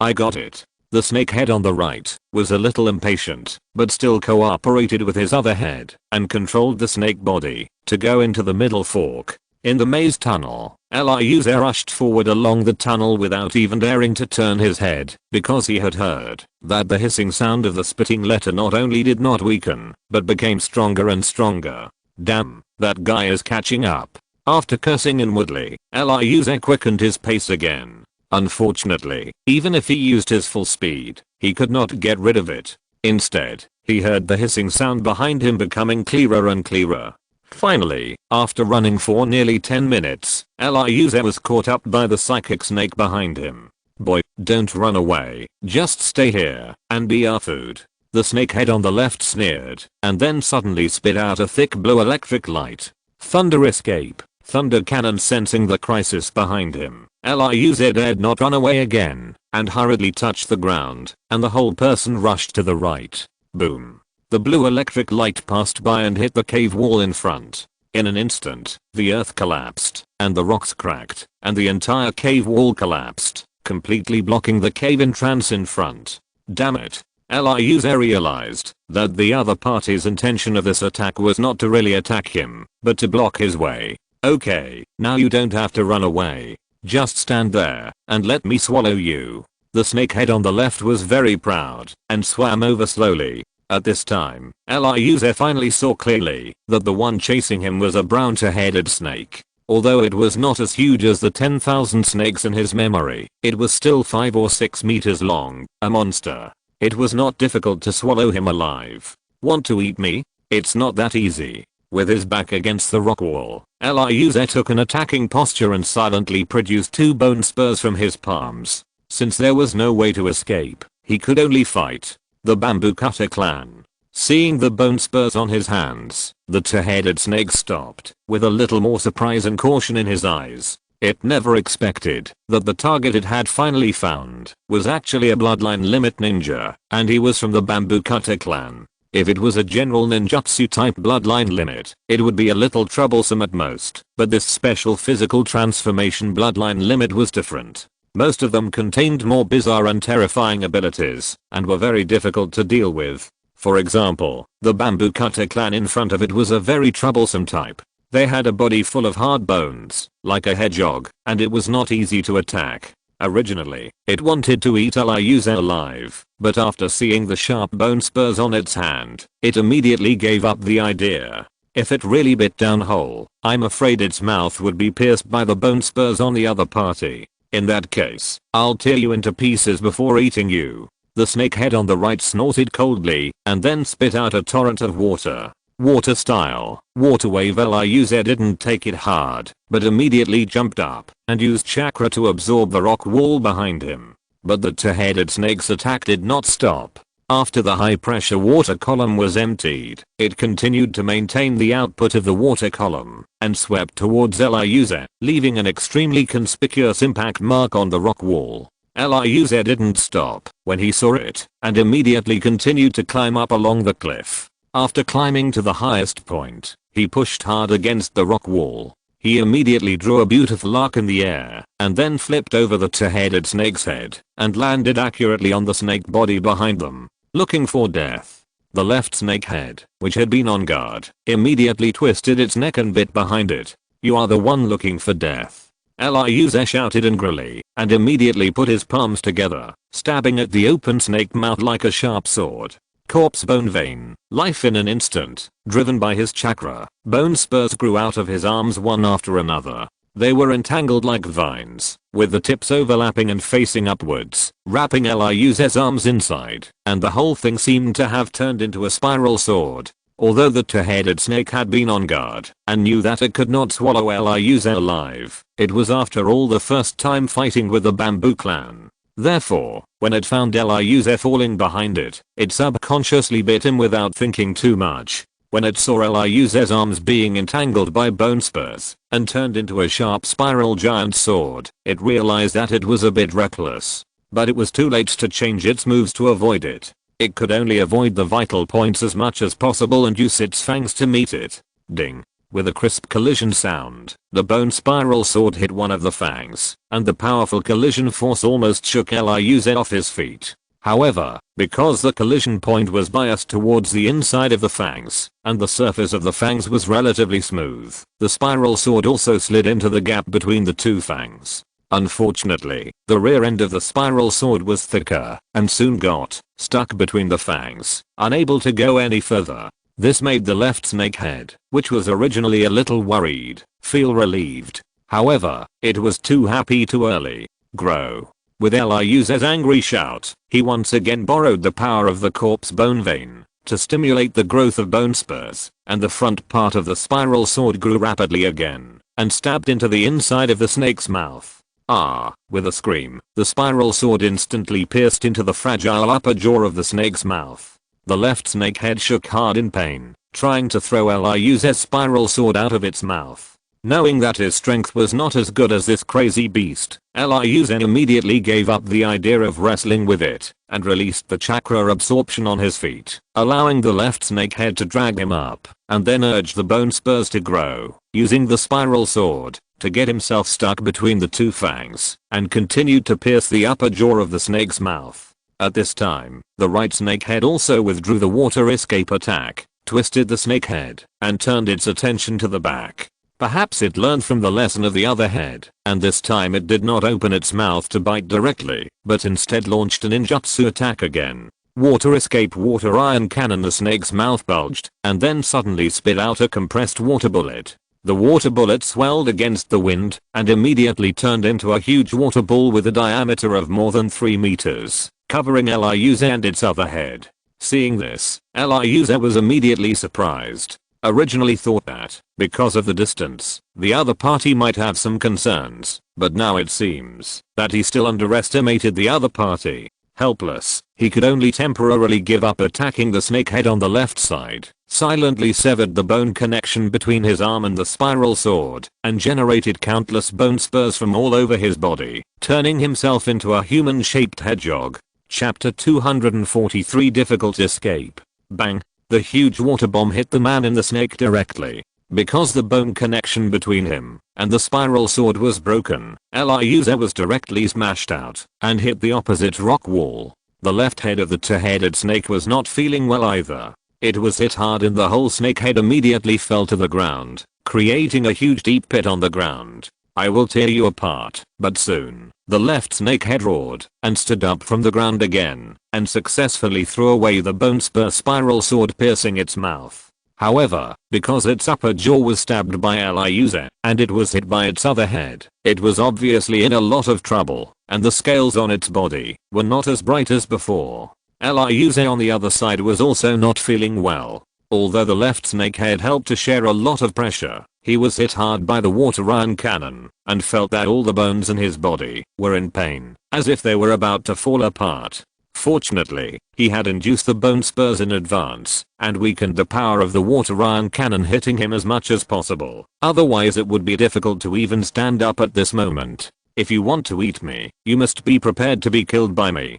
I got it. The snakehead on the right was a little impatient, but still cooperated with his other head and controlled the snake body to go into the middle fork. In the maze tunnel, Ryuze rushed forward along the tunnel without even daring to turn his head because he had heard that the hissing sound of the spitting letter not only did not weaken, but became stronger and stronger. Damn, that guy is catching up. After cursing inwardly, Ryuze quickened his pace again. Unfortunately, even if he used his full speed, he could not get rid of it. Instead, he heard the hissing sound behind him becoming clearer and clearer. Finally, after running for nearly 10 minutes, Ryuze was caught up by the psychic snake behind him. Boy, don't run away, just stay here and be our food. The snakehead on the left sneered, and then suddenly spit out a thick blue electric light. Thunder escape. Thunder cannon. Sensing the crisis behind him, Ryuze dared not run away again, and hurriedly touched the ground, and the whole person rushed to the right. Boom. The blue electric light passed by and hit the cave wall in front. In an instant, the earth collapsed, and the rocks cracked, and the entire cave wall collapsed, completely blocking the cave entrance in front. Damn it. Ryuze realized that the other party's intention of this attack was not to really attack him, but to block his way. Okay, now you don't have to run away. Just stand there and let me swallow you. The snakehead on the left was very proud and swam over slowly. At this time, Ryuze finally saw clearly that the one chasing him was a brown two-headed snake. Although it was not as huge as the 10,000 snakes in his memory, it was still 5 or 6 meters long, a monster. It was not difficult to swallow him alive. Want to eat me? It's not that easy. With his back against the rock wall, Ryuze took an attacking posture and silently produced 2 bone spurs from his palms. Since there was no way to escape, he could only fight. The Bamboo Cutter clan. Seeing the bone spurs on his hands, the two-headed snake stopped, with a little more surprise and caution in his eyes. It never expected that the target it had finally found was actually a bloodline limit ninja, and he was from the Bamboo Cutter clan. If it was a general ninjutsu type bloodline limit, it would be a little troublesome at most, but this special physical transformation bloodline limit was different. Most of them contained more bizarre and terrifying abilities, and were very difficult to deal with. For example, the bamboo cutter clan in front of it was a very troublesome type. They had a body full of hard bones, like a hedgehog, and it was not easy to attack. Originally, it wanted to eat Ryuza alive, but after seeing the sharp bone spurs on its hand, it immediately gave up the idea. If it really bit down whole, I'm afraid its mouth would be pierced by the bone spurs on the other party. In that case, I'll tear you into pieces before eating you. The snakehead on the right snorted coldly, and then spit out a torrent of water. Water style, water wave. Ryuza didn't take it hard, but immediately jumped up and used chakra to absorb the rock wall behind him. But the two-headed snake's attack did not stop. After the high pressure water column was emptied, it continued to maintain the output of the water column and swept towards Ryuza, leaving an extremely conspicuous impact mark on the rock wall. Ryuza didn't stop when he saw it and immediately continued to climb up along the cliff. After climbing to the highest point, he pushed hard against the rock wall. He immediately drew a beautiful arc in the air and then flipped over the two-headed snake's head and landed accurately on the snake body behind them, looking for death. The left snake head, which had been on guard, immediately twisted its neck and bit behind it. "You are the one looking for death," Ryuza shouted angrily and immediately put his palms together, stabbing at the open snake mouth like a sharp sword. Corpse bone vein, life in an instant, driven by his chakra, bone spurs grew out of his arms one after another. They were entangled like vines, with the tips overlapping and facing upwards, wrapping Ryuza's arms inside, and the whole thing seemed to have turned into a spiral sword. Although the two-headed snake had been on guard and knew that it could not swallow Ryuza alive, it was after all the first time fighting with the bamboo clan. Therefore, when it found Ryuza falling behind it, it subconsciously bit him without thinking too much. When it saw Ryuza's arms being entangled by bone spurs and turned into a sharp spiral giant sword, it realized that it was a bit reckless. But it was too late to change its moves to avoid it. It could only avoid the vital points as much as possible and use its fangs to meet it. Ding. With a crisp collision sound, the bone spiral sword hit one of the fangs, and the powerful collision force almost shook Ryuza off his feet. However, because the collision point was biased towards the inside of the fangs, and the surface of the fangs was relatively smooth, the spiral sword also slid into the gap between the two fangs. Unfortunately, the rear end of the spiral sword was thicker, and soon got stuck between the fangs, unable to go any further. This made the left snake head, which was originally a little worried, feel relieved. However, it was too happy too early. Grow. With Ryuza's angry shout, he once again borrowed the power of the corpse bone vein to stimulate the growth of bone spurs, and the front part of the spiral sword grew rapidly again and stabbed into the inside of the snake's mouth. Ah! With a scream, the spiral sword instantly pierced into the fragile upper jaw of the snake's mouth. The left snake head shook hard in pain, trying to throw Ryuza's spiral sword out of its mouth. Knowing that his strength was not as good as this crazy beast, Ryuza immediately gave up the idea of wrestling with it and released the chakra absorption on his feet, allowing the left snake head to drag him up, and then urged the bone spurs to grow, using the spiral sword to get himself stuck between the two fangs, and continued to pierce the upper jaw of the snake's mouth. At this time, the right snake head also withdrew the water escape attack, twisted the snake head, and turned its attention to the back. Perhaps it learned from the lesson of the other head, and this time it did not open its mouth to bite directly, but instead launched a ninjutsu attack again. Water escape water iron cannon. The snake's mouth bulged, and then suddenly spit out a compressed water bullet. The water bullet swelled against the wind, and immediately turned into a huge water ball with a diameter of more than 3 meters. Covering Ryuza and its other head. Seeing this, Ryuza was immediately surprised. Originally thought that, because of the distance, the other party might have some concerns, but now it seems that he still underestimated the other party. Helpless, he could only temporarily give up attacking the snakehead on the left side, silently severed the bone connection between his arm and the spiral sword, and generated countless bone spurs from all over his body, turning himself into a human-shaped hedgehog. Chapter 243 Difficult Escape. Bang. The huge water bomb hit the man in the snake directly. Because the bone connection between him and the spiral sword was broken, Eliuser was directly smashed out and hit the opposite rock wall. The left head of the two-headed snake was not feeling well either. It was hit hard and the whole snake head immediately fell to the ground, creating a huge deep pit on the ground. "I will tear you apart." But soon, the left snake head roared and stood up from the ground again and successfully threw away the bone spur spiral sword, piercing its mouth. However, because its upper jaw was stabbed by Eliuser and it was hit by its other head, it was obviously in a lot of trouble, and the scales on its body were not as bright as before. Eliuser on the other side was also not feeling well. Although the left snake head helped to share a lot of pressure, he was hit hard by the water iron cannon and felt that all the bones in his body were in pain, as if they were about to fall apart. Fortunately, he had induced the bone spurs in advance and weakened the power of the water iron cannon, hitting him as much as possible. Otherwise it would be difficult to even stand up at this moment. "If you want to eat me, you must be prepared to be killed by me."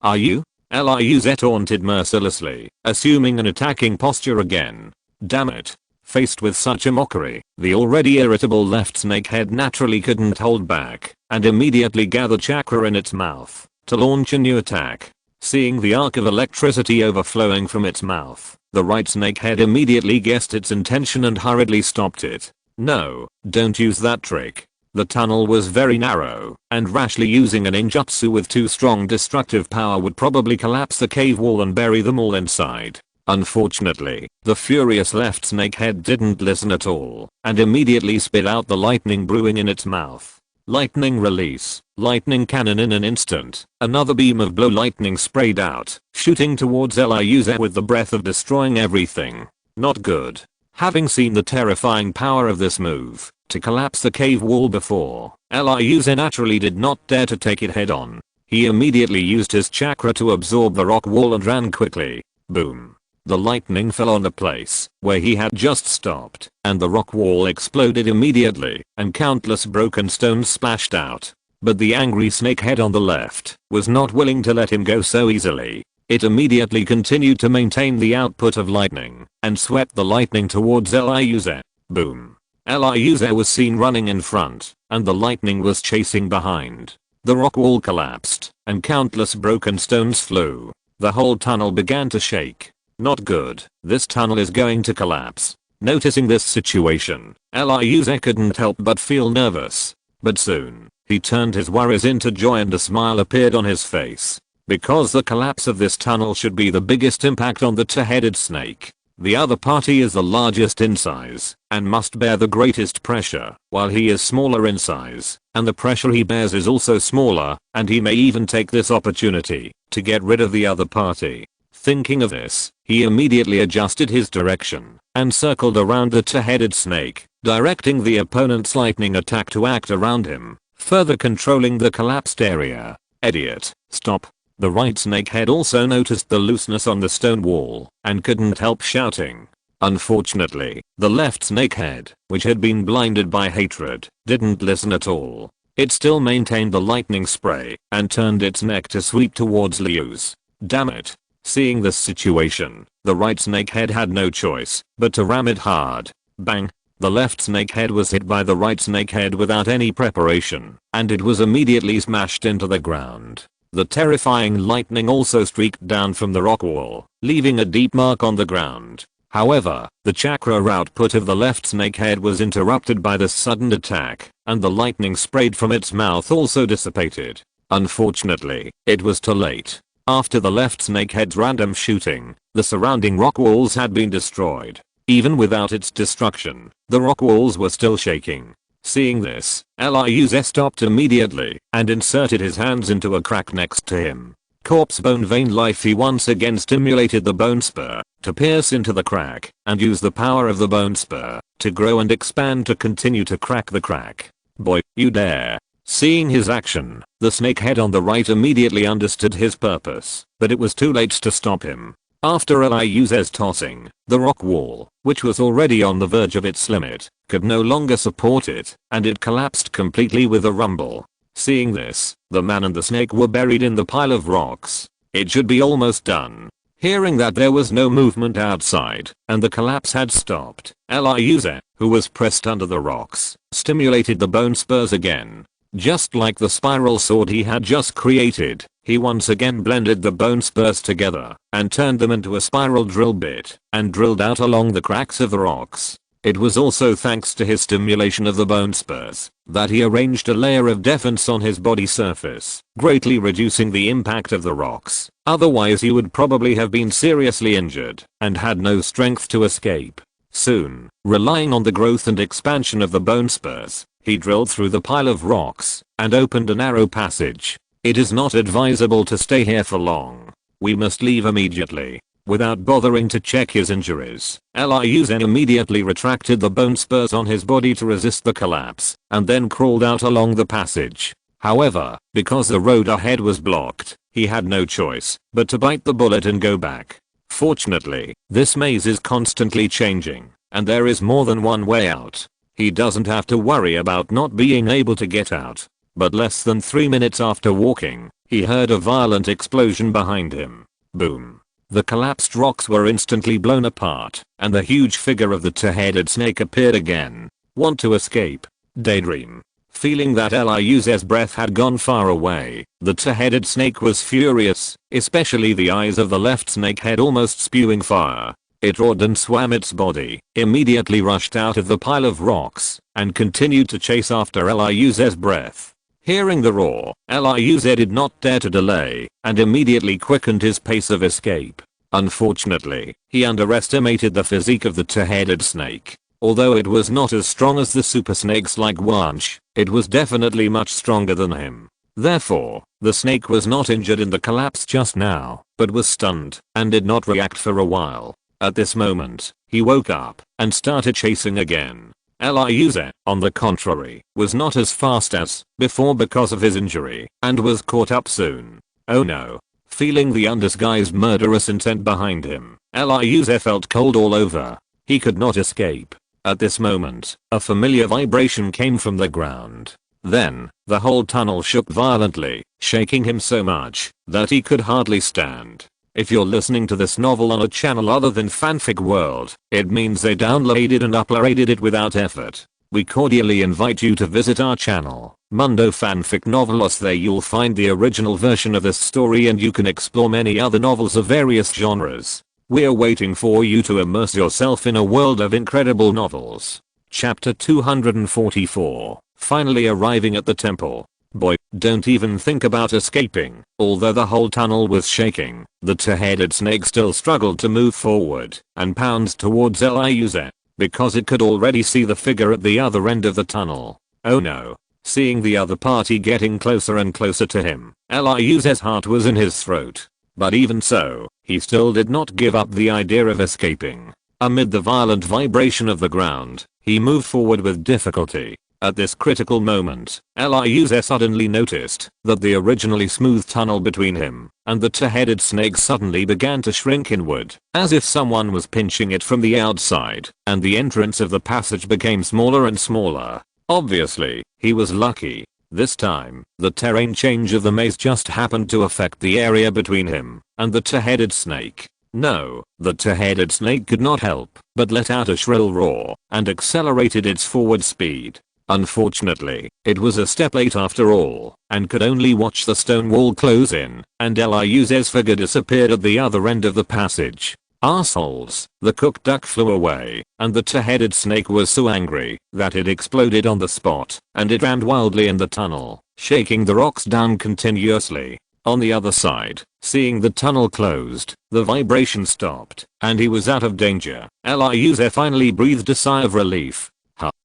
Are you? Eliuser taunted mercilessly, assuming an attacking posture again. Damn it. Faced with such a mockery, the already irritable left snake head naturally couldn't hold back and immediately gathered chakra in its mouth to launch a new attack. Seeing the arc of electricity overflowing from its mouth, the right snake head immediately guessed its intention and hurriedly stopped it. "No, don't use that trick." The tunnel was very narrow, and rashly using a ninjutsu with too strong destructive power would probably collapse the cave wall and bury them all inside. Unfortunately, the furious left snake head didn't listen at all and immediately spit out the lightning brewing in its mouth. Lightning release. Lightning cannon in an instant. Another beam of blue lightning sprayed out, shooting towards Eliuser with the breath of destroying everything. Not good. Having seen the terrifying power of this move to collapse the cave wall before, Eliuser naturally did not dare to take it head on. He immediately used his chakra to absorb the rock wall and ran quickly. Boom. The lightning fell on the place where he had just stopped, and the rock wall exploded immediately, and countless broken stones splashed out. But the angry snakehead on the left was not willing to let him go so easily. It immediately continued to maintain the output of lightning, and swept the lightning towards Eliuser. Boom. Eliuser was seen running in front, and the lightning was chasing behind. The rock wall collapsed, and countless broken stones flew. The whole tunnel began to shake. Not good. This tunnel is going to collapse. Noticing this situation, Eliuser couldn't help but feel nervous. But soon, he turned his worries into joy and a smile appeared on his face. Because the collapse of this tunnel should be the biggest impact on the two-headed snake. The other party is the largest in size and must bear the greatest pressure, while he is smaller in size, and the pressure he bears is also smaller, and he may even take this opportunity to get rid of the other party. Thinking of this, he immediately adjusted his direction and circled around the two-headed snake, directing the opponent's lightning attack to act around him, further controlling the collapsed area. Idiot, stop. The right snakehead also noticed the looseness on the stone wall and couldn't help shouting. Unfortunately, the left snakehead, which had been blinded by hatred, didn't listen at all. It still maintained the lightning spray and turned its neck to sweep towards Liu's. Damn it. Seeing this situation, the right snakehead had no choice but to ram it hard. Bang! The left snakehead was hit by the right snakehead without any preparation, and it was immediately smashed into the ground. The terrifying lightning also streaked down from the rock wall, leaving a deep mark on the ground. However, the chakra output of the left snakehead was interrupted by this sudden attack, and the lightning sprayed from its mouth also dissipated. Unfortunately, it was too late. After the left snakehead's random shooting, the surrounding rock walls had been destroyed. Even without its destruction, the rock walls were still shaking. Seeing this, Eliuser stopped immediately and inserted his hands into a crack next to him. Corpse bone vein life. He once again stimulated the bone spur to pierce into the crack and use the power of the bone spur to grow and expand to continue to crack the crack. Boy, you dare. Seeing his action, the snakehead on the right immediately understood his purpose, but it was too late to stop him. After Eliuser's tossing, the rock wall, which was already on the verge of its limit, could no longer support it, and it collapsed completely with a rumble. Seeing this, the man and the snake were buried in the pile of rocks. It should be almost done. Hearing that there was no movement outside and the collapse had stopped, Eliuze, who was pressed under the rocks, stimulated the bone spurs again. Just like the spiral sword he had just created, he once again blended the bone spurs together and turned them into a spiral drill bit and drilled out along the cracks of the rocks. It was also thanks to his stimulation of the bone spurs that he arranged a layer of defense on his body surface, greatly reducing the impact of the rocks. Otherwise he would probably have been seriously injured and had no strength to escape. Soon, relying on the growth and expansion of the bone spurs, he drilled through the pile of rocks and opened a narrow passage. It is not advisable to stay here for long. We must leave immediately. Without bothering to check his injuries, Eliuze immediately retracted the bone spurs on his body to resist the collapse, and then crawled out along the passage. However, because the road ahead was blocked, he had no choice but to bite the bullet and go back. Fortunately, this maze is constantly changing, and there is more than one way out. He doesn't have to worry about not being able to get out. But less than 3 minutes after walking, he heard a violent explosion behind him. Boom. The collapsed rocks were instantly blown apart, and the huge figure of the two-headed snake appeared again. Want to escape? Daydream. Feeling that Eliuze's breath had gone far away, the two-headed snake was furious, especially the eyes of the left snake head almost spewing fire. It roared and swam its body, immediately rushed out of the pile of rocks, and continued to chase after Eliuze's breath. Hearing the roar, Eliuze did not dare to delay and immediately quickened his pace of escape. Unfortunately, he underestimated the physique of the two-headed snake. Although it was not as strong as the super snakes like Wanch, it was definitely much stronger than him. Therefore, the snake was not injured in the collapse just now, but was stunned and did not react for a while. At this moment, he woke up and started chasing again. Eliuze, on the contrary, was not as fast as before because of his injury and was caught up soon. Oh no. Feeling the undisguised murderous intent behind him, Eliuze felt cold all over. He could not escape. At this moment, a familiar vibration came from the ground. Then, the whole tunnel shook violently, shaking him so much that he could hardly stand. If you're listening to this novel on a channel other than Fanfic World, it means they downloaded and uploaded it without effort. We cordially invite you to visit our channel, Mundo Fanfic Novelos. There you'll find the original version of this story and you can explore many other novels of various genres. We're waiting for you to immerse yourself in a world of incredible novels. Chapter 244, finally arriving at the temple. Boy, don't even think about escaping. Although the whole tunnel was shaking, the two-headed snake still struggled to move forward and pounds towards Eliuze, because it could already see the figure at the other end of the tunnel. Oh no. Seeing the other party getting closer and closer to him, Eliuze's heart was in his throat. But even so, he still did not give up the idea of escaping. Amid the violent vibration of the ground, he moved forward with difficulty. At this critical moment, Eliuze suddenly noticed that the originally smooth tunnel between him and the two-headed snake suddenly began to shrink inward, as if someone was pinching it from the outside, and the entrance of the passage became smaller and smaller. Obviously, he was lucky. This time, the terrain change of the maze just happened to affect the area between him and the two-headed snake. No, the two-headed snake could not help but let out a shrill roar and accelerated its forward speed. Unfortunately, it was a step late after all, and could only watch the stone wall close in, and Eliuze's figure disappeared at the other end of the passage. Arseholes, the cooked duck flew away, and the two-headed snake was so angry that it exploded on the spot, and it rammed wildly in the tunnel, shaking the rocks down continuously. On the other side, seeing the tunnel closed, the vibration stopped, and he was out of danger. Eliuze finally breathed a sigh of relief.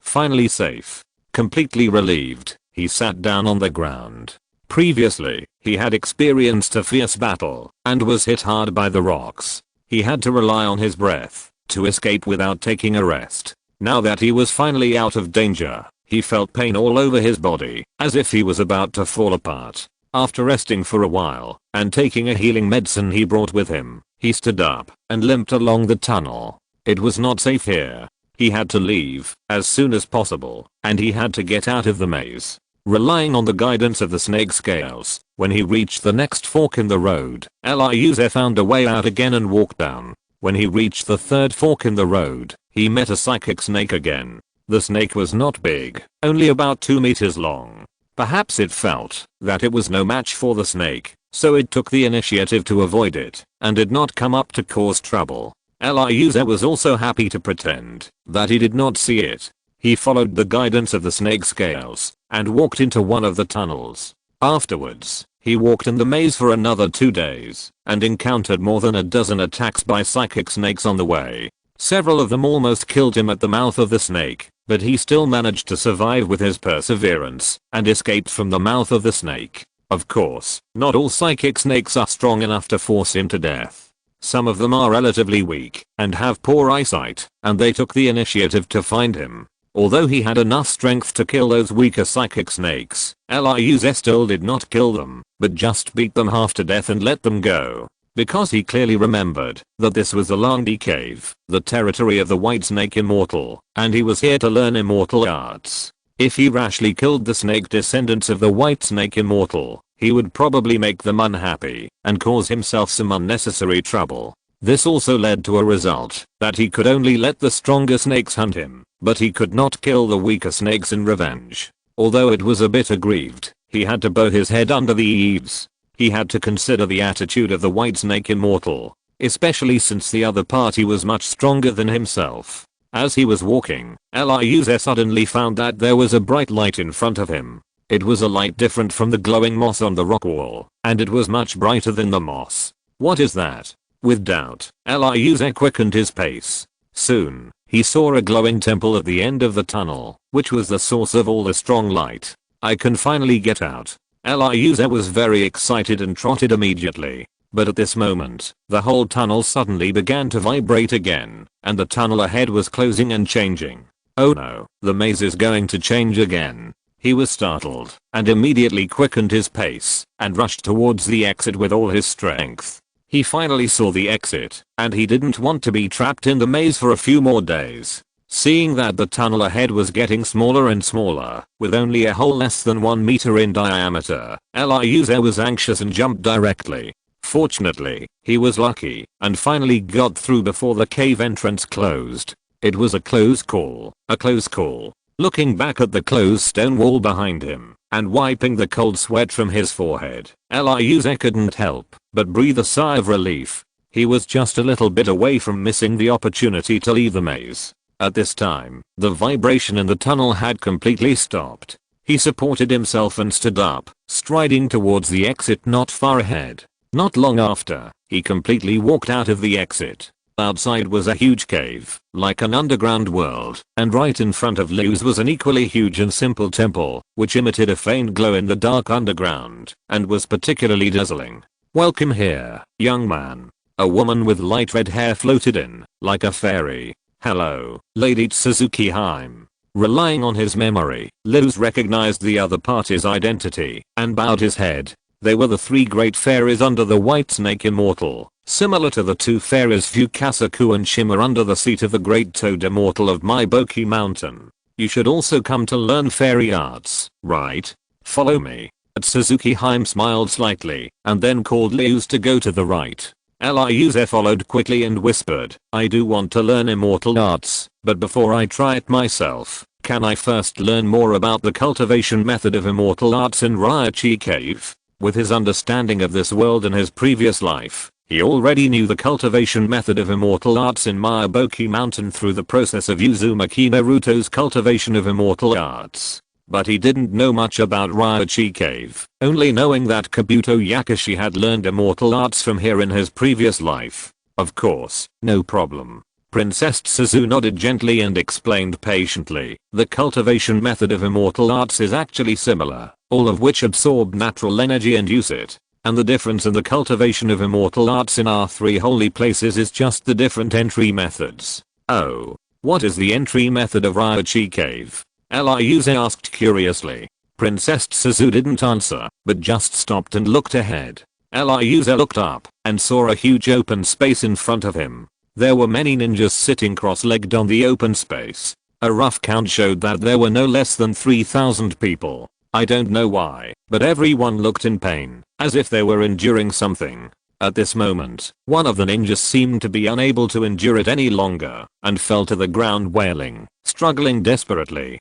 Finally safe. Completely relieved, he sat down on the ground. Previously, he had experienced a fierce battle and was hit hard by the rocks. He had to rely on his breath to escape without taking a rest. Now that he was finally out of danger, he felt pain all over his body, as if he was about to fall apart. After resting for a while and taking a healing medicine he brought with him, he stood up and limped along the tunnel. It was not safe here. He had to leave as soon as possible, and he had to get out of the maze. relying on the guidance of the snake scales. When he reached the next fork in the road, Ryuze found a way out again and walked down. When he reached the third fork in the road, he met a psychic snake again. The snake was not big, only about 2 meters long. Perhaps it felt that it was no match for the snake, so it took the initiative to avoid it and did not come up to cause trouble. Ryuze was also happy to pretend that he did not see it. He followed the guidance of the snake scales and walked into one of the tunnels. Afterwards, he walked in the maze for another 2 days and encountered more than a dozen attacks by psychic snakes on the way. Several of them almost killed him at the mouth of the snake, but he still managed to survive with his perseverance and escaped from the mouth of the snake. Of course, not all psychic snakes are strong enough to force him to death. Some of them are relatively weak and have poor eyesight, and they took the initiative to find him. Although he had enough strength to kill those weaker psychic snakes, Ryuze still did not kill them, but just beat them half to death and let them go. Because he clearly remembered that this was the Langdi Cave, the territory of the White Snake Immortal, and he was here to learn immortal arts. If he rashly killed the snake descendants of the White Snake Immortal, he would probably make them unhappy and cause himself some unnecessary trouble. This also led to a result that he could only let the stronger snakes hunt him, but he could not kill the weaker snakes in revenge. Although it was a bit aggrieved, he had to bow his head under the eaves. He had to consider the attitude of the White Snake Immortal, especially since the other party was much stronger than himself. As he was walking, Ryuze suddenly found that there was a bright light in front of him. It was a light different from the glowing moss on the rock wall, and it was much brighter than the moss. What is that? With doubt, Ryuze quickened his pace. Soon, he saw a glowing temple at the end of the tunnel, which was the source of all the strong light. I can finally get out. Ryuze was very excited and trotted immediately. But at this moment, the whole tunnel suddenly began to vibrate again, and the tunnel ahead was closing and changing. Oh no, the maze is going to change again. He was startled, and immediately quickened his pace, and rushed towards the exit with all his strength. He finally saw the exit, and he didn't want to be trapped in the maze for a few more days. Seeing that the tunnel ahead was getting smaller and smaller, with only a hole less than 1 meter in diameter, Ryuze was anxious and jumped directly. Fortunately, he was lucky, and finally got through before the cave entrance closed. It was a close call, a close call. Looking back at the closed stone wall behind him, and wiping the cold sweat from his forehead, Ryuze couldn't help but breathe a sigh of relief. He was just a little bit away from missing the opportunity to leave the maze. At this time, the vibration in the tunnel had completely stopped. He supported himself and stood up, striding towards the exit not far ahead. Not long after, he completely walked out of the exit. Outside was a huge cave, like an underground world, and right in front of Luz was an equally huge and simple temple, which emitted a faint glow in the dark underground, and was particularly dazzling. "Welcome here, young man." A woman with light red hair floated in, like a fairy. "Hello, Lady Tsuzuki Haim." Relying on his memory, Luz recognized the other party's identity, and bowed his head. They were the 3 great fairies under the White Snake Immortal, similar to the 2 fairies Fukasaku and Shimmer under the seat of the Great Toad Immortal of Maiboki Mountain. "You should also come to learn fairy arts, right? Follow me." Tsuzuki Haim smiled slightly, and then called Luz to go to the right. Ryuze followed quickly and whispered, "I do want to learn immortal arts, but before I try it myself, can I first learn more about the cultivation method of immortal arts in Ryochi Cave?" With his understanding of this world and his previous life, he already knew the cultivation method of immortal arts in Maiboki Mountain through the process of Uzumaki Naruto's cultivation of immortal arts. But he didn't know much about Ryochi Cave, only knowing that Kabuto Yakushi had learned immortal arts from here in his previous life. Of course, no problem. Princess Suzu nodded gently and explained patiently, "The cultivation method of immortal arts is actually similar, all of which absorb natural energy and use it. And the difference in the cultivation of immortal arts in our 3 holy places is just the different entry methods." "Oh, what is the entry method of Ryochi Cave?" Ryuze asked curiously. Princess Suzu didn't answer, but just stopped and looked ahead. Ryuze looked up and saw a huge open space in front of him. There were many ninjas sitting cross-legged on the open space. A rough count showed that there were no less than 3,000 people. I don't know why, but everyone looked in pain, as if they were enduring something. At this moment, one of the ninjas seemed to be unable to endure it any longer and fell to the ground wailing, struggling desperately.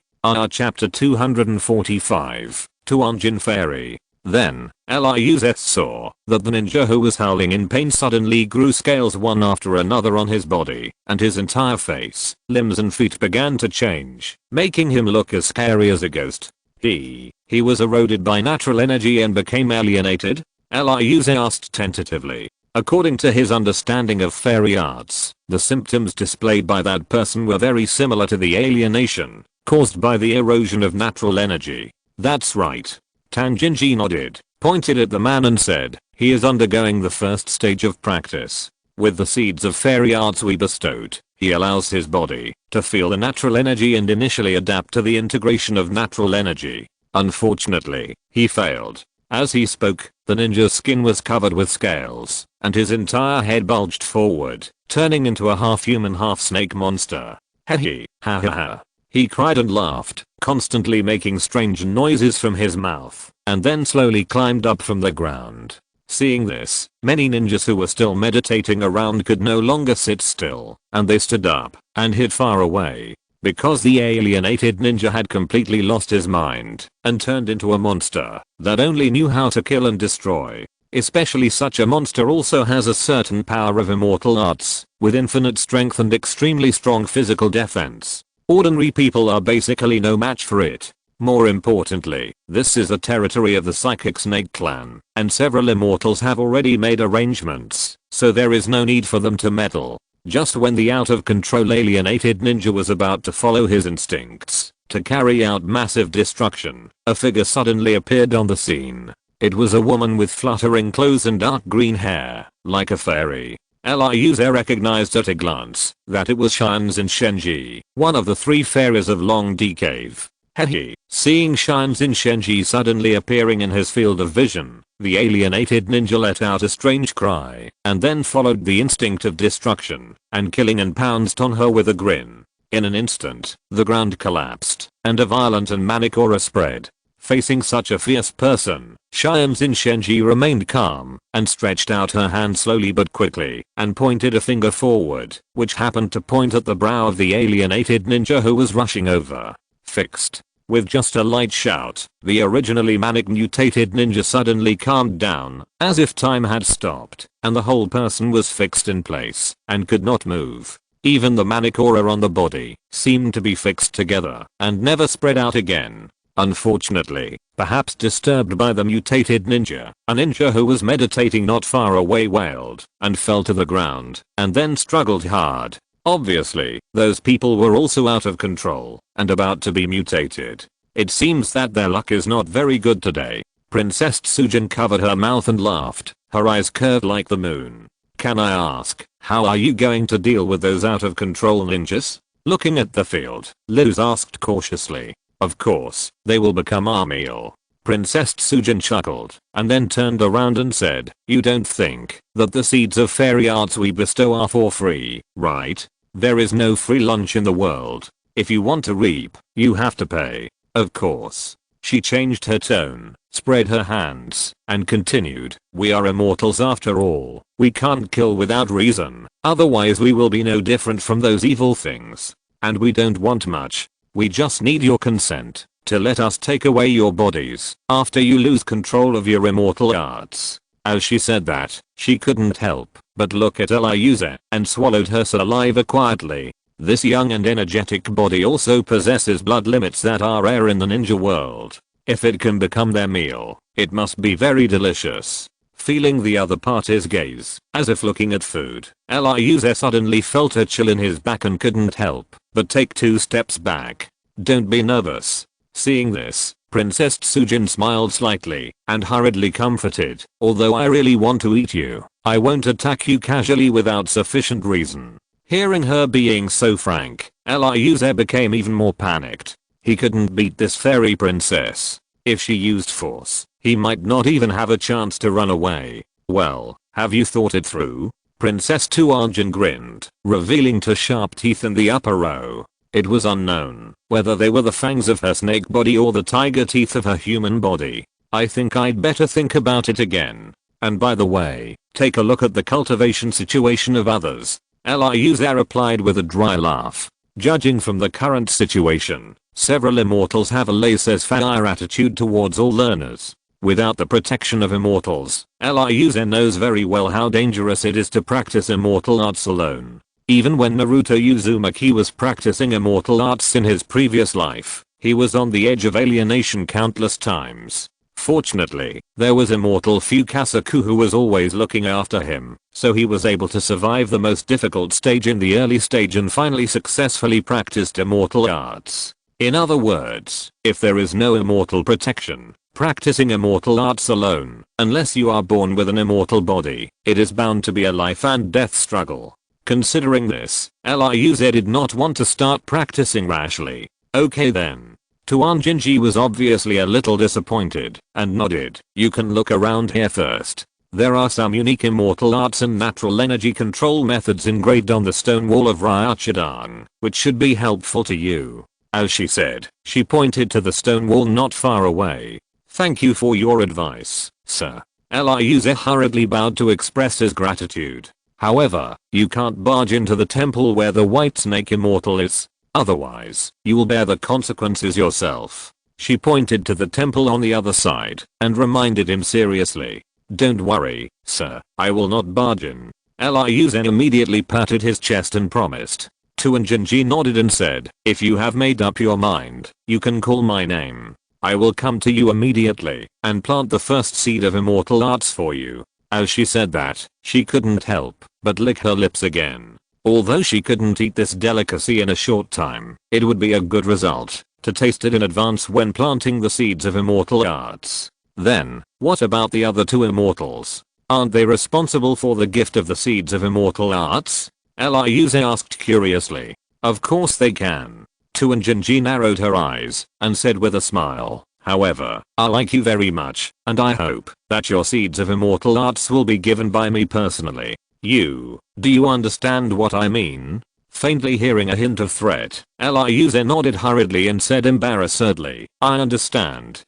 Chapter 245, Tuanjin Fairy. Then, Lyuz saw that the ninja who was howling in pain suddenly grew scales one after another on his body, and his entire face, limbs and feet began to change, making him look as scary as a ghost. He was eroded by natural energy and became alienated? Lyuz asked tentatively. According to his understanding of fairy arts, the symptoms displayed by that person were very similar to the alienation caused by the erosion of natural energy. That's right. Tanjinji nodded, pointed at the man and said, he is undergoing the first stage of practice. With the seeds of fairy arts we bestowed, he allows his body to feel the natural energy and initially adapt to the integration of natural energy. Unfortunately, he failed. As he spoke, the ninja's skin was covered with scales, and his entire head bulged forward, turning into a half-human half-snake monster. Hehe, ha ha ha. He cried and laughed, constantly making strange noises from his mouth, and then slowly climbed up from the ground. Seeing this, many ninjas who were still meditating around could no longer sit still, and they stood up and hid far away. Because the alienated ninja had completely lost his mind and turned into a monster that only knew how to kill and destroy. Especially such a monster also has a certain power of immortal arts, with infinite strength and extremely strong physical defense. Ordinary people are basically no match for it. More importantly, this is the territory of the Psychic Snake clan, and several immortals have already made arrangements, so there is no need for them to meddle. Just when the out-of-control alienated ninja was about to follow his instincts to carry out massive destruction, a figure suddenly appeared on the scene. It was a woman with fluttering clothes and dark green hair, like a fairy. Lyuz recognized at a glance that it was Shinzen Shenji, one of the three fairies of Long D Cave. Hehe. Seeing Shinzen Shenji suddenly appearing in his field of vision, the alienated ninja let out a strange cry, and then followed the instinct of destruction, and killing and pounced on her with a grin. In an instant, the ground collapsed, and a violent and manic aura spread. Facing such a fierce person, Shinzen Shenji remained calm, and stretched out her hand slowly but quickly, and pointed a finger forward, which happened to point at the brow of the alienated ninja who was rushing over. Fixed. With just a light shout, the originally manic mutated ninja suddenly calmed down, as if time had stopped, and the whole person was fixed in place, and could not move. Even the manic aura on the body seemed to be fixed together, and never spread out again. Unfortunately, perhaps disturbed by the mutated ninja, a ninja who was meditating not far away wailed, and fell to the ground, and then struggled hard. Obviously, those people were also out of control, and about to be mutated. It seems that their luck is not very good today. Princess Tsujin covered her mouth and laughed, her eyes curved like the moon. Can I ask, how are you going to deal with those out of control ninjas? Looking at the field, Liz asked cautiously. Of course, they will become our meal. Princess Tsujin chuckled, and then turned around and said, you don't think that the seeds of fairy arts we bestow are for free, right? There is no free lunch in the world. If you want to reap, you have to pay. Of course. She changed her tone, spread her hands, and continued, we are immortals after all. We can't kill without reason, otherwise we will be no different from those evil things. And we don't want much. We just need your consent to let us take away your bodies after you lose control of your immortal arts. As she said that, she couldn't help but look at Lyuz and swallowed her saliva quietly. This young and energetic body also possesses blood limits that are rare in the ninja world. If it can become their meal, it must be very delicious. Feeling the other party's gaze, as if looking at food, Lyuz suddenly felt a chill in his back and couldn't help but take 2 steps back. Don't be nervous. Seeing this, Princess Tsujin smiled slightly and hurriedly comforted, although I really want to eat you, I won't attack you casually without sufficient reason. Hearing her being so frank, Lyuz became even more panicked. He couldn't beat this fairy princess. If she used force, he might not even have a chance to run away. Well, have you thought it through? Princess Tuanjin grinned, revealing 2 sharp teeth in the upper row. It was unknown whether they were the fangs of her snake body or the tiger teeth of her human body. I think I'd better think about it again. And by the way, take a look at the cultivation situation of others. Liuze replied with a dry laugh. Judging from the current situation, several immortals have a laissez-faire attitude towards all learners. Without the protection of immortals, Liuze knows very well how dangerous it is to practice immortal arts alone. Even when Naruto Uzumaki was practicing immortal arts in his previous life, he was on the edge of alienation countless times. Fortunately, there was immortal Fukasaku who was always looking after him, so he was able to survive the most difficult stage in the early stage and finally successfully practiced immortal arts. In other words, if there is no immortal protection, practicing immortal arts alone, unless you are born with an immortal body, it is bound to be a life and death struggle. Considering this, Liuze did not want to start practicing rashly. Okay then. Tuan Jinji was obviously a little disappointed and nodded. You can look around here first. There are some unique immortal arts and natural energy control methods engraved on the stone wall of Ryachidan, which should be helpful to you. As she said, she pointed to the stone wall not far away. Thank you for your advice, sir. Liuze hurriedly bowed to express his gratitude. However, you can't barge into the temple where the white snake immortal is. Otherwise, you will bear the consequences yourself. She pointed to the temple on the other side and reminded him seriously. Don't worry, sir, I will not barge in. Liuze immediately patted his chest and promised. Tuan Jinji nodded and said, if you have made up your mind, you can call my name. I will come to you immediately and plant the first seed of immortal arts for you. As she said that, she couldn't help but lick her lips again. Although she couldn't eat this delicacy in a short time, it would be a good result to taste it in advance when planting the seeds of immortal arts. Then, what about the other two immortals? Aren't they responsible for the gift of the seeds of immortal arts? Liuze asked curiously. Of course they can. Tuan Jinji narrowed her eyes and said with a smile. However, I like you very much, and I hope that your seeds of immortal arts will be given by me personally. Do you understand what I mean? Faintly hearing a hint of threat, Liuze nodded hurriedly and said embarrassedly, I understand.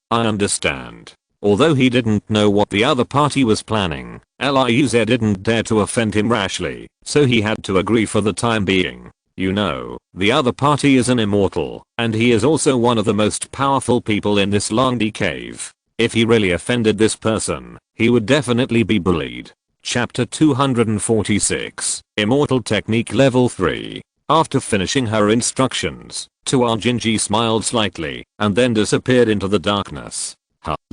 Although he didn't know what the other party was planning, Liuze didn't dare to offend him rashly, so he had to agree for the time being. You know, the other party is an immortal, and he is also one of the most powerful people in this Langdi cave. If he really offended this person, he would definitely be bullied. Chapter 246, Immortal Technique Level 3. After finishing her instructions, Tuan Jinji smiled slightly and then disappeared into the darkness.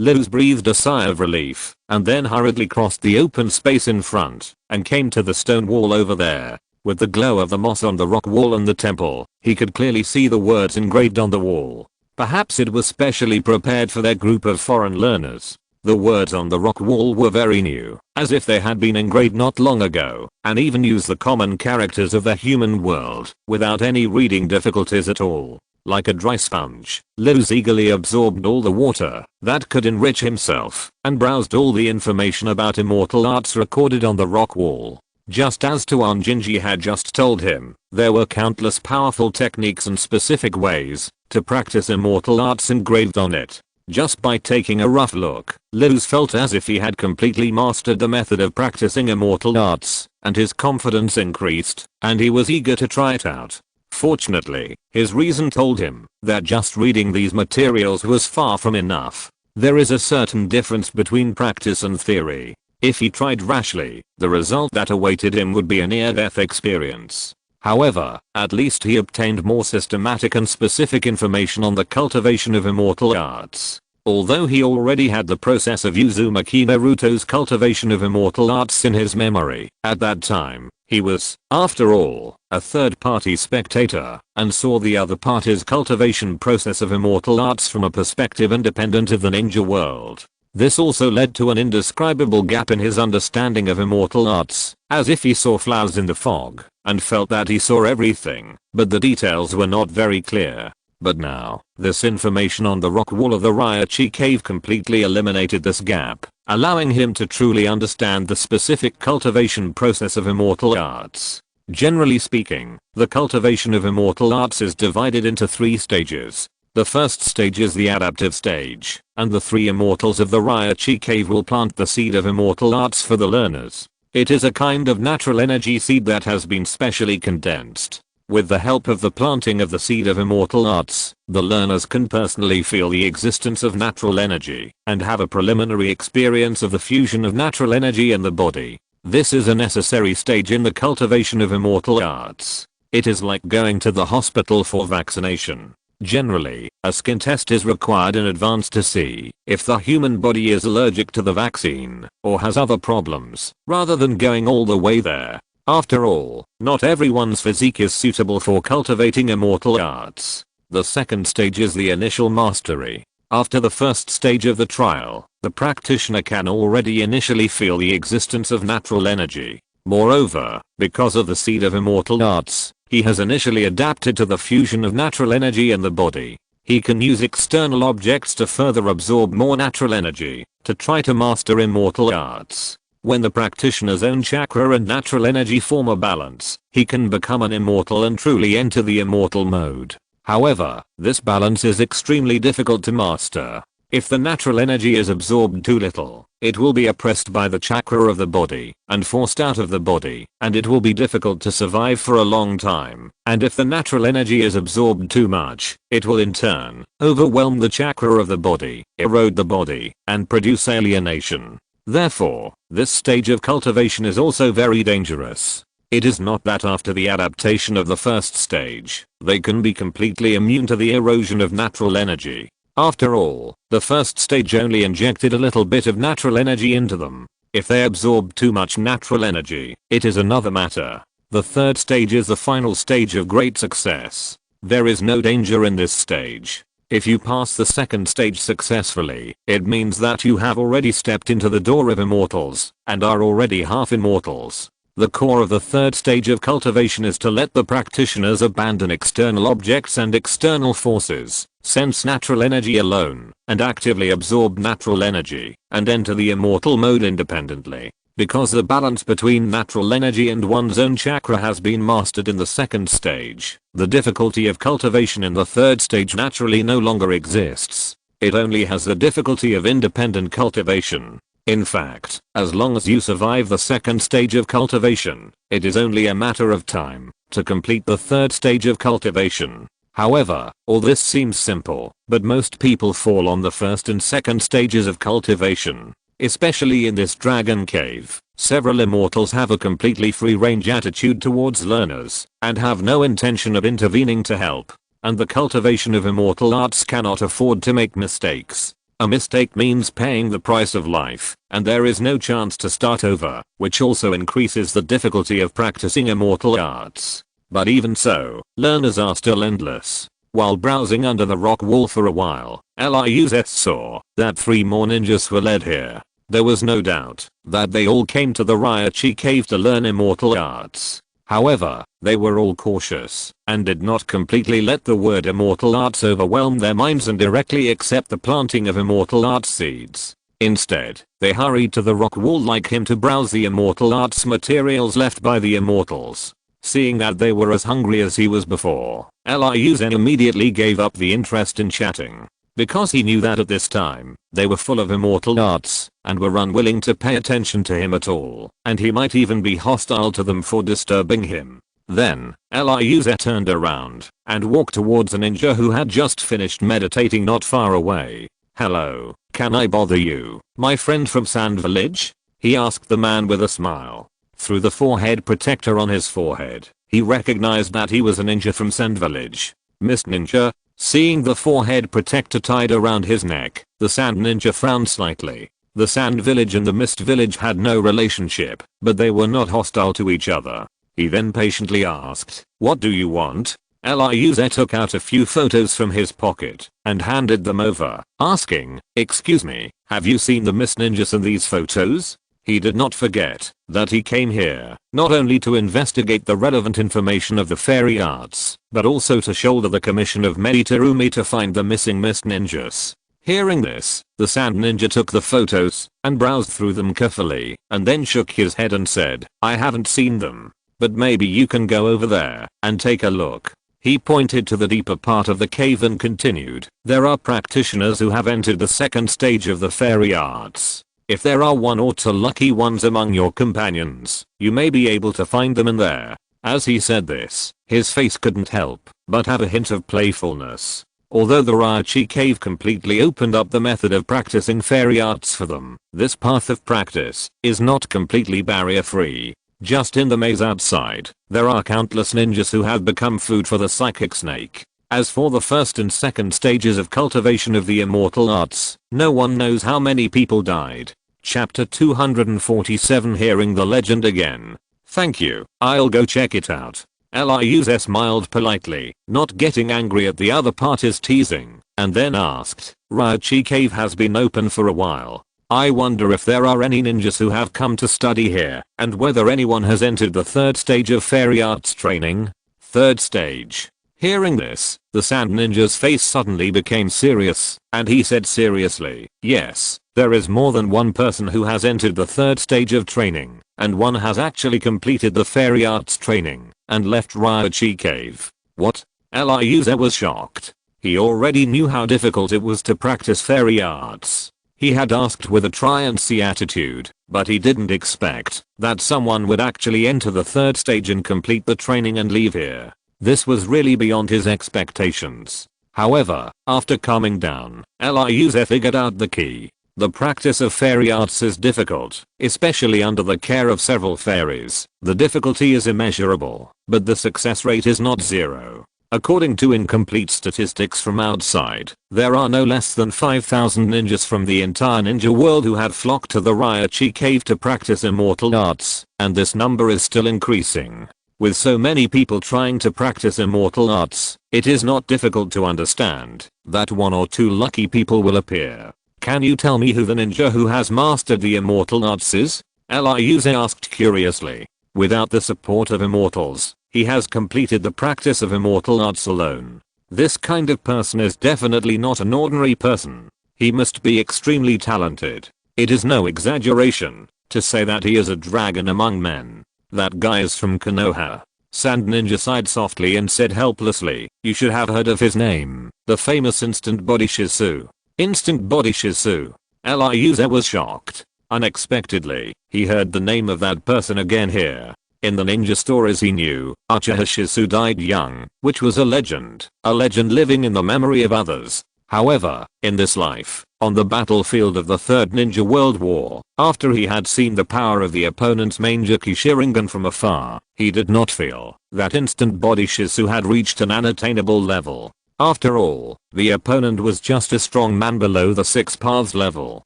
Liuze breathed a sigh of relief and then hurriedly crossed the open space in front and came to the stone wall over there. With the glow of the moss on the rock wall and the temple, he could clearly see the words engraved on the wall. Perhaps it was specially prepared for their group of foreign learners. The words on the rock wall were very new, as if they had been engraved not long ago, and even used the common characters of the human world, without any reading difficulties at all. Like a dry sponge, Liuze eagerly absorbed all the water that could enrich himself, and browsed all the information about immortal arts recorded on the rock wall. Just as Tuan Jinji had just told him, there were countless powerful techniques and specific ways to practice immortal arts engraved on it. Just by taking a rough look, Liuze felt as if he had completely mastered the method of practicing immortal arts, and his confidence increased, and he was eager to try it out. Fortunately, his reason told him that just reading these materials was far from enough. There is a certain difference between practice and theory. If he tried rashly, the result that awaited him would be a near-death experience. However, at least he obtained more systematic and specific information on the cultivation of immortal arts. Although he already had the process of Uzumaki Naruto's cultivation of immortal arts in his memory, at that time, he was, after all, a third-party spectator, and saw the other party's cultivation process of immortal arts from a perspective independent of the ninja world. This also led to an indescribable gap in his understanding of immortal arts, as if he saw flowers in the fog, and felt that he saw everything, but the details were not very clear. But now, this information on the rock wall of the Ryachi cave completely eliminated this gap, allowing him to truly understand the specific cultivation process of immortal arts. Generally speaking, the cultivation of immortal arts is divided into 3 stages. The first stage is the adaptive stage, and the 3 immortals of the Ryochi cave will plant the seed of immortal arts for the learners. It is a kind of natural energy seed that has been specially condensed. With the help of the planting of the seed of immortal arts, the learners can personally feel the existence of natural energy, and have a preliminary experience of the fusion of natural energy in the body. This is a necessary stage in the cultivation of immortal arts. It is like going to the hospital for vaccination. Generally, a skin test is required in advance to see if the human body is allergic to the vaccine, or has other problems, rather than going all the way there. After all, not everyone's physique is suitable for cultivating immortal arts. The second stage is the initial mastery. After the first stage of the trial, the practitioner can already initially feel the existence of natural energy. Moreover, because of the seed of immortal arts, he has initially adapted to the fusion of natural energy in the body. He can use external objects to further absorb more natural energy, to try to master immortal arts. When the practitioner's own chakra and natural energy form a balance, he can become an immortal and truly enter the immortal mode. However, this balance is extremely difficult to master. If the natural energy is absorbed too little, it will be oppressed by the chakra of the body and forced out of the body, and it will be difficult to survive for a long time. And if the natural energy is absorbed too much, it will in turn overwhelm the chakra of the body, erode the body, and produce alienation. Therefore, this stage of cultivation is also very dangerous. It is not that after the adaptation of the first stage, they can be completely immune to the erosion of natural energy. After all, the first stage only injected a little bit of natural energy into them. If they absorb too much natural energy, it is another matter. The third stage is the final stage of great success. There is no danger in this stage. If you pass the second stage successfully, it means that you have already stepped into the door of immortals, and are already half immortals. The core of the third stage of cultivation is to let the practitioners abandon external objects and external forces, sense natural energy alone, and actively absorb natural energy, and enter the immortal mode independently. Because the balance between natural energy and one's own chakra has been mastered in the second stage, the difficulty of cultivation in the third stage naturally no longer exists. It only has the difficulty of independent cultivation. In fact, as long as you survive the second stage of cultivation, it is only a matter of time to complete the third stage of cultivation. However, all this seems simple, but most people fall on the first and second stages of cultivation. Especially in this dragon cave, several immortals have a completely free-range attitude towards learners, and have no intention of intervening to help. And the cultivation of immortal arts cannot afford to make mistakes. A mistake means paying the price of life, and there is no chance to start over, which also increases the difficulty of practicing immortal arts. But even so, learners are still endless. While browsing under the rock wall for a while, Lyuz saw that 3 more ninjas were led here. There was no doubt that they all came to the Ryochi cave to learn immortal arts. However, they were all cautious, and did not completely let the word immortal arts overwhelm their minds and directly accept the planting of immortal arts seeds. Instead, they hurried to the rock wall like him to browse the immortal arts materials left by the immortals. Seeing that they were as hungry as he was before, Lyuz immediately gave up the interest in chatting. Because he knew that at this time, they were full of immortal arts, and were unwilling to pay attention to him at all, and he might even be hostile to them for disturbing him. Then, Lyuz turned around, and walked towards a ninja who had just finished meditating not far away. "Hello, can I bother you, my friend from Sand Village?" he asked the man with a smile. Through the forehead protector on his forehead, he recognized that he was a ninja from Sand Village. "Mist Ninja?" Seeing the forehead protector tied around his neck, the Sand Ninja frowned slightly. The Sand Village and the Mist Village had no relationship, but they were not hostile to each other. He then patiently asked, "What do you want?" Lyuz took out a few photos from his pocket and handed them over, asking, "Excuse me, have you seen the Mist Ninjas in these photos?" He did not forget that he came here not only to investigate the relevant information of the fairy arts, but also to shoulder the commission of Meditarumi to find the missing Mist Ninjas. Hearing this, the Sand Ninja took the photos and browsed through them carefully, and then shook his head and said, "I haven't seen them." but maybe you can go over there and take a look." He pointed to the deeper part of the cave and continued, "There are practitioners who have entered the second stage of the fairy arts. If there are one or two lucky ones among your companions, you may be able to find them in there." As he said this, his face couldn't help but have a hint of playfulness. Although the Raichi cave completely opened up the method of practicing fairy arts for them, this path of practice is not completely barrier free. Just in the maze outside, there are countless ninjas who have become food for the psychic snake. As for the first and second stages of cultivation of the immortal arts, no one knows how many people died. Chapter 247. Hearing the legend again. "Thank you, I'll go check it out." Eliuse smiled politely, not getting angry at the other party's teasing, and then asked, "Raichi cave has been open for a while. I wonder if there are any ninjas who have come to study here, and whether anyone has entered the third stage of fairy arts training." Third stage. Hearing this, the sand ninja's face suddenly became serious, and he said seriously, "Yes, there is more than one person who has entered the third stage of training, and one has actually completed the fairy arts training and left Raichi cave." What? Eliuse was shocked. He already knew how difficult it was to practice fairy arts. He had asked with a try and see attitude, but he didn't expect that someone would actually enter the third stage and complete the training and leave here. This was really beyond his expectations. However, after calming down, Eliuse figured out the key. The practice of fairy arts is difficult, especially under the care of several fairies. The difficulty is immeasurable, but the success rate is not zero. According to incomplete statistics from outside, there are no less than 5,000 ninjas from the entire ninja world who have flocked to the Raichi cave to practice immortal arts, and this number is still increasing. With so many people trying to practice immortal arts, it is not difficult to understand that one or two lucky people will appear. "Can you tell me who the ninja who has mastered the immortal arts is?" Eliuse asked curiously. Without the support of immortals, he has completed the practice of immortal arts alone. This kind of person is definitely not an ordinary person. He must be extremely talented. It is no exaggeration to say that he is a dragon among men. "That guy is from Konoha." Sand Ninja sighed softly and said helplessly, "You should have heard of his name, the famous Instant Body Shizu." Instant Body Shizu. Eliuse was shocked. Unexpectedly, he heard the name of that person again here. In the ninja stories he knew, Uchiha Shizu died young, which was a legend living in the memory of others. However, in this life, on the battlefield of the Third Ninja World War, after he had seen the power of the opponent's Manjaki Sharingan from afar, he did not feel that Instant Body Shizu had reached an unattainable level. After all, the opponent was just a strong man below the 6 paths level.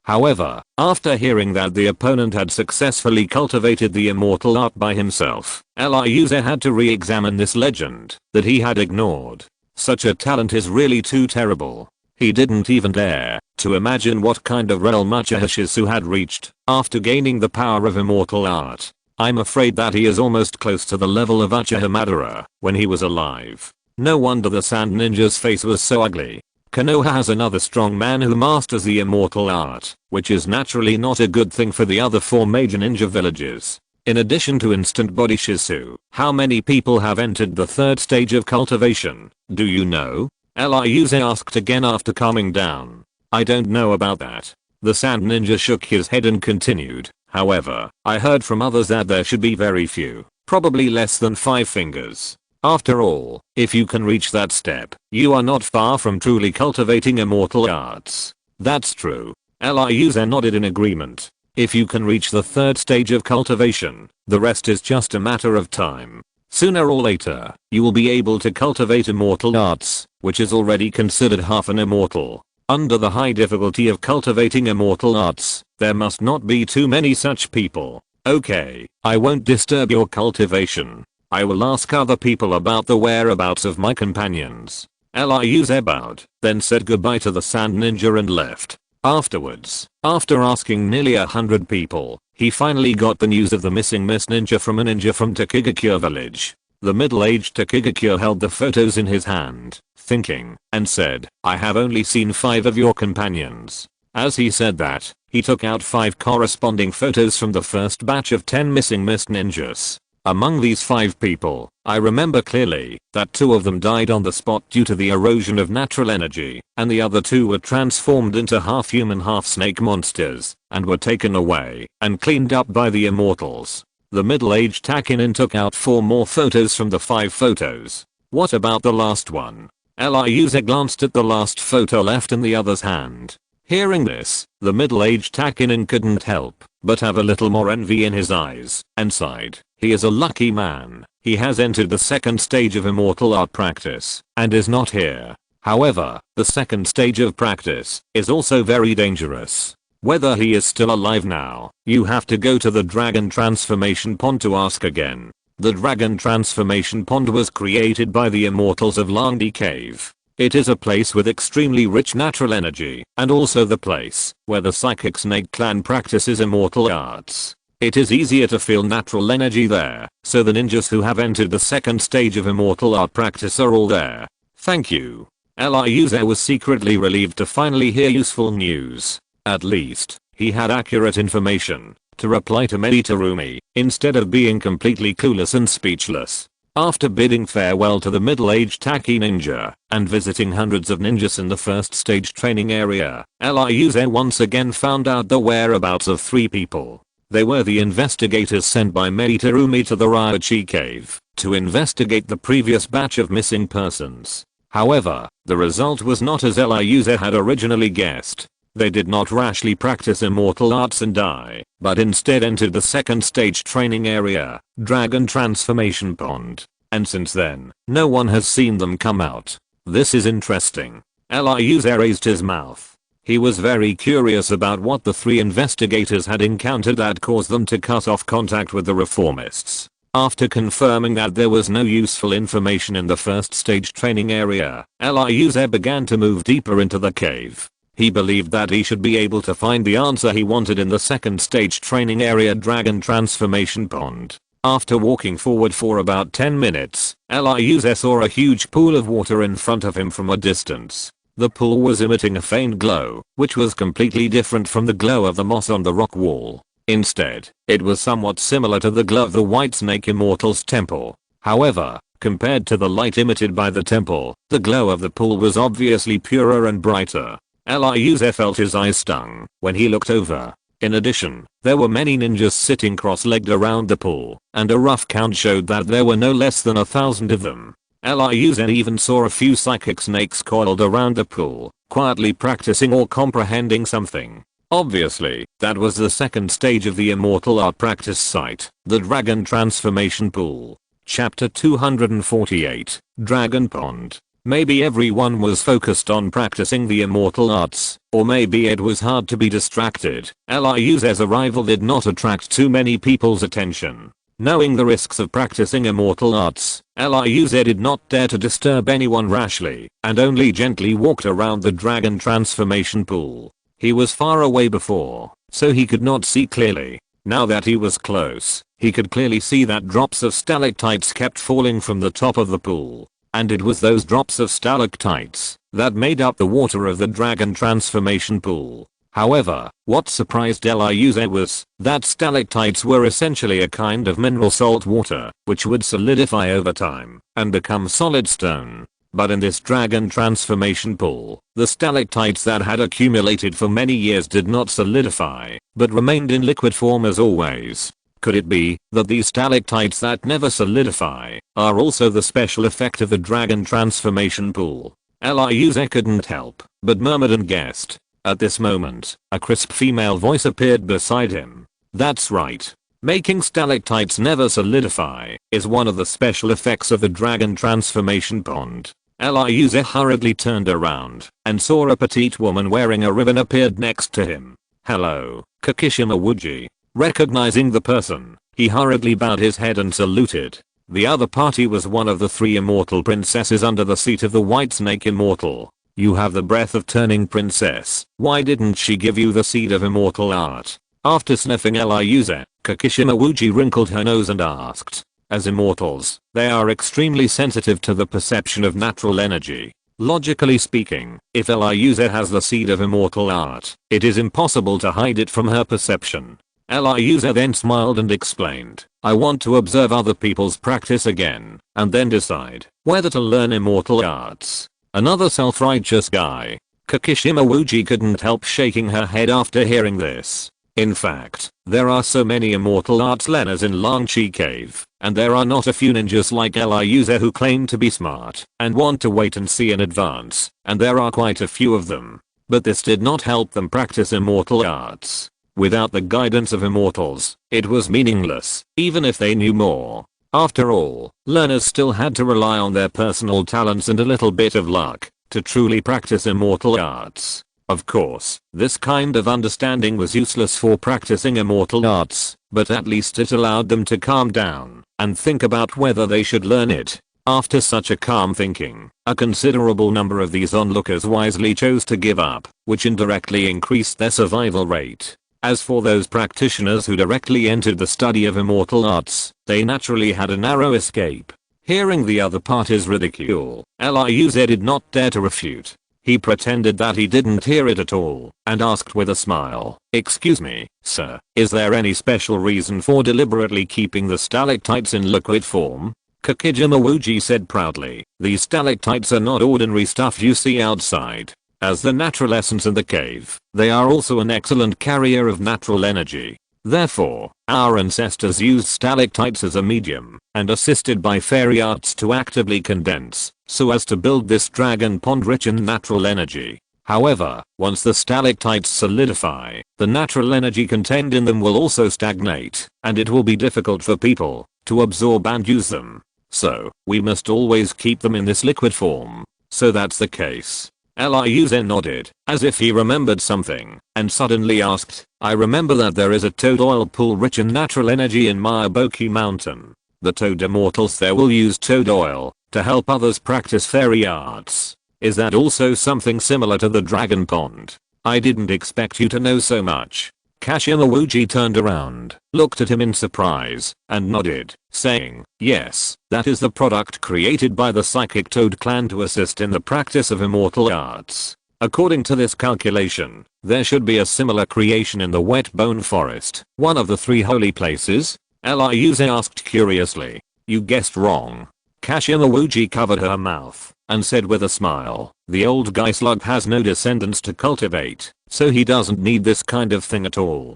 However, after hearing that the opponent had successfully cultivated the immortal art by himself, Eliuse had to re-examine this legend that he had ignored. Such a talent is really too terrible. He didn't even dare to imagine what kind of realm Uchiha Shizu had reached after gaining the power of immortal art. I'm afraid that he is almost close to the level of Uchiha Madara when he was alive. No wonder the Sand Ninja's face was so ugly. Konoha has another strong man who masters the immortal art, which is naturally not a good thing for the other 4 major ninja villages. In addition to Instant Body Shizu, how many people have entered the third stage of cultivation? Do you know? Eliuse asked again after calming down. I don't know about that. The Sand Ninja shook his head and continued. However, I heard from others that there should be very few, probably less than 5 fingers. After all, if you can reach that step, you are not far from truly cultivating immortal arts. That's true. Eliuse nodded in agreement. If you can reach the third stage of cultivation, the rest is just a matter of time. Sooner or later, you will be able to cultivate immortal arts, which is already considered half an immortal. Under the high difficulty of cultivating immortal arts, there must not be too many such people. Okay, I won't disturb your cultivation. I will ask other people about the whereabouts of my companions. Eliuse bowed, then said goodbye to the Sand Ninja and left. Afterwards, after asking nearly 100 people, he finally got the news of the missing Miss Ninja from a ninja from Takigakure village. The middle-aged Takigakure held the photos in his hand, thinking, and said, I have only seen 5 of your companions. As he said that, he took out 5 corresponding photos from the first batch of 10 missing Miss Ninjas. Among these 5 people, I remember clearly that 2 of them died on the spot due to the erosion of natural energy, and the other 2 were transformed into half-human half-snake monsters, and were taken away and cleaned up by the immortals. The middle-aged Takinen took out 4 more photos from the 5 photos. What about the last one? Eliuser glanced at the last photo left in the other's hand. Hearing this, the middle-aged Takinen couldn't help but have a little more envy in his eyes, and sighed. He is a lucky man. He has entered the 2nd stage of immortal art practice, and is not here. However, the 2nd stage of practice is also very dangerous. Whether he is still alive now, you have to go to the Dragon Transformation Pond to ask again. The Dragon Transformation Pond was created by the immortals of Langdi Cave. It is a place with extremely rich natural energy, and also the place where the Psychic Snake Clan practices immortal arts. It is easier to feel natural energy there, so the ninjas who have entered the 2nd stage of immortal art practice are all there. Thank you. Eliuser was secretly relieved to finally hear useful news. At least, he had accurate information to reply to Meditarumi, instead of being completely clueless and speechless. After bidding farewell to the middle-aged Taki ninja, and visiting hundreds of ninjas in the 1st stage training area, Eliuser once again found out the whereabouts of 3 people. They were the investigators sent by Meditarumi to the Ryochi cave to investigate the previous batch of missing persons. However, the result was not as Eliuser had originally guessed. They did not rashly practice immortal arts and die, but instead entered the 2nd stage training area, Dragon Transformation Pond. And since then, no one has seen them come out. This is interesting. Eliuser raised his mouth. He was very curious about what the 3 investigators had encountered that caused them to cut off contact with the reformists. After confirming that there was no useful information in the 1st stage training area, Eliuser began to move deeper into the cave. He believed that he should be able to find the answer he wanted in the 2nd stage training area Dragon Transformation Pond. After walking forward for about 10 minutes, Eliuser saw a huge pool of water in front of him from a distance. The pool was emitting a faint glow, which was completely different from the glow of the moss on the rock wall. Instead, it was somewhat similar to the glow of the White Snake Immortals Temple. However, compared to the light emitted by the temple, the glow of the pool was obviously purer and brighter. Eliuser felt his eyes stung when he looked over. In addition, there were many ninjas sitting cross-legged around the pool, and a rough count showed that there were no less than 1,000 of them. Eliuser even saw a few psychic snakes coiled around the pool, quietly practicing or comprehending something. Obviously, that was the 2nd stage of the immortal art practice site, the Dragon Transformation Pool. Chapter 248, Dragon Pond. Maybe everyone was focused on practicing the immortal arts, or maybe it was hard to be distracted. Eliuser's arrival did not attract too many people's attention. Knowing the risks of practicing immortal arts, Eliuser did not dare to disturb anyone rashly, and only gently walked around the Dragon Transformation Pool. He was far away before, so he could not see clearly. Now that he was close, he could clearly see that drops of stalactites kept falling from the top of the pool. And it was those drops of stalactites that made up the water of the Dragon Transformation Pool. However, what surprised Eliuser was that stalactites were essentially a kind of mineral salt water, which would solidify over time and become solid stone. But in this Dragon Transformation Pool, the stalactites that had accumulated for many years did not solidify, but remained in liquid form as always. Could it be that these stalactites that never solidify are also the special effect of the Dragon Transformation Pool? Eliuser couldn't help but murmured and guessed. At this moment, a crisp female voice appeared beside him. That's right. Making stalactites never solidify is one of the special effects of the Dragon Transformation Pond. Eliuser hurriedly turned around and saw a petite woman wearing a ribbon appeared next to him. Hello, Kakishima Wuji. Recognizing the person, he hurriedly bowed his head and saluted. The other party was one of the 3 immortal princesses under the seat of the White Snake Immortal. You have the breath of turning princess. Why didn't she give you the seed of immortal art? After sniffing Eliuser, Kakishima Wuji wrinkled her nose and asked. As immortals, they are extremely sensitive to the perception of natural energy. Logically speaking, if Eliuser has the seed of immortal art, it is impossible to hide it from her perception. Eliuser then smiled and explained, I want to observe other people's practice again, and then decide whether to learn immortal arts. Another self-righteous guy. Kakishima Wuji couldn't help shaking her head after hearing this. In fact, there are so many immortal arts learners in Langchi Cave, and there are not a few ninjas like Eliuser who claim to be smart and want to wait and see in advance, and there are quite a few of them. But this did not help them practice immortal arts. Without the guidance of immortals, it was meaningless, even if they knew more. After all, learners still had to rely on their personal talents and a little bit of luck to truly practice immortal arts. Of course, this kind of understanding was useless for practicing immortal arts, but at least it allowed them to calm down and think about whether they should learn it. After such a calm thinking, a considerable number of these onlookers wisely chose to give up, which indirectly increased their survival rate. As for those practitioners who directly entered the study of immortal arts, they naturally had a narrow escape. Hearing the other party's ridicule, Eliuser did not dare to refute. He pretended that he didn't hear it at all, and asked with a smile, excuse me, sir, is there any special reason for deliberately keeping the stalactites in liquid form? Kakijima Wuji said proudly, these stalactites are not ordinary stuff you see outside. As the natural essence in the cave, they are also an excellent carrier of natural energy. Therefore, our ancestors used stalactites as a medium, and assisted by fairy arts to actively condense, so as to build this dragon pond rich in natural energy. However, once the stalactites solidify, the natural energy contained in them will also stagnate, and it will be difficult for people to absorb and use them. So, we must always keep them in this liquid form. So that's the case. Eliuser nodded, as if he remembered something, and suddenly asked, I remember that there is a toad oil pool rich in natural energy in Miyaboki Mountain. The toad immortals there will use toad oil to help others practice fairy arts. Is that also something similar to the dragon pond? I didn't expect you to know so much. Kashima Wuji turned around, looked at him in surprise, and nodded, saying, yes, that is the product created by the Psychic Toad clan to assist in the practice of immortal arts. According to this calculation, there should be a similar creation in the Wet Bone Forest, one of the 3 holy places? Eliuser asked curiously. You guessed wrong. Kashima Wuji covered her mouth and said with a smile, the old guy slug has no descendants to cultivate, so he doesn't need this kind of thing at all.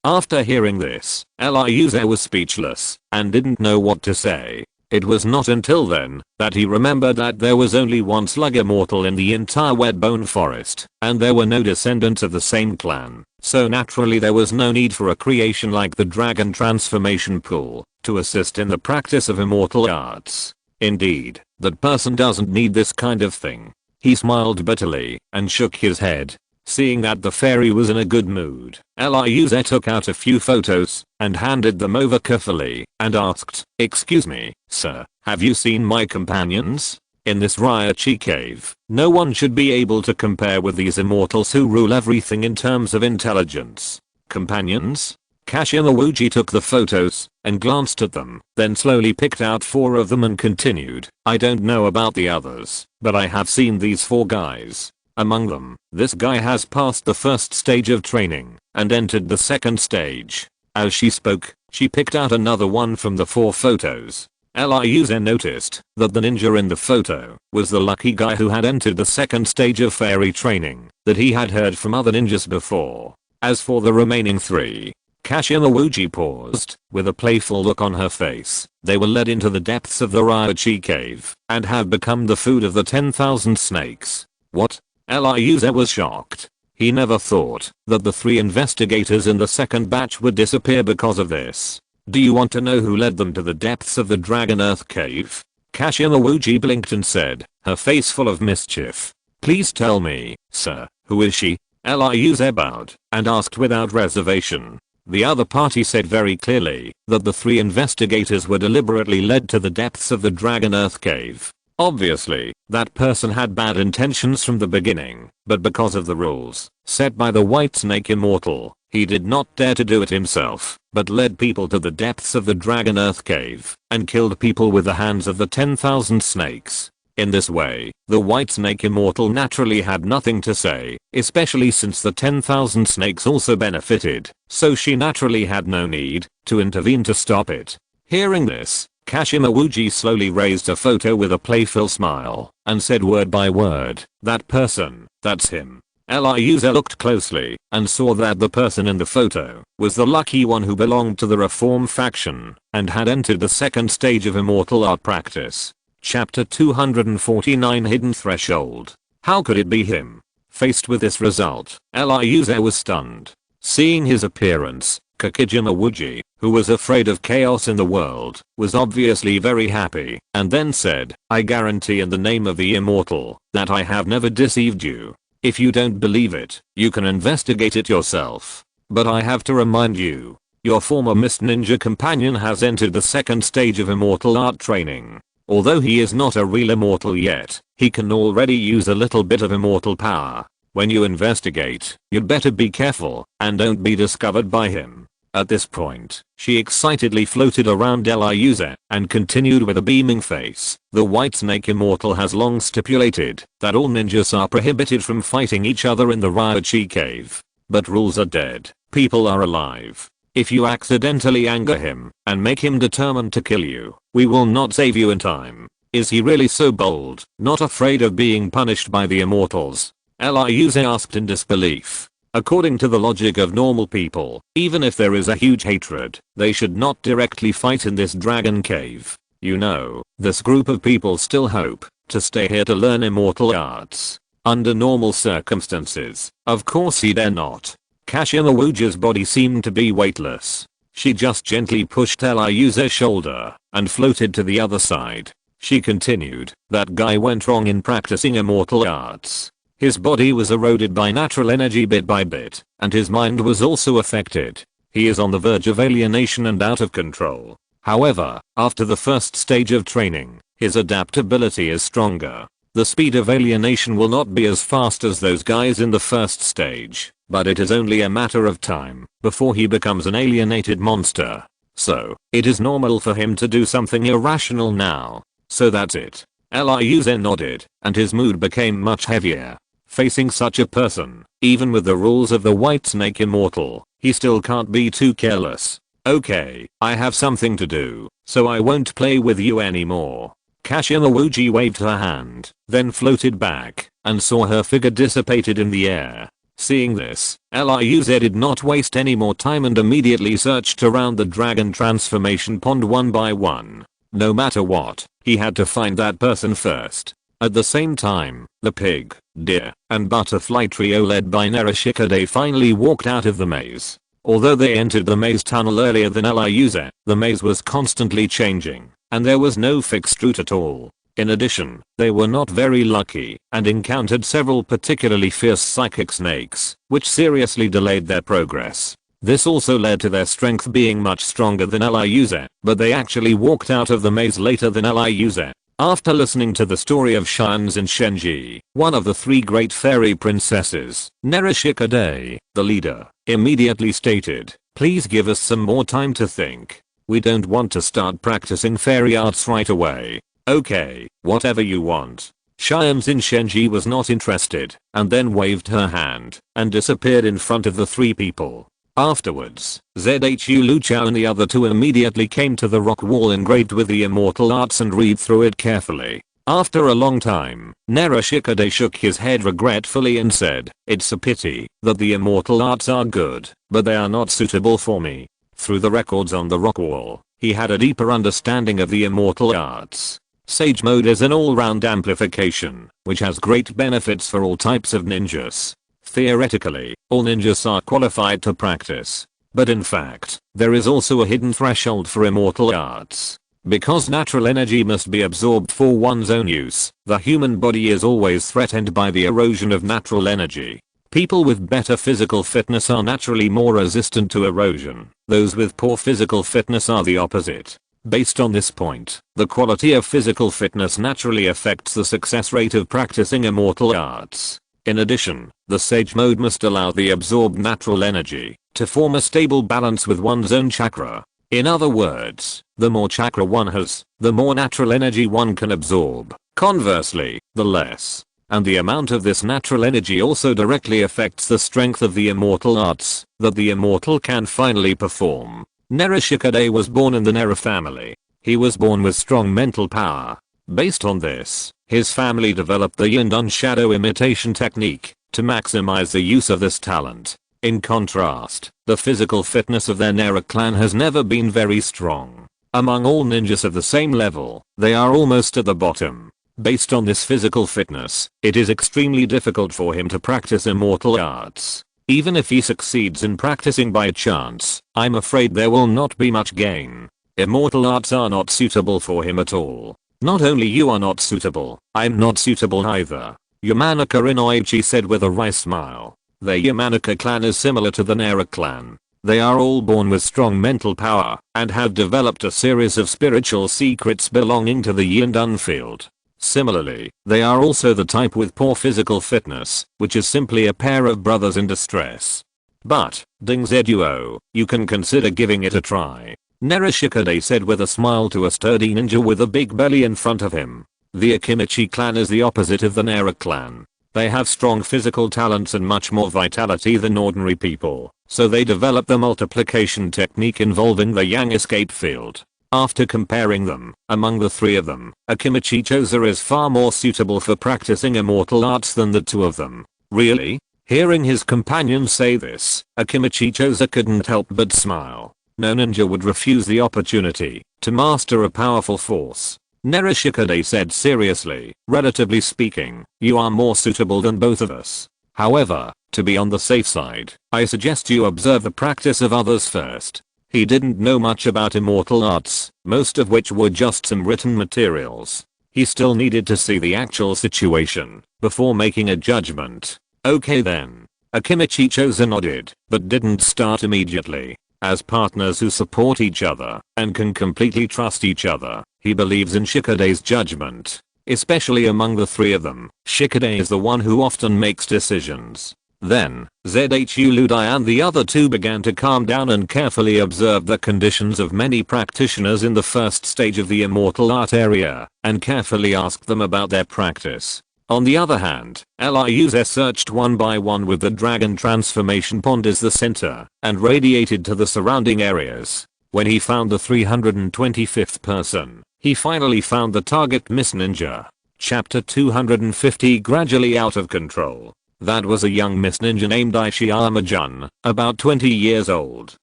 After hearing this, Eliuser was speechless and didn't know what to say. It was not until then that he remembered that there was only one slug immortal in the entire Wet Bone Forest, and there were no descendants of the same clan, so naturally there was no need for a creation like the Dragon Transformation Pool to assist in the practice of immortal arts. Indeed, that person doesn't need this kind of thing. He smiled bitterly and shook his head. Seeing that the fairy was in a good mood, Eliuser took out a few photos and handed them over carefully and asked, excuse me, sir, have you seen my companions? In this Ryochi cave, no one should be able to compare with these immortals who rule everything in terms of intelligence. Companions? Kashima Wuji took the photos and glanced at them, then slowly picked out 4 of them and continued, I don't know about the others, but I have seen these 4 guys. Among them, this guy has passed the first stage of training and entered the second stage. As she spoke, she picked out another one from the 4 photos. Eliuser noticed that the ninja in the photo was the lucky guy who had entered the second stage of fairy training that he had heard from other ninjas before. As for the remaining 3, Kashima Wuji paused, with a playful look on her face. They were led into the depths of the Ryochi cave and have become the food of the 10,000 snakes. What? Eliuser was shocked. He never thought that the 3 investigators in the second batch would disappear because of this. Do you want to know who led them to the depths of the Dragon Earth cave? Kashima Wuji blinked and said, her face full of mischief. Please tell me, sir, who is she? Eliuser bowed and asked without reservation. The other party said very clearly that the 3 investigators were deliberately led to the depths of the Dragon Earth cave. Obviously, that person had bad intentions from the beginning, but because of the rules set by the White Snake Immortal, he did not dare to do it himself, but led people to the depths of the Dragon Earth cave and killed people with the hands of the 10,000 snakes. In this way, the white snake immortal naturally had nothing to say, especially since the 10,000 snakes also benefited, so she naturally had no need to intervene to stop it. Hearing this, Kashimaguchi slowly raised a photo with a playful smile and said word by word, "That person, that's him." Eliuser looked closely and saw that the person in the photo was the lucky one who belonged to the Reform faction and had entered the second stage of immortal art practice. Chapter 249 Hidden Threshold. How could it be him? Faced with this result, Eliuser was stunned. Seeing his appearance, Kashimaguchi, who was afraid of chaos in the world, was obviously very happy and then said, "I guarantee in the name of the immortal that I have never deceived you. If you don't believe it, you can investigate it yourself. But I have to remind you, your former Mist Ninja companion has entered the second stage of immortal art training. Although he is not a real immortal yet, he can already use a little bit of immortal power. When you investigate, you'd better be careful and don't be discovered by him." At this point, she excitedly floated around Eliuser and continued with a beaming face. "The White Snake Immortal has long stipulated that all ninjas are prohibited from fighting each other in the Ryuchi cave. But rules are dead, people are alive. If you accidentally anger him and make him determined to kill you, we will not save you in time. Is he really so bold, not afraid of being punished by the immortals?" Eliuser asked in disbelief. According to the logic of normal people, even if there is a huge hatred, they should not directly fight in this dragon cave. You know, this group of people still hope to stay here to learn immortal arts. Under normal circumstances, of course he dare not. Kashimaguchi's body seemed to be weightless. She just gently pushed Eliuser's shoulder and floated to the other side. She continued, "That guy went wrong in practicing immortal arts. His body was eroded by natural energy bit by bit, and his mind was also affected. He is on the verge of alienation and out of control. However, after the first stage of training, his adaptability is stronger. The speed of alienation will not be as fast as those guys in the first stage, but it is only a matter of time before he becomes an alienated monster. So, it is normal for him to do something irrational now. So that's it." Eliuser nodded, and his mood became much heavier. Facing such a person, even with the rules of the White Snake Immortal, he still can't be too careless. "Okay, I have something to do, so I won't play with you anymore." Kashimaguchi waved her hand, then floated back, and saw her figure dissipated in the air. Seeing this, Eliuser did not waste any more time and immediately searched around the dragon transformation pond one by one. No matter what, he had to find that person first. At the same time, the pig, deer, and butterfly trio led by Narashikade finally walked out of the maze. Although they entered the maze tunnel earlier than Eliuser, the maze was constantly changing, and there was no fixed route at all. In addition, they were not very lucky and encountered several particularly fierce psychic snakes, which seriously delayed their progress. This also led to their strength being much stronger than Eliuser, but they actually walked out of the maze later than Eliuser. After listening to the story of Shines in Shenji, one of the three great fairy princesses, Narashikade, the leader, immediately stated, "Please give us some more time to think. We don't want to start practicing fairy arts right away." "Okay, whatever you want." Shines in Shenji was not interested, and then waved her hand and disappeared in front of the three people. Afterwards, Zhu Luchao and the other two immediately came to the rock wall engraved with the immortal arts and read through it carefully. After a long time, Narashikade shook his head regretfully and said, "It's a pity that the immortal arts are good, but they are not suitable for me." Through the records on the rock wall, he had a deeper understanding of the immortal arts. Sage mode is an all-round amplification, which has great benefits for all types of ninjas. Theoretically, all ninjas are qualified to practice. But in fact, there is also a hidden threshold for immortal arts. Because natural energy must be absorbed for one's own use, the human body is always threatened by the erosion of natural energy. People with better physical fitness are naturally more resistant to erosion. Those with poor physical fitness are the opposite. Based on this point, the quality of physical fitness naturally affects the success rate of practicing immortal arts. In addition, the sage mode must allow the absorbed natural energy to form a stable balance with one's own chakra. In other words, the more chakra one has, the more natural energy one can absorb. Conversely, the less. And the amount of this natural energy also directly affects the strength of the immortal arts that the immortal can finally perform. Nerishikade was born in the Nera family. He was born with strong mental power. Based on this, his family developed the Yindun shadow imitation technique to maximize the use of this talent. In contrast, the physical fitness of their Nera clan has never been very strong. Among all ninjas of the same level, they are almost at the bottom. Based on this physical fitness, it is extremely difficult for him to practice immortal arts. Even if he succeeds in practicing by chance, I'm afraid there will not be much gain. Immortal arts are not suitable for him at all. Not only you are not suitable, I'm not suitable either. Yamanaka Inoichi said with a wry smile. The Yamanaka clan is similar to the Nera clan. They are all born with strong mental power and have developed a series of spiritual secrets belonging to the Yindun field. Similarly, they are also the type with poor physical fitness, which is simply a pair of brothers in distress. But, Dingzeduo, you can consider giving it a try. Nerishikade said with a smile to a sturdy ninja with a big belly in front of him. The Akimichi clan is the opposite of the Nera clan. They have strong physical talents and much more vitality than ordinary people, so they develop the multiplication technique involving the yang escape field. After comparing them, among the three of them, Akimichi Choza is far more suitable for practicing immortal arts than the two of them. Really? Hearing his companion say this, Akimichi Choza couldn't help but smile. No ninja would refuse the opportunity to master a powerful force. Nerishikade said seriously, relatively speaking, you are more suitable than both of us. However, to be on the safe side, I suggest you observe the practice of others first. He didn't know much about immortal arts, most of which were just some written materials. He still needed to see the actual situation before making a judgment. Okay then. Akimichi Choza nodded, but didn't start immediately. As partners who support each other and can completely trust each other, he believes in Shikade's judgment. Especially among the three of them, Shikade is the one who often makes decisions. Then, Zhu Ludai and the other two began to calm down and carefully observe the conditions of many practitioners in the first stage of the immortal art area, and carefully asked them about their practice. On the other hand, Liuze searched one by one with the dragon transformation pond as the center, and radiated to the surrounding areas. When he found the 325th person, he finally found the target Miss Ninja. Chapter 250 Gradually out of control. That was a young Miss Ninja named Ishiyama-jun, about 20 years old.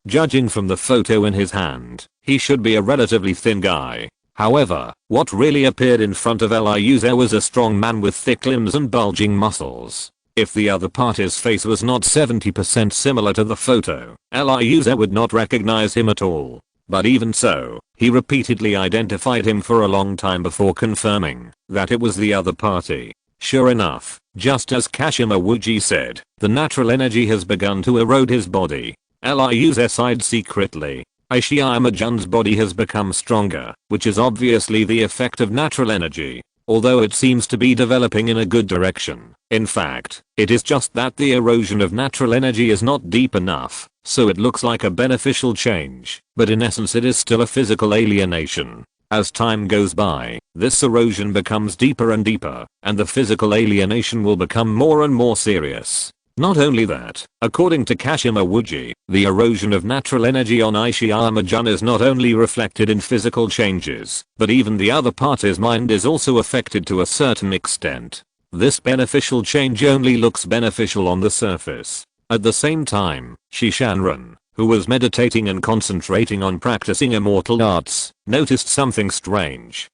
Judging from the photo in his hand, he should be a relatively thin guy. However, what really appeared in front of Liuze was a strong man with thick limbs and bulging muscles. If the other party's face was not 70% similar to the photo, Liuze would not recognize him at all. But even so, he repeatedly identified him for a long time before confirming that it was the other party. Sure enough, just as Kashima Wuji said, the natural energy has begun to erode his body. Liuze sighed secretly. Ishiyama-jun's body has become stronger, which is obviously the effect of natural energy, although it seems to be developing in a good direction. In fact, it is just that the erosion of natural energy is not deep enough, so it looks like a beneficial change, but in essence it is still a physical alienation. As time goes by, this erosion becomes deeper and deeper, and the physical alienation will become more and more serious. Not only that, according to Kashima Wuji, the erosion of natural energy on Ishiyama-jun is not only reflected in physical changes, but even the other party's mind is also affected to a certain extent. This beneficial change only looks beneficial on the surface. At the same time, Shishanran, who was meditating and concentrating on practicing immortal arts, noticed something strange.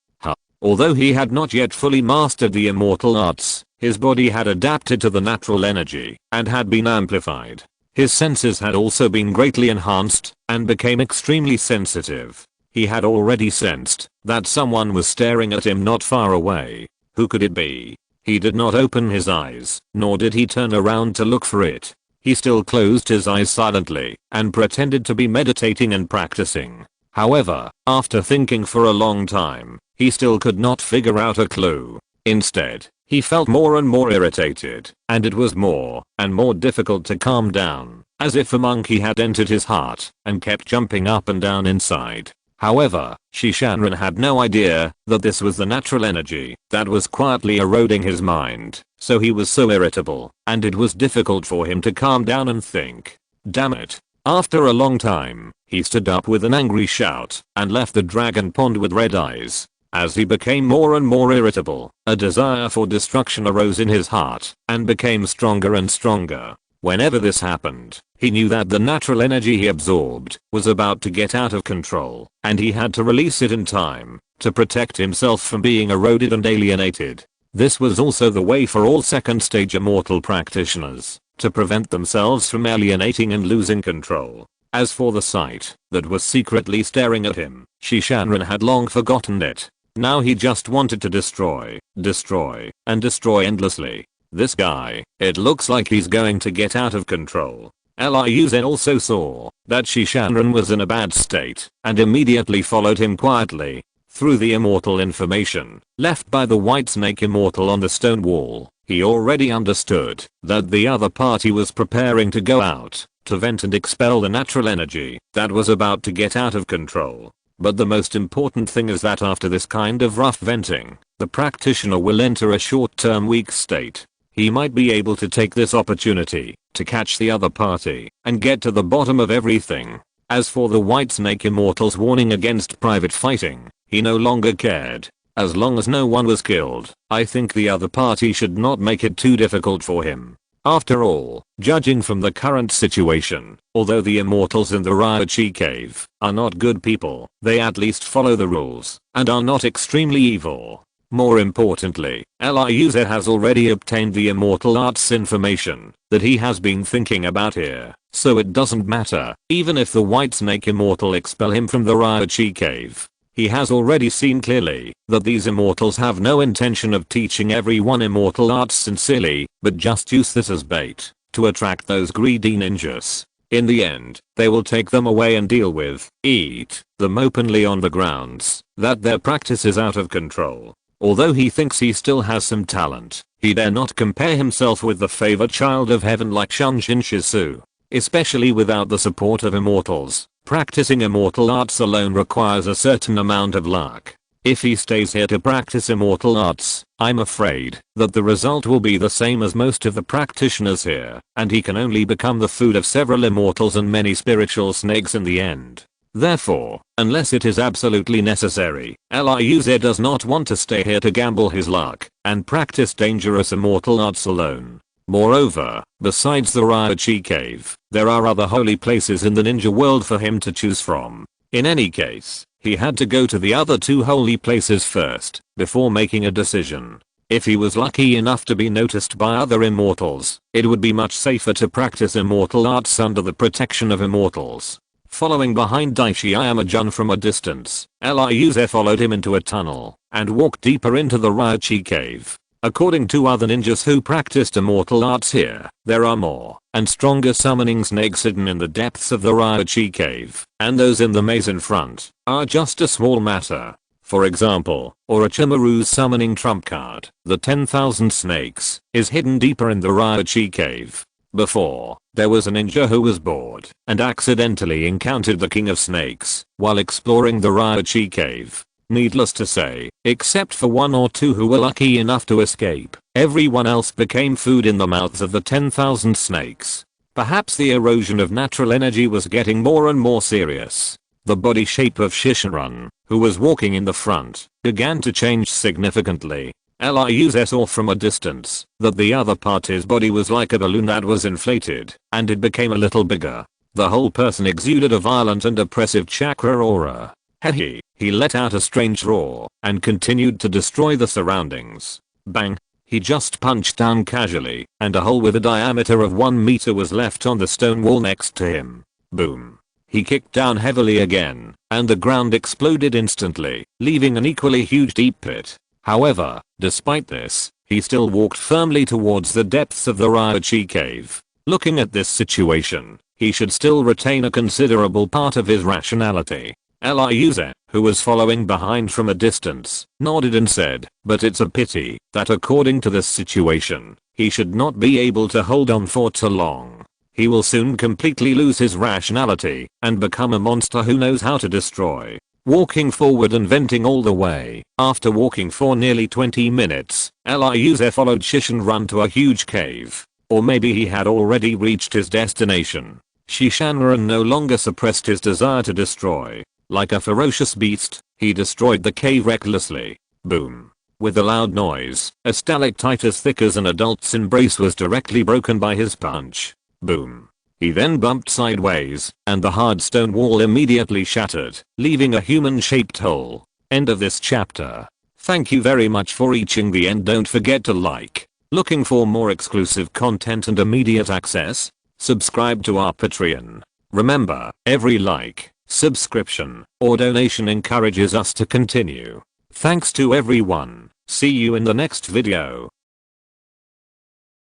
Although he had not yet fully mastered the immortal arts, his body had adapted to the natural energy and had been amplified. His senses had also been greatly enhanced and became extremely sensitive. He had already sensed that someone was staring at him not far away. Who could it be? He did not open his eyes, nor did he turn around to look for it. He still closed his eyes silently and pretended to be meditating and practicing. However, after thinking for a long time, he still could not figure out a clue. Instead, He felt more and more irritated, and it was more and more difficult to calm down, as if a monkey had entered his heart and kept jumping up and down inside. However, Shishanran had no idea that this was the natural energy that was quietly eroding his mind, so he was so irritable, and it was difficult for him to calm down and think. Damn it. After a long time, he stood up with an angry shout and left the dragon pond with red eyes. As he became more and more irritable, a desire for destruction arose in his heart and became stronger and stronger. Whenever this happened, he knew that the natural energy he absorbed was about to get out of control, and he had to release it in time to protect himself from being eroded and alienated. This was also the way for all second stage immortal practitioners, to prevent themselves from alienating and losing control. As for the sight that was secretly staring at him, Shishanran had long forgotten it. Now he just wanted to destroy, and destroy endlessly. This guy, it looks like he's going to get out of control. Liu also saw that Shishanran was in a bad state and immediately followed him quietly. Through the immortal information left by the white snake immortal on the stone wall, he already understood that the other party was preparing to go out to vent and expel the natural energy that was about to get out of control. But the most important thing is that after this kind of rough venting, the practitioner will enter a short-term weak state. He might be able to take this opportunity to catch the other party and get to the bottom of everything. As for the white snake immortal's warning against private fighting, he no longer cared. As long as no one was killed, I think the other party should not make it too difficult for him. After all, judging from the current situation, although the immortals in the Ryochi cave are not good people, they at least follow the rules and are not extremely evil. More importantly, Liu has already obtained the immortal arts information that he has been thinking about here, so it doesn't matter even if the white snake immortal expel him from the Ryochi cave. He has already seen clearly that these immortals have no intention of teaching everyone immortal arts sincerely, but just use this as bait to attract those greedy ninjas. In the end, they will take them away and eat them openly on the grounds that their practice is out of control. Although he thinks he still has some talent, he dare not compare himself with the favored child of heaven like Shunshin Shisu. Especially without the support of immortals, practicing immortal arts alone requires a certain amount of luck. If he stays here to practice immortal arts, I'm afraid that the result will be the same as most of the practitioners here, and he can only become the food of several immortals and many spiritual snakes in the end. Therefore, unless it is absolutely necessary, Liu does not want to stay here to gamble his luck and practice dangerous immortal arts alone. Moreover, besides the Ryochi cave, there are other holy places in the ninja world for him to choose from. In any case, he had to go to the other two holy places first, before making a decision. If he was lucky enough to be noticed by other immortals, it would be much safer to practice immortal arts under the protection of immortals. Following behind Daishi Ayama-jun from a distance, Liu followed him into a tunnel and walked deeper into the Ryochi cave. According to other ninjas who practiced immortal arts here, there are more and stronger summoning snakes hidden in the depths of the Ryochi cave, and those in the maze in front are just a small matter. For example, Orochimaru's summoning trump card, the 10,000 snakes, is hidden deeper in the Ryochi cave. Before, there was a ninja who was bored and accidentally encountered the king of snakes while exploring the Ryochi cave. Needless to say, except for one or two who were lucky enough to escape, everyone else became food in the mouths of the 10,000 snakes. Perhaps the erosion of natural energy was getting more and more serious. The body shape of Shishanran, who was walking in the front, began to change significantly. Liu saw from a distance that the other party's body was like a balloon that was inflated, and it became a little bigger. The whole person exuded a violent and oppressive chakra aura. He let out a strange roar and continued to destroy the surroundings. Bang! He just punched down casually, and a hole with a diameter of 1 meter was left on the stone wall next to him. Boom! He kicked down heavily again, and the ground exploded instantly, leaving an equally huge deep pit. However, despite this, he still walked firmly towards the depths of the Ryochi cave. Looking at this situation, he should still retain a considerable part of his rationality. Liuze, who was following behind from a distance, nodded and said, "But it's a pity that according to this situation, he should not be able to hold on for too long. He will soon completely lose his rationality and become a monster who knows how to destroy." Walking forward and venting all the way, after walking for nearly 20 minutes, Liuze followed Shishinran to a huge cave. Or maybe he had already reached his destination. Shishinran no longer suppressed his desire to destroy. Like a ferocious beast, he destroyed the cave recklessly. Boom. With a loud noise, a stalactite as thick as an adult's embrace was directly broken by his punch. Boom. He then bumped sideways, and the hard stone wall immediately shattered, leaving a human-shaped hole. End of this chapter. Thank you very much for reaching the end. Don't forget to like. Looking for more exclusive content and immediate access? Subscribe to our Patreon. Remember, every like, subscription, or donation encourages us to continue. Thanks to everyone. See you in the next video.